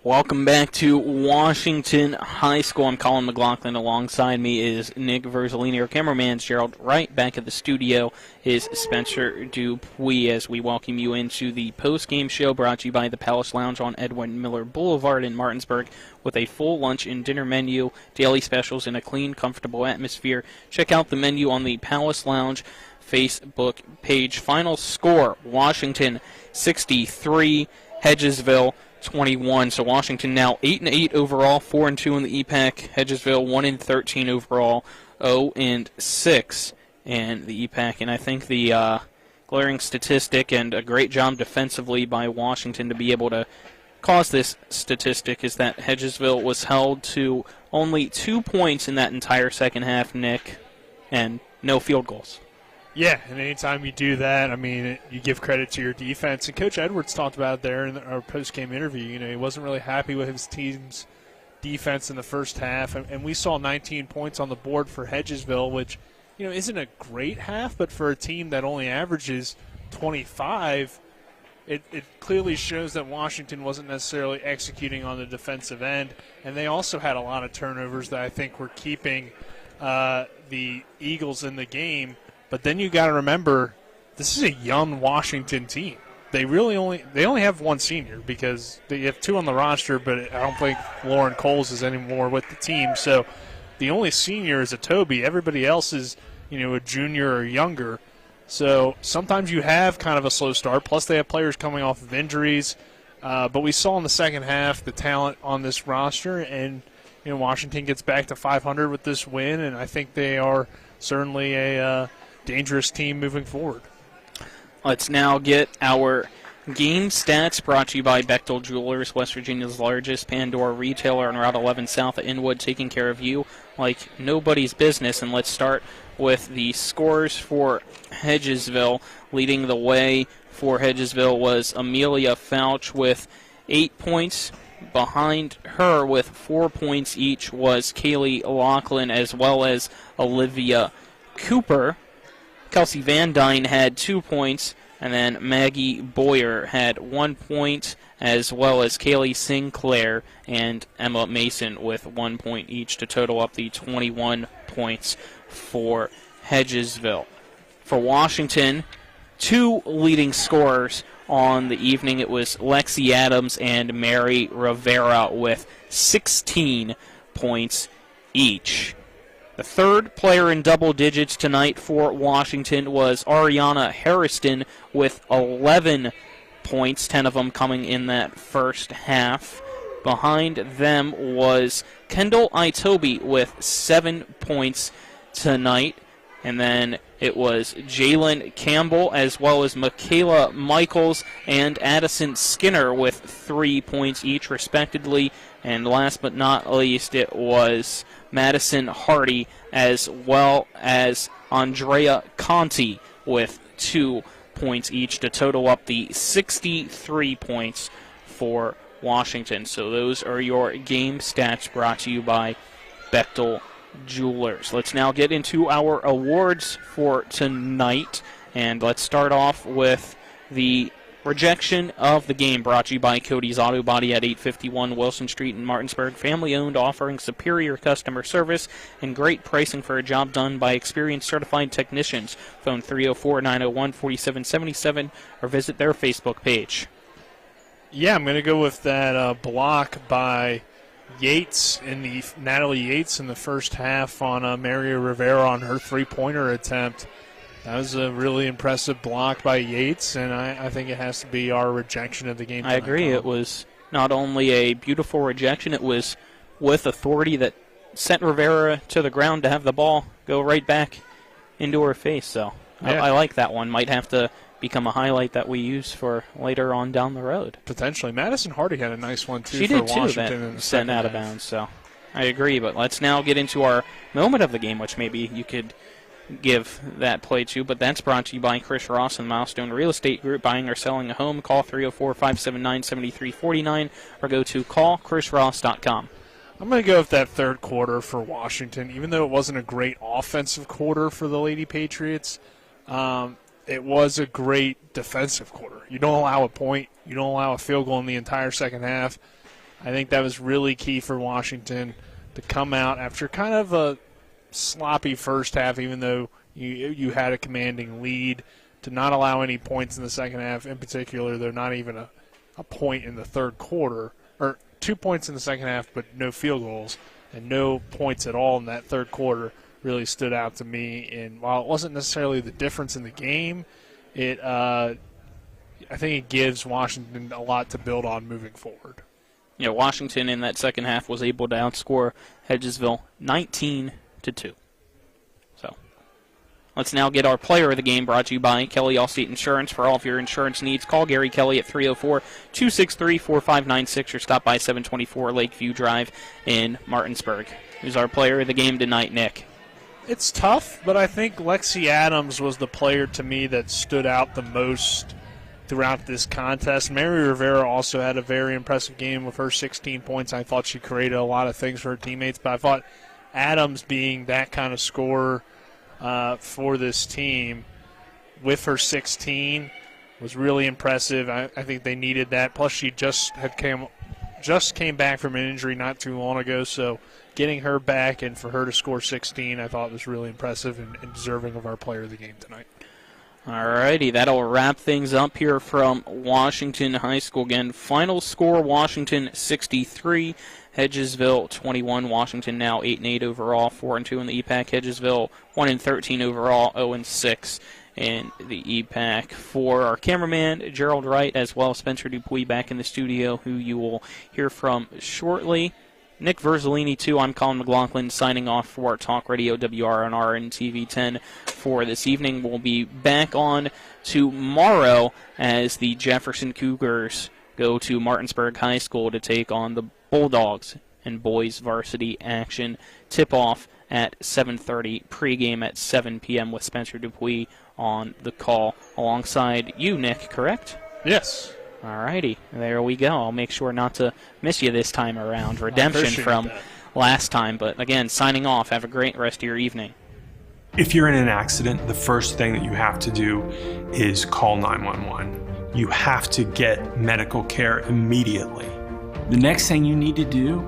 Welcome back to Washington High School. I'm Colin McLaughlin. Alongside me is Nick Verzolini. Our cameraman's Gerald Wright. Back at the studio is Spencer Dupuis as we welcome you into the post-game show brought to you by the Palace Lounge on Edwin Miller Boulevard in Martinsburg with a full lunch and dinner menu, daily specials, and a clean, comfortable atmosphere. Check out the menu on the Palace Lounge Facebook page. Final score, Washington 63, Hedgesville 21. So Washington now 8-8 overall, 4-2 in the EPAC. Hedgesville 1-13 overall, 0-6 in the EPAC. And I think the glaring statistic and a great job defensively by Washington to be able to cause this statistic is that Hedgesville was held to only 2 points in that entire second half, Nick, and no field goals. Yeah, and anytime you do that, I mean, you give credit to your defense. And Coach Edwards talked about it there in our post-game interview. You know, he wasn't really happy with his team's defense in the first half. And we saw 19 points on the board for Hedgesville, which, you know, isn't a great half, but for a team that only averages 25, it clearly shows that Washington wasn't necessarily executing on the defensive end. And they also had a lot of turnovers that I think were keeping the Eagles in the game. But then you got to remember, this is a young Washington team. They only have one senior because they have two on the roster, but I don't think Lauren Coles is anymore with the team. So the only senior is a Toby. Everybody else is, you know, a junior or younger. So sometimes you have kind of a slow start. Plus they have players coming off of injuries. But we saw in the second half the talent on this roster, and you know Washington gets back to 500 with this win, and I think they are certainly a dangerous team moving forward. Let's now get our game stats brought to you by Bechtel Jewelers, West Virginia's largest Pandora retailer on Route 11 south of Inwood, taking care of you like nobody's business. And let's start with the scores for Hedgesville. Leading the way for Hedgesville was Amelia Fouch with 8 points. Behind her with 4 points each was Kaylee Laughlin as well as Olivia Cooper. Kelsey Van Dyne had 2 points, and then Maggie Boyer had 1 point, as well as Kaylee Sinclair and Emma Mason with 1 point each to total up the 21 points for Hedgesville. For Washington, 2 leading scorers on the evening. It was Lexi Adams and Mary Rivera with 16 points each. The third player in double digits tonight for Washington was Ariana Harrison with 11 points, 10 of them coming in that first half. Behind them was Kendall Itobi with 7 points tonight. And then it was Jalen Campbell as well as Michaela Michaels and Addison Skinner with 3 points each, respectively. And last but not least, it was Madison Hardy as well as Andrea Conti with 2 points each to total up the 63 points for Washington. So those are your game stats brought to you by Bechtel Jewelers. Let's now get into our awards for tonight, and let's start off with the rejection of the game, brought to you by Cody's Auto Body at 851 Wilson Street in Martinsburg. Family-owned, offering superior customer service and great pricing for a job done by experienced certified technicians. Phone 304-901-4777 or visit their Facebook page. Yeah, I'm going to go with that block by Natalie Yates in the first half on Maria Rivera on her three-pointer attempt. That was a really impressive block by Yates, and I think it has to be our rejection of the game. I agree. It was not only a beautiful rejection, it was with authority that sent Rivera to the ground to have the ball go right back into her face. So yeah. I like that one. Might have to become a highlight that we use for later on down the road. Potentially. Madison Hardy had a nice one, too, she for did Washington. Too, that sent out of bounds. So I agree, but let's now get into our moment of the game, which maybe you could give that play to, but that's brought to you by Chris Ross and Milestone Real Estate Group. Buying or selling a home, call 304-579-7349 or go to callchrisross.com. I'm going to go with that third quarter for Washington. Even though it wasn't a great offensive quarter for the Lady Patriots, it was a great defensive quarter. You don't allow a point. You don't allow a field goal in the entire second half. I think that was really key for Washington to come out after kind of a sloppy first half, even though you had a commanding lead, to not allow any points in the second half. In particular, they're not even a point in the third quarter, or 2 points in the second half, but no field goals and no points at all in that third quarter really stood out to me. And while it wasn't necessarily the difference in the game, I think it gives Washington a lot to build on moving forward. Yeah, Washington in that second half was able to outscore Hedgesville 19-2. So let's now get our player of the game, brought to you by Kelly Allstate Insurance. For all of your insurance needs, call Gary Kelly at 304-263-4596 or stop by 724 Lakeview Drive in Martinsburg. Who's our player of the game tonight, Nick? It's tough, but I think Lexi Adams was the player to me that stood out the most throughout this contest. Mary Rivera also had a very impressive game with her 16 points. I thought she created a lot of things for her teammates, but I thought Adams being that kind of scorer for this team with her 16 was really impressive. I think they needed that. Plus, she just came back from an injury not too long ago, so getting her back and for her to score 16 I thought was really impressive and deserving of our player of the game tonight. All righty, that'll wrap things up here from Washington High School. Again, final score, Washington 63, Hedgesville 21. Washington now 8-8 overall, 4-2 in the EPAC. Hedgesville 1-13 overall, 0-6 in the EPAC. For our cameraman, Gerald Wright, as well as Spencer Dupuis back in the studio, who you will hear from shortly. Nick Verzolini, too. I'm Colin McLaughlin, signing off for Talk Radio WRNR and TV 10 for this evening. We'll be back on tomorrow as the Jefferson Cougars go to Martinsburg High School to take on the Bulldogs in boys varsity action. Tip-off at 7:30, pregame at 7 p.m. with Spencer Dupuis on the call alongside you, Nick, correct? Yes. All righty, there we go. I'll make sure not to miss you this time around. Redemption from last time. But again, signing off. Have a great rest of your evening. If you're in an accident, the first thing that you have to do is call 911. You have to get medical care immediately. The next thing you need to do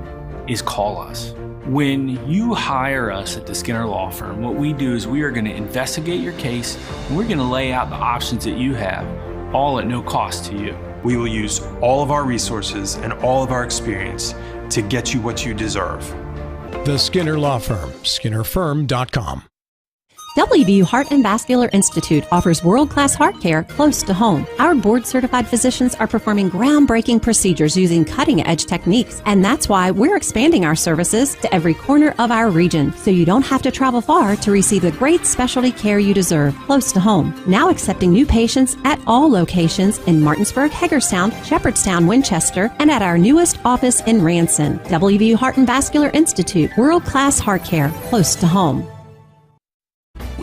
is call us. When you hire us at the Skinner Law Firm, what we do is we are going to investigate your case, and we're going to lay out the options that you have, all at no cost to you. We will use all of our resources and all of our experience to get you what you deserve. The Skinner Law Firm, SkinnerFirm.com. WVU Heart and Vascular Institute offers world-class heart care close to home. Our board-certified physicians are performing groundbreaking procedures using cutting-edge techniques, and that's why we're expanding our services to every corner of our region, so you don't have to travel far to receive the great specialty care you deserve close to home. Now accepting new patients at all locations in Martinsburg, Hagerstown, Shepherdstown, Winchester, and at our newest office in Ranson. WVU Heart and Vascular Institute, world-class heart care close to home.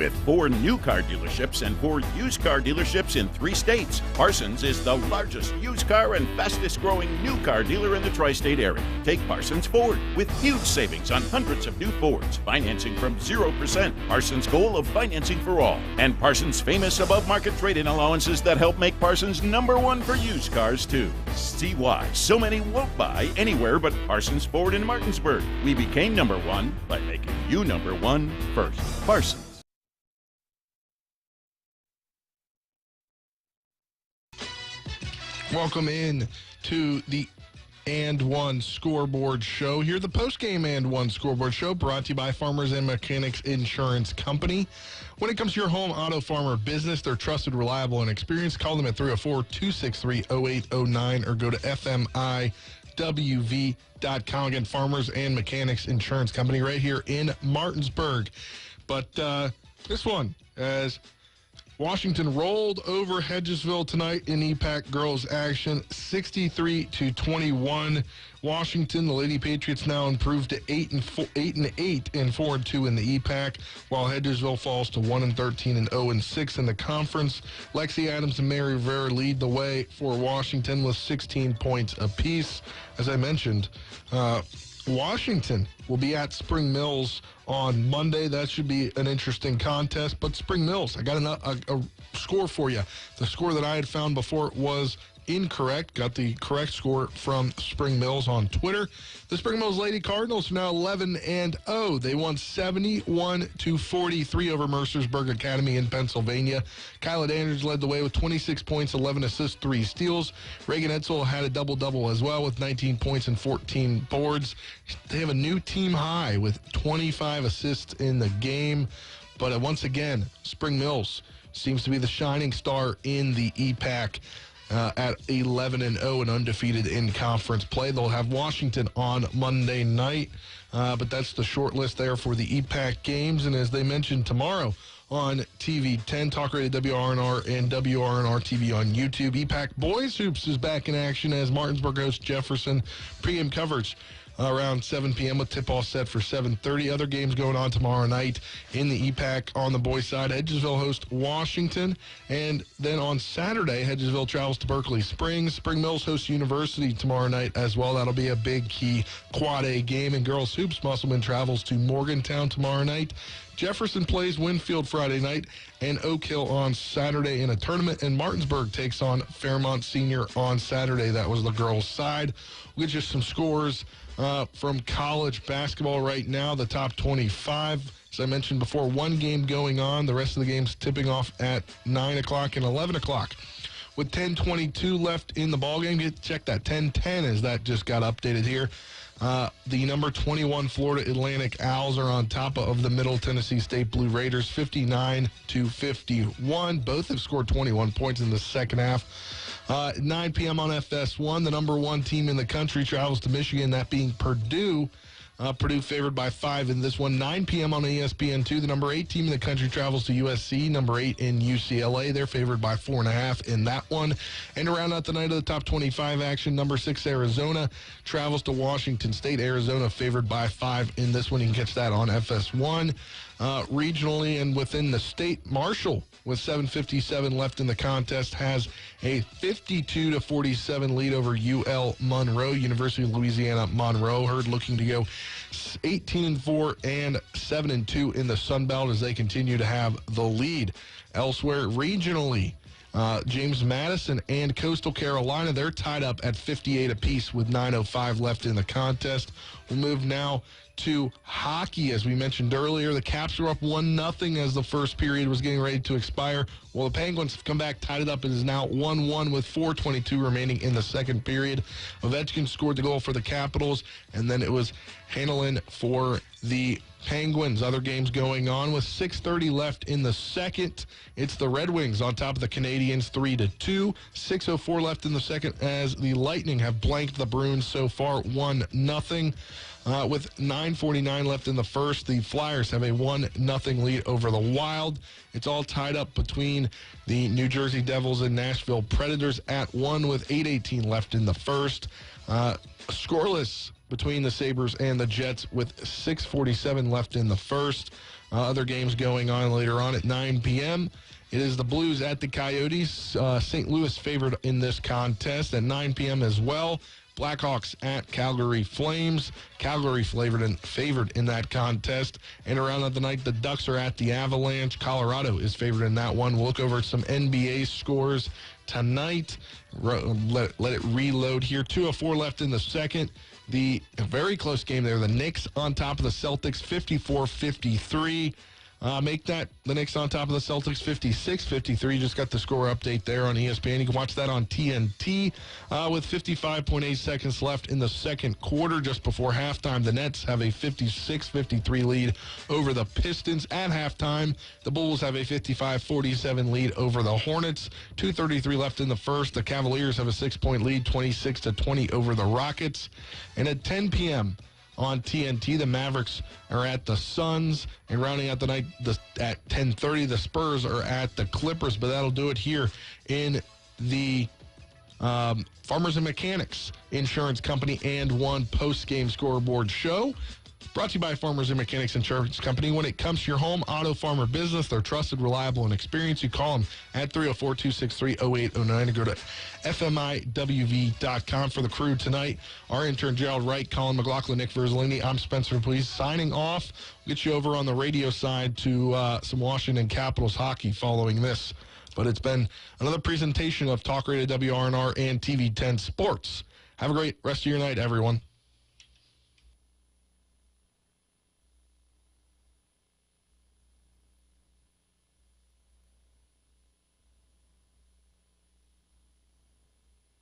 With 4 new car dealerships and 4 used car dealerships in 3 states, Parsons is the largest used car and fastest growing new car dealer in the tri-state area. Take Parsons Ford with huge savings on hundreds of new Fords, financing from 0%. Parsons' goal of financing for all. And Parsons' famous above-market trade-in allowances that help make Parsons #1 for used cars, too. See why so many won't buy anywhere but Parsons Ford in Martinsburg. We became #1 by making you #1 first. Parsons. Welcome in to the And One Scoreboard Show. Here, the Postgame And One Scoreboard Show, brought to you by Farmers and Mechanics Insurance Company. When it comes to your home, auto, farm, or business, they're trusted, reliable, and experienced. Call them at 304-263-0809 or go to FMIWV.com. Again, Farmers and Mechanics Insurance Company right here in Martinsburg. But this one, as Washington rolled over Hedgesville tonight in EPAC girls action, 63-21. Washington, the Lady Patriots, now improved to 8-8 and 4-2 in the EPAC, while Hedgesville falls to 1-13 and 0-6 in the conference. Lexi Adams and Mary Rivera lead the way for Washington with 16 points apiece. As I mentioned, Washington will be at Spring Mills on Monday. That should be an interesting contest. But Spring Mills, I got a score for you. The score that I had found before was incorrect. Got the correct score from Spring Mills on Twitter. The Spring Mills Lady Cardinals are now 11-0. They won 71-43 over Mercersburg Academy in Pennsylvania. Kyla Dandridge led the way with 26 points, 11 assists, 3 steals. Reagan Edsel had a double-double as well with 19 points and 14 boards. They have a new team high with 25 assists in the game. But once again, Spring Mills seems to be the shining star in the EPAC. At 11-0 and undefeated in conference play. They'll have Washington on Monday night, but that's the short list there for the EPAC games. And as they mentioned, tomorrow on TV 10, Talk Radio WRNR and WRNR TV on YouTube. EPAC Boys Hoops is back in action as Martinsburg hosts Jefferson. Pregame coverage around 7 p.m. with tip-off set for 7:30. Other games going on tomorrow night in the EPAC on the boys' side. Hedgesville hosts Washington. And then on Saturday, Hedgesville travels to Berkeley Springs. Spring Mills hosts University tomorrow night as well. That'll be a big key Quad A game. And girls' hoops, Musselman travels to Morgantown tomorrow night. Jefferson plays Winfield Friday night and Oak Hill on Saturday in a tournament. And Martinsburg takes on Fairmont Senior on Saturday. That was the girls' side. We'll get you some scores from college basketball right now, the top 25. As I mentioned before, one game going on. The rest of the games tipping off at 9 o'clock and 11 o'clock. With 10:22 left in the ballgame, check that 10:10 as that just got updated here. The number 21 Florida Atlantic Owls are on top of the Middle Tennessee State Blue Raiders, 59-51. Both have scored 21 points in the second half. 9 p.m. on FS1, the number 1 team in the country travels to Michigan, that being Purdue. Purdue favored by 5 in this one. 9 p.m. on ESPN2, the number 8 team in the country travels to USC. Number 8 in UCLA. They're favored by 4.5 in that one. And to round out the night of the top 25 action, number 6 Arizona travels to Washington State. Arizona favored by 5 in this one. You can catch that on FS1. Regionally and within the state, Marshall, with 7:57 left in the contest, has a 52-47 lead over UL Monroe. University of Louisiana Monroe, Herd looking to go 18-4 and 7-2 in the Sun Belt as they continue to have the lead. Elsewhere, regionally, James Madison and Coastal Carolina, they're tied up at 58 apiece with 9:05 left in the contest. We'll move now to hockey. As we mentioned earlier, the Caps were up 1-0 as the first period was getting ready to expire. Well, the Penguins have come back, tied it up. It is now 1-1 with 4:22 remaining in the second period. Ovechkin scored the goal for the Capitals, and then it was Hanlon for the Penguins. Other games going on with 6:30 left in the second. It's the Red Wings on top of the Canadiens 3-2. 6:04 left in the second as the Lightning have blanked the Bruins so far 1-0. With 9:49 left in the first, the Flyers have a 1-0 lead over the Wild. It's all tied up between the New Jersey Devils and Nashville Predators at 1 with 8:18 left in the first. Scoreless between the Sabres and the Jets with 6:47 left in the first. Other games going on later on at 9 p.m. It is the Blues at the Coyotes. St. Louis favored in this contest at 9 p.m. as well. Blackhawks at Calgary Flames. Calgary favored in that contest. And around the night, the Ducks are at the Avalanche. Colorado is favored in that one. We'll look over at some NBA scores tonight. Let it reload here. 2:04 left in the second. The very close game there. The Knicks on top of the Celtics, 54-53. Make that the Knicks on top of the Celtics, 56-53. Just got the score update there on ESPN. You can watch that on TNT with 55.8 seconds left in the second quarter. Just before halftime, the Nets have a 56-53 lead over the Pistons. At halftime, the Bulls have a 55-47 lead over the Hornets. 2:33 left in the first. The Cavaliers have a 6-point lead, 26-20 over the Rockets. And at 10 p.m., on TNT, the Mavericks are at the Suns, and rounding out the night at 10:30, the Spurs are at the Clippers. But that'll do it here in the Farmers and Mechanics Insurance Company and One Post-Game Scoreboard show. Brought to you by Farmers and Mechanics Insurance Company. When it comes to your home, auto, farm, or business, they're trusted, reliable, and experienced. You call them at 304-263-0809 or go to FMIWV.com. For the crew tonight, our intern Gerald Wright, Colin McLaughlin, Nick Verzolini, I'm Spencer Please signing off. We'll get you over on the radio side to some Washington Capitals hockey following this. But it's been another presentation of Talk Radio WRNR and TV 10 Sports. Have a great rest of your night, everyone.